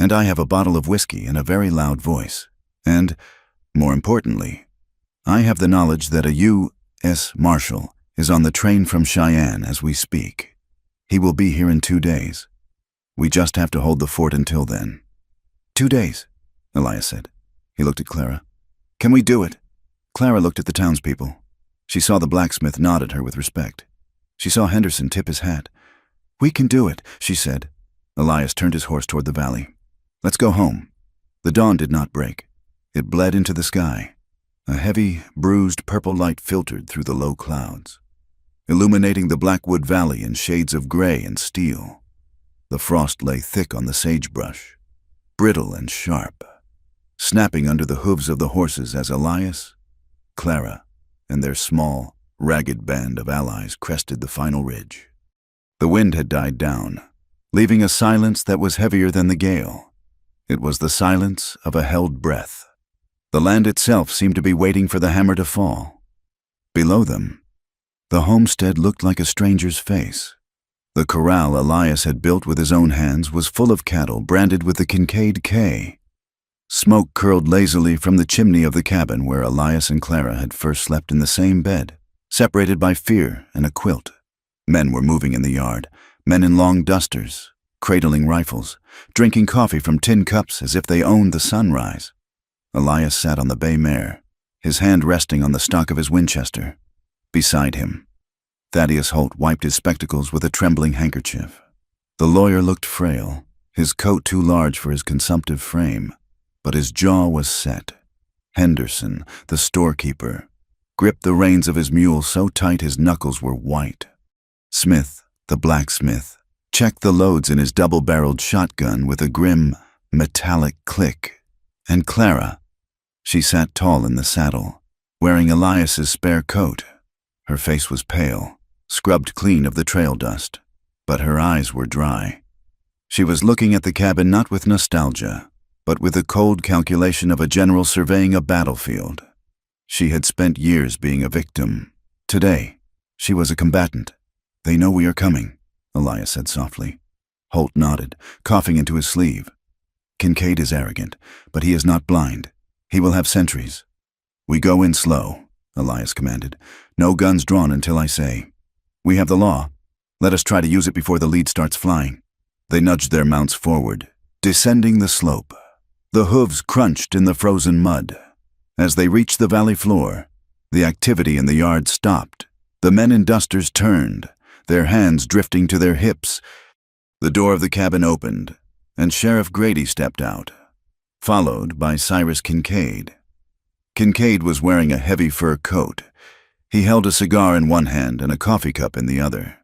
"And I have a bottle of whiskey and a very loud voice. And, more importantly, I have the knowledge that a U.S. Marshal is on the train from Cheyenne as we speak. He will be here in 2 days. We just have to hold the fort until then." 2 days, Elias said. He looked at Clara. "Can we do it?" Clara looked at the townspeople. She saw the blacksmith nod at her with respect. She saw Henderson tip his hat. "We can do it," she said. Elias turned his horse toward the valley. "Let's go home." The dawn did not break. It bled into the sky. A heavy, bruised purple light filtered through the low clouds, illuminating the Blackwood Valley in shades of gray and steel. The frost lay thick on the sagebrush, brittle and sharp, snapping under the hooves of the horses as Elias, Clara, and their small, ragged band of allies crested the final ridge. The wind had died down, leaving a silence that was heavier than the gale. It was the silence of a held breath. The land itself seemed to be waiting for the hammer to fall. Below them, the homestead looked like a stranger's face. The corral Elias had built with his own hands was full of cattle branded with the Kincaid K. Smoke curled lazily from the chimney of the cabin where Elias and Clara had first slept in the same bed, separated by fear and a quilt. Men were moving in the yard, men in long dusters, cradling rifles, drinking coffee from tin cups as if they owned the sunrise. Elias sat on the bay mare, his hand resting on the stock of his Winchester. Beside him, Thaddeus Holt wiped his spectacles with a trembling handkerchief. The lawyer looked frail, his coat too large for his consumptive frame, but his jaw was set. Henderson, the storekeeper, gripped the reins of his mule so tight his knuckles were white. Smith, the blacksmith, checked the loads in his double-barreled shotgun with a grim, metallic click. And Clara, she sat tall in the saddle, wearing Elias's spare coat. Her face was pale, scrubbed clean of the trail dust, but her eyes were dry. She was looking at the cabin not with nostalgia, but with the cold calculation of a general surveying a battlefield. She had spent years being a victim. Today, she was a combatant. "They know we are coming," Elias said softly. Holt nodded, coughing into his sleeve. "Kincaid is arrogant, but he is not blind. He will have sentries." "We go in slow," Elias commanded. "No guns drawn until I say. We have the law. Let us try to use it before the lead starts flying." They nudged their mounts forward, descending the slope. The hooves crunched in the frozen mud. As they reached the valley floor, the activity in the yard stopped. The men in dusters turned, their hands drifting to their hips. The door of the cabin opened, and Sheriff Grady stepped out, followed by Cyrus Kincaid. Kincaid was wearing a heavy fur coat. He held a cigar in one hand and a coffee cup in the other.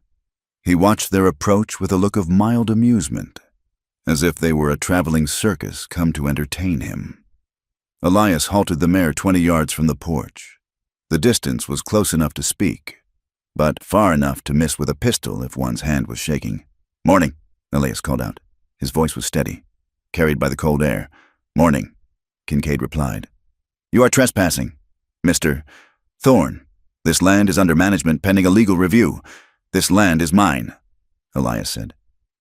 He watched their approach with a look of mild amusement, as if they were a traveling circus come to entertain him. Elias halted the mare 20 yards from the porch. The distance was close enough to speak, but far enough to miss with a pistol if one's hand was shaking. "Morning," Elias called out. His voice was steady, carried by the cold air. "Morning," Kincaid replied. "You are trespassing, Mr. Thorne. This land is under management pending a legal review. This land is mine," Elias said,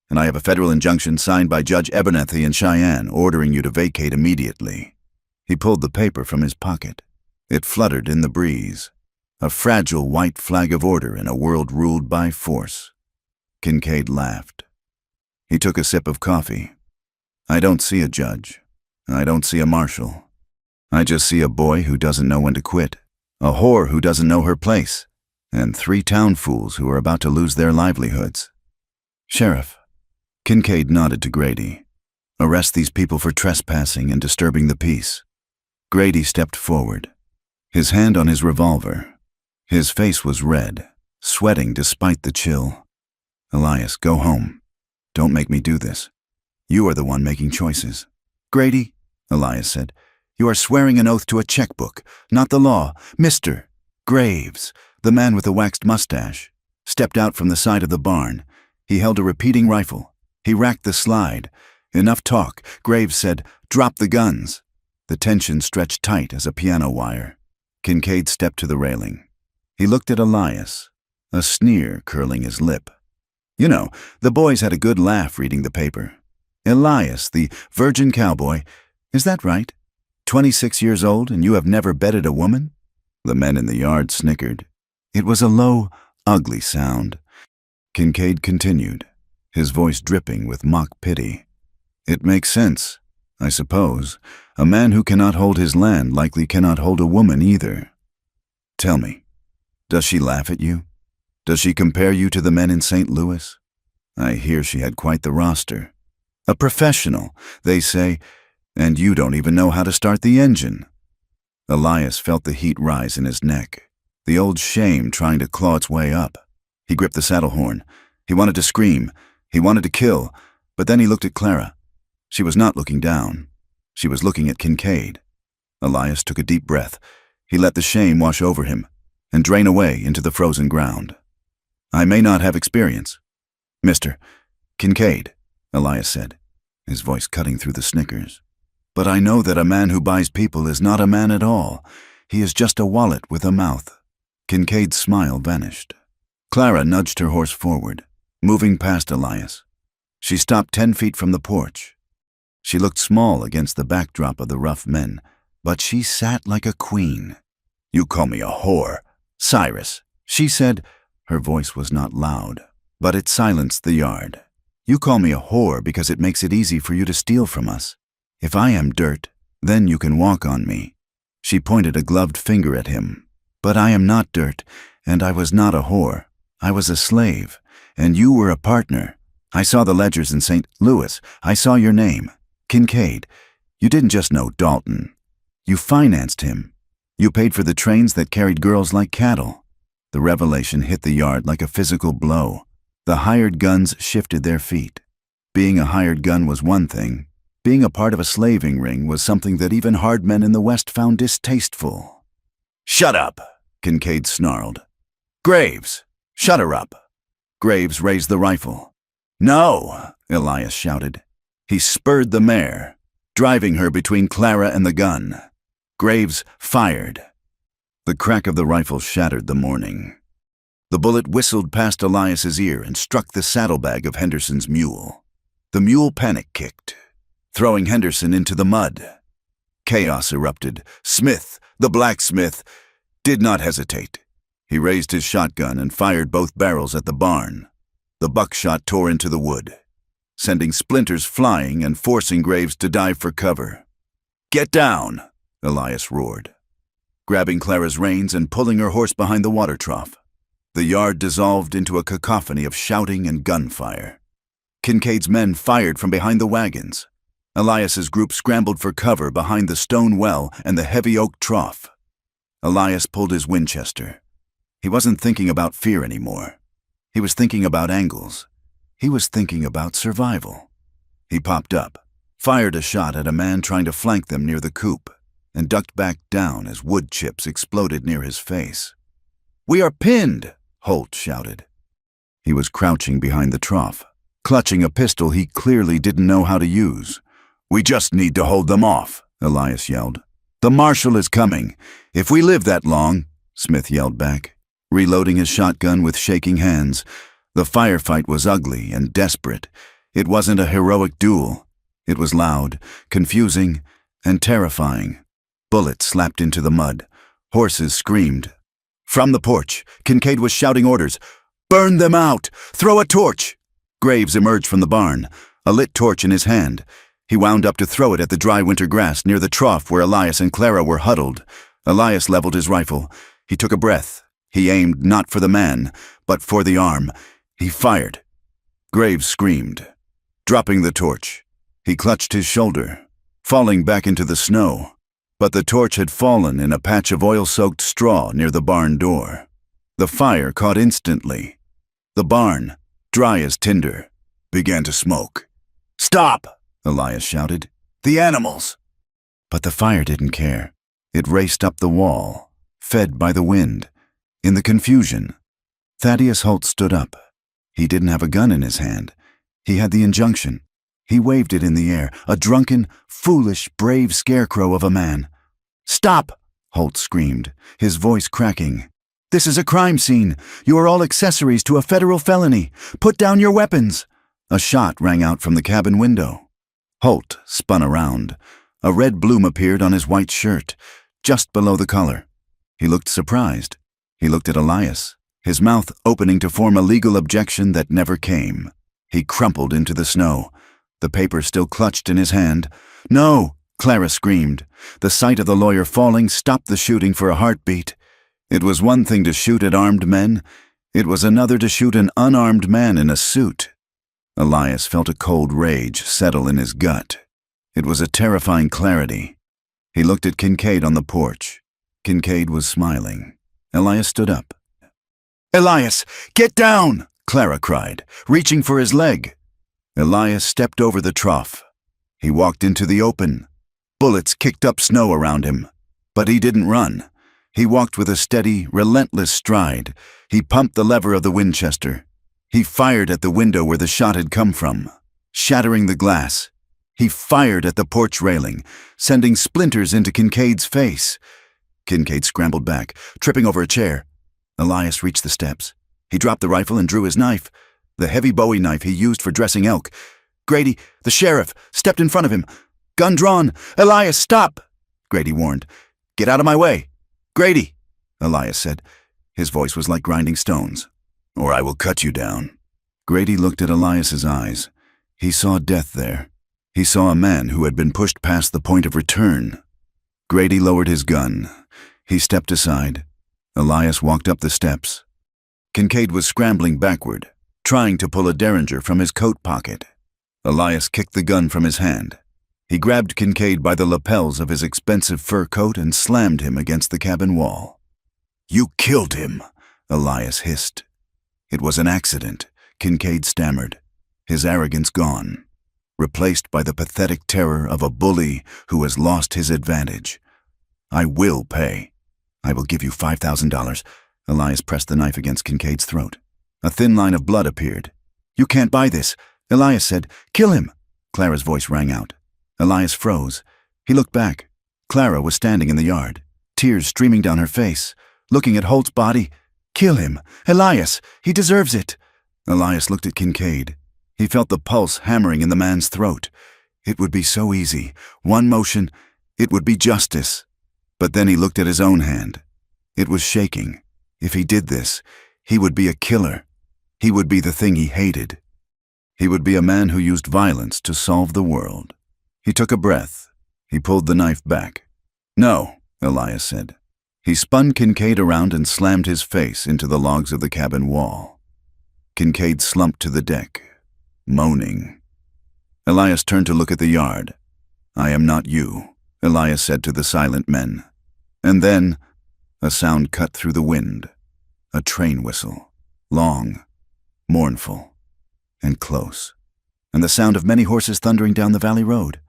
"and I have a federal injunction signed by Judge Abernethy in Cheyenne ordering you to vacate immediately." He pulled the paper from his pocket. It fluttered in the breeze, a fragile white flag of order in a world ruled by force. Kincaid laughed. He took a sip of coffee. "I don't see a judge. I don't see a marshal. I just see a boy who doesn't know when to quit, a whore who doesn't know her place, and 3 town fools who are about to lose their livelihoods." "Sheriff," Kincaid nodded to Grady, "arrest these people for trespassing and disturbing the peace." Grady stepped forward, his hand on his revolver. His face was red, sweating despite the chill. "Elias, go home. Don't make me do this. You are the one making choices." "Grady," Elias said, "you are swearing an oath to a checkbook, not the law. Mr. Graves," the man with the waxed mustache, stepped out from the side of the barn. He held a repeating rifle. He racked the slide. "Enough talk." Graves said, "Drop the guns." The tension stretched tight as a piano wire. Kincaid stepped to the railing. He looked at Elias, a sneer curling his lip. "You know, the boys had a good laugh reading the paper. Elias, the virgin cowboy, is that right? 26 years old and you have never bedded a woman?" The men in the yard snickered. It was a low, ugly sound. Kincaid continued, his voice dripping with mock pity. It makes sense, I suppose. A man who cannot hold his land likely cannot hold a woman either. Tell me, does she laugh at you? Does she compare you to the men in St. Louis? I hear she had quite the roster. A professional, they say, and you don't even know how to start the engine. Elias felt the heat rise in his neck, the old shame trying to claw its way up. He gripped the saddle horn. He wanted to scream. He wanted to kill, but then he looked at Clara. She was not looking down. She was looking at Kincaid. Elias took a deep breath. He let the shame wash over him and drain away into the frozen ground. I may not have experience. Mr. Kincaid, Elias said, his voice cutting through the snickers. But I know that a man who buys people is not a man at all. He is just a wallet with a mouth. Kincaid's smile vanished. Clara nudged her horse forward, moving past Elias. She stopped 10 feet from the porch. She looked small against the backdrop of the rough men, but she sat like a queen. You call me a whore, Cyrus, she said. Her voice was not loud, but it silenced the yard. You call me a whore because it makes it easy for you to steal from us. If I am dirt, then you can walk on me. She pointed a gloved finger at him. But I am not dirt, and I was not a whore. I was a slave, and you were a partner. I saw the ledgers in St. Louis. I saw your name, Kincaid. You didn't just know Dalton. You financed him. You paid for the trains that carried girls like cattle. The revelation hit the yard like a physical blow. The hired guns shifted their feet. Being a hired gun was one thing. Being a part of a slaving ring was something that even hard men in the West found distasteful. Shut up, Kincaid snarled. Graves, shut her up. Graves raised the rifle. No, Elias shouted. He spurred the mare, driving her between Clara and the gun. Graves fired. The crack of the rifle shattered the morning. The bullet whistled past Elias's ear and struck the saddlebag of Henderson's mule. The mule panic-kicked, throwing Henderson into the mud. Chaos erupted. Smith, the blacksmith, did not hesitate. He raised his shotgun and fired both barrels at the barn. The buckshot tore into the wood, sending splinters flying and forcing Graves to dive for cover. Get down, Elias roared, grabbing Clara's reins and pulling her horse behind the water trough. The yard dissolved into a cacophony of shouting and gunfire. Kincaid's men fired from behind the wagons. Elias's group scrambled for cover behind the stone well and the heavy oak trough. Elias pulled his Winchester. He wasn't thinking about fear anymore. He was thinking about angles. He was thinking about survival. He popped up, fired a shot at a man trying to flank them near the coop, and ducked back down as wood chips exploded near his face. We are pinned, Holt shouted. He was crouching behind the trough, clutching a pistol he clearly didn't know how to use. We just need to hold them off, Elias yelled. The marshal is coming. If we live that long, Smith yelled back, reloading his shotgun with shaking hands. The firefight was ugly and desperate. It wasn't a heroic duel. It was loud, confusing, and terrifying. Bullets slapped into the mud. Horses screamed. From the porch, Kincaid was shouting orders. Burn them out! Throw a torch! Graves emerged from the barn, a lit torch in his hand. He wound up to throw it at the dry winter grass near the trough where Elias and Clara were huddled. Elias leveled his rifle. He took a breath. He aimed not for the man, but for the arm. He fired. Graves screamed. Dropping the torch, he clutched his shoulder, falling back into the snow. But the torch had fallen in a patch of oil-soaked straw near the barn door. The fire caught instantly. The barn, dry as tinder, began to smoke. Stop! Elias shouted. The animals! But the fire didn't care. It raced up the wall, fed by the wind. In the confusion, Thaddeus Holt stood up. He didn't have a gun in his hand. He had the injunction. He waved it in the air, a drunken, foolish, brave scarecrow of a man. Stop! Holt screamed, his voice cracking. This is a crime scene. You are all accessories to a federal felony. Put down your weapons. A shot rang out from the cabin window. Holt spun around. A red bloom appeared on his white shirt, just below the collar. He looked surprised. He looked at Elias, his mouth opening to form a legal objection that never came. He crumpled into the snow, the paper still clutched in his hand. "No!" Clara screamed. The sight of the lawyer falling stopped the shooting for a heartbeat. It was one thing to shoot at armed men. It was another to shoot an unarmed man in a suit. Elias felt a cold rage settle in his gut. It was a terrifying clarity. He looked at Kincaid on the porch. Kincaid was smiling. Elias stood up. "Elias, get down!" Clara cried, reaching for his leg. Elias stepped over the trough. He walked into the open. Bullets kicked up snow around him. But he didn't run. He walked with a steady, relentless stride. He pumped the lever of the Winchester. He fired at the window where the shot had come from, shattering the glass. He fired at the porch railing, sending splinters into Kincaid's face. Kincaid scrambled back, tripping over a chair. Elias reached the steps. He dropped the rifle and drew his knife, the heavy Bowie knife he used for dressing elk. Grady, the sheriff, stepped in front of him. "Gun drawn! Elias, stop!" Grady warned. "Get out of my way!" "Grady," Elias said. His voice was like grinding stones. "Or I will cut you down." Grady looked at Elias's eyes. He saw death there. He saw a man who had been pushed past the point of return. Grady lowered his gun. He stepped aside. Elias walked up the steps. Kincaid was scrambling backward, trying to pull a derringer from his coat pocket. Elias kicked the gun from his hand. He grabbed Kincaid by the lapels of his expensive fur coat and slammed him against the cabin wall. "You killed him," Elias hissed. "It was an accident," Kincaid stammered, his arrogance gone, replaced by the pathetic terror of a bully who has lost his advantage. "I will pay. I will give you $5,000. Elias pressed the knife against Kincaid's throat. A thin line of blood appeared. "You can't buy this," Elias said. "Kill him." Clara's voice rang out. Elias froze. He looked back. Clara was standing in the yard, tears streaming down her face, looking at Holt's body. "Kill him! Elias! He deserves it!" Elias looked at Kincaid. He felt the pulse hammering in the man's throat. It would be so easy. One motion. It would be justice. But then he looked at his own hand. It was shaking. If he did this, he would be a killer. He would be the thing he hated. He would be a man who used violence to solve the world. He took a breath. He pulled the knife back. "No," Elias said. He spun Kincaid around and slammed his face into the logs of the cabin wall. Kincaid slumped to the deck, moaning. Elias turned to look at the yard. "I am not you," Elias said to the silent men. And then, a sound cut through the wind. A train whistle, long, mournful, and close. And the sound of many horses thundering down the valley road.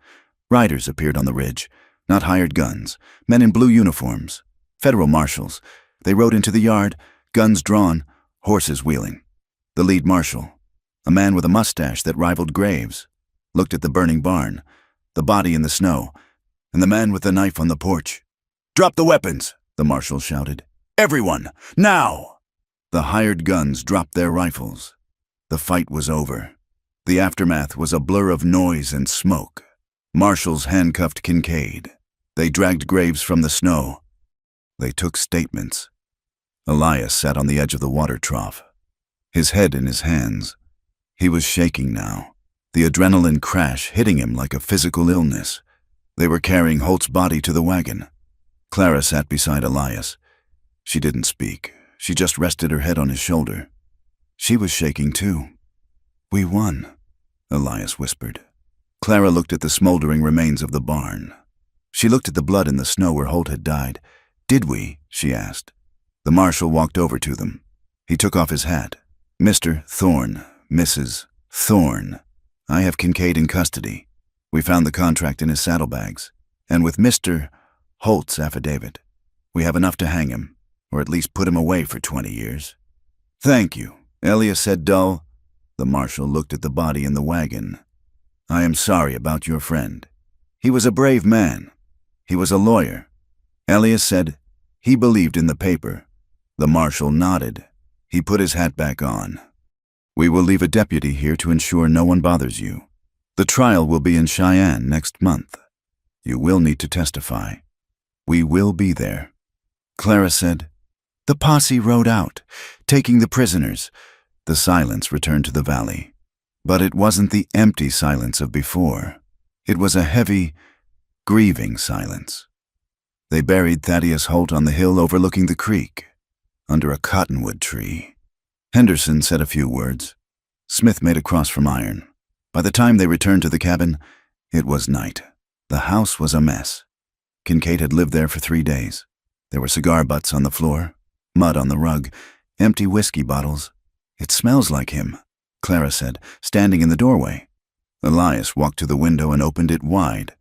Riders appeared on the ridge, not hired guns, men in blue uniforms, federal marshals. They rode into the yard, guns drawn, horses wheeling. The lead marshal, a man with a mustache that rivaled Graves, looked at the burning barn, the body in the snow, and the man with the knife on the porch. "Drop the weapons," the marshal shouted. "Everyone, now!" The hired guns dropped their rifles. The fight was over. The aftermath was a blur of noise and smoke. Marshals handcuffed Kincaid. They dragged Graves from the snow. They took statements. Elias sat on the edge of the water trough, his head in his hands. He was shaking now, the adrenaline crash hitting him like a physical illness. They were carrying Holt's body to the wagon. Clara sat beside Elias. She didn't speak. She just rested her head on his shoulder. She was shaking too. "We won," Elias whispered. Clara looked at the smoldering remains of the barn. She looked at the blood in the snow where Holt had died. "Did we?" she asked. The marshal walked over to them. He took off his hat. "Mr. Thorne, Mrs. Thorne, I have Kincaid in custody. We found the contract in his saddlebags, and with Mr. Holt's affidavit, we have enough to hang him, or at least put him away for 20 years. "Thank you," Elias said dull. The marshal looked at the body in the wagon. "I am sorry about your friend. He was a brave man. He was a lawyer." Elias said he believed in the paper. The marshal nodded. He put his hat back on. "We will leave a deputy here to ensure no one bothers you. The trial will be in Cheyenne next month. You will need to testify. We will be there." Clara said, The posse rode out, taking the prisoners. The silence returned to the valley. But it wasn't the empty silence of before. It was a heavy, grieving silence. They buried Thaddeus Holt on the hill overlooking the creek, under a cottonwood tree. Henderson said a few words. Smith made a cross from iron. By the time they returned to the cabin, it was night. The house was a mess. Kincaid had lived there for 3 days. There were cigar butts on the floor, mud on the rug, empty whiskey bottles. "It smells like him," Clara said, standing in the doorway. Elias walked to the window and opened it wide,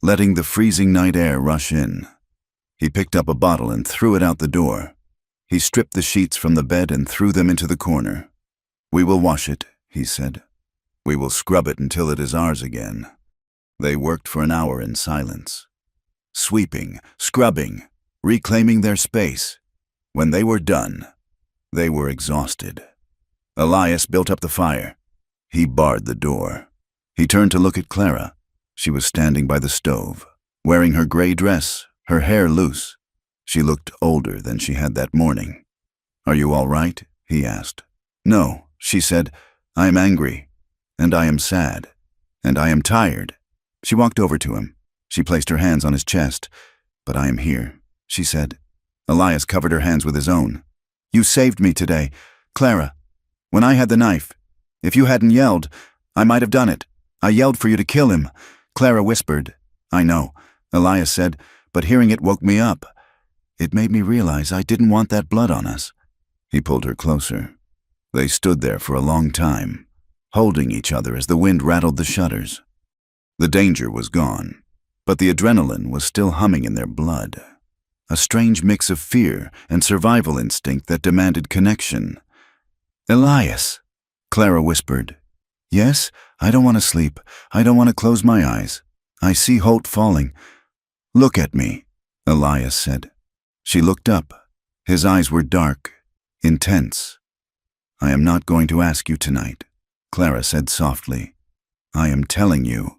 letting the freezing night air rush in. He picked up a bottle and threw it out the door. He stripped the sheets from the bed and threw them into the corner. "We will wash it," he said. "We will scrub it until it is ours again." They worked for an hour in silence, sweeping, scrubbing, reclaiming their space. When they were done, they were exhausted. Elias built up the fire. He barred the door. He turned to look at Clara. She was standing by the stove, wearing her gray dress, her hair loose. She looked older than she had that morning. "Are you all right?" he asked. "No," she said. "I am angry, and I am sad, and I am tired." She walked over to him. She placed her hands on his chest. "But I am here," she said. Elias covered her hands with his own. "You saved me today, Clara. When I had the knife, if you hadn't yelled, I might have done it. I yelled for you to kill him," Clara whispered. "I know," Elias said, "but hearing it woke me up. It made me realize I didn't want that blood on us." He pulled her closer. They stood there for a long time, holding each other as the wind rattled the shutters. The danger was gone, but the adrenaline was still humming in their blood. A strange mix of fear and survival instinct that demanded connection. "Elias," Clara whispered. "Yes, I don't want to sleep. I don't want to close my eyes. I see Holt falling." "Look at me," Elias said. She looked up. His eyes were dark, intense. "I am not going to ask you tonight," Clara said softly. "I am telling you."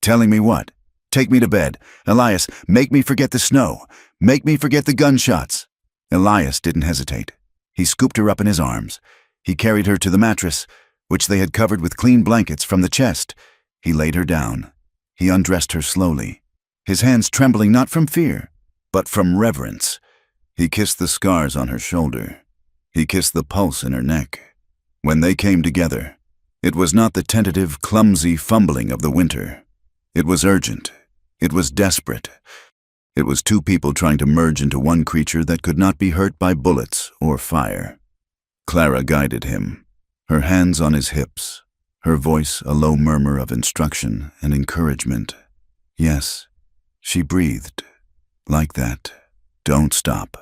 "Telling me what?" "Take me to bed. Elias, make me forget the snow. Make me forget the gunshots." Elias didn't hesitate. He scooped her up in his arms. He carried her to the mattress, which they had covered with clean blankets from the chest. He laid her down. He undressed her slowly, his hands trembling not from fear, but from reverence. He kissed the scars on her shoulder. He kissed the pulse in her neck. When they came together, it was not the tentative, clumsy fumbling of the winter. It was urgent. It was desperate. It was two people trying to merge into one creature that could not be hurt by bullets or fire. Clara guided him, her hands on his hips, her voice a low murmur of instruction and encouragement. Yes, she breathed. Like that. Don't stop.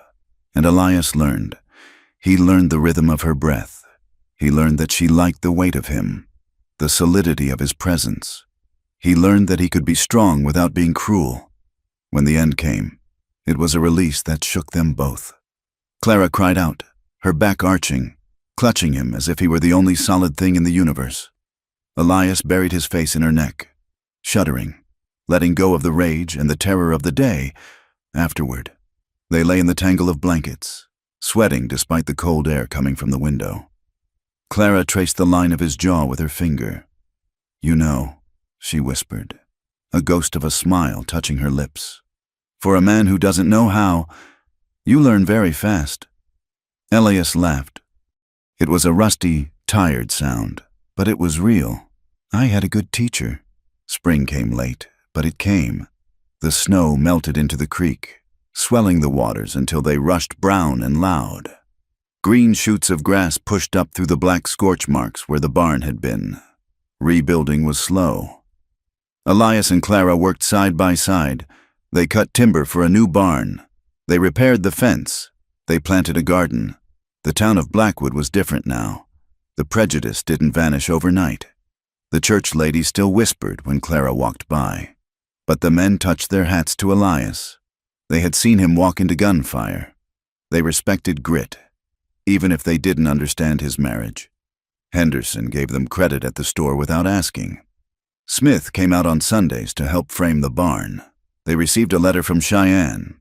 And Elias learned. He learned the rhythm of her breath. He learned that she liked the weight of him, the solidity of his presence. He learned that he could be strong without being cruel. When the end came, it was a release that shook them both. Clara cried out, her back arching, clutching him as if he were the only solid thing in the universe. Elias buried his face in her neck, shuddering, letting go of the rage and the terror of the day. Afterward, they lay in the tangle of blankets, sweating despite the cold air coming from the window. Clara traced the line of his jaw with her finger. "You know," she whispered, a ghost of a smile touching her lips. "For a man who doesn't know how, you learn very fast." Elias laughed. It was a rusty, tired sound, but it was real. "I had a good teacher." Spring came late, but it came. The snow melted into the creek, swelling the waters until they rushed brown and loud. Green shoots of grass pushed up through the black scorch marks where the barn had been. Rebuilding was slow. Elias and Clara worked side by side. They cut timber for a new barn. They repaired the fence. They planted a garden. The town of Blackwood was different now. The prejudice didn't vanish overnight. The church lady still whispered when Clara walked by. But the men touched their hats to Elias. They had seen him walk into gunfire. They respected grit, even if they didn't understand his marriage. Henderson gave them credit at the store without asking. Smith came out on Sundays to help frame the barn. They received a letter from Cheyenne.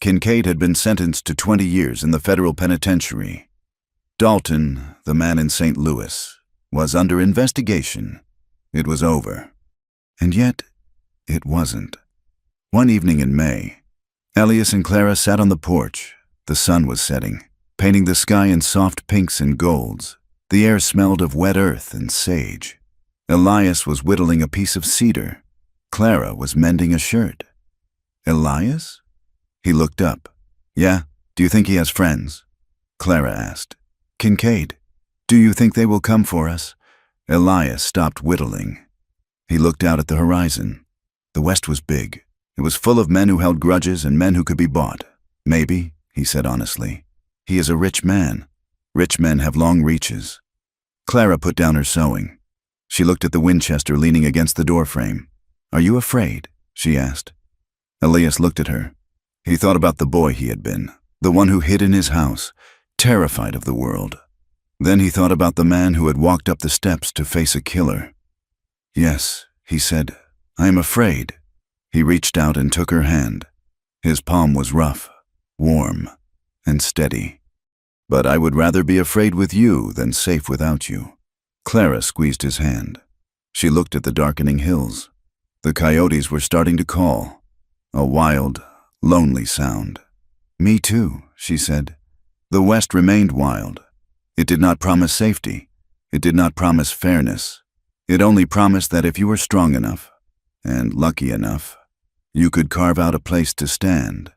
Kincaid had been sentenced to 20 years in the federal penitentiary. Dalton, the man in St. Louis, was under investigation. It was over. And yet, it wasn't. One evening in May, Elias and Clara sat on the porch. The sun was setting, painting the sky in soft pinks and golds. The air smelled of wet earth and sage. Elias was whittling a piece of cedar. Clara was mending a shirt. Elias? He looked up. Yeah, do you think he has friends? Clara asked. Kincaid, do you think they will come for us? Elias stopped whittling. He looked out at the horizon. The West was big. It was full of men who held grudges and men who could be bought. Maybe, he said honestly. He is a rich man. Rich men have long reaches. Clara put down her sewing. She looked at the Winchester leaning against the doorframe. Are you afraid? She asked. Elias looked at her. He thought about the boy he had been, the one who hid in his house, terrified of the world. Then he thought about the man who had walked up the steps to face a killer. Yes, he said, I am afraid. He reached out and took her hand. His palm was rough, warm, and steady. But I would rather be afraid with you than safe without you. Clara squeezed his hand. She looked at the darkening hills. The coyotes were starting to call, a wild, lonely sound. Me too, she said. The West remained wild. It did not promise safety. It did not promise fairness. It only promised that if you were strong enough, and lucky enough, you could carve out a place to stand.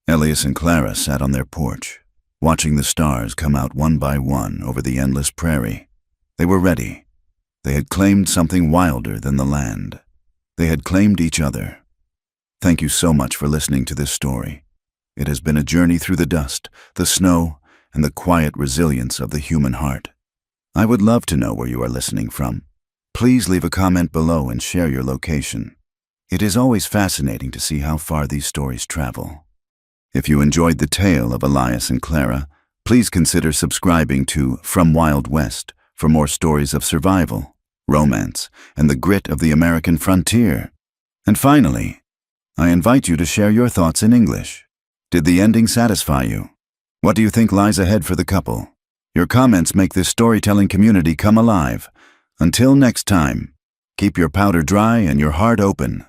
Elias and Clara sat on their porch, watching the stars come out one by one over the endless prairie. They were ready. They had claimed something wilder than the land. They had claimed each other. Thank you so much for listening to this story. It has been a journey through the dust, the snow, and the quiet resilience of the human heart. I would love to know where you are listening from. Please leave a comment below and share your location. It is always fascinating to see how far these stories travel. If you enjoyed the tale of Elias and Clara, please consider subscribing to From Wild West for more stories of survival, romance, and the grit of the American frontier. And finally, I invite you to share your thoughts in English. Did the ending satisfy you? What do you think lies ahead for the couple? Your comments make this storytelling community come alive. Until next time, keep your powder dry and your heart open.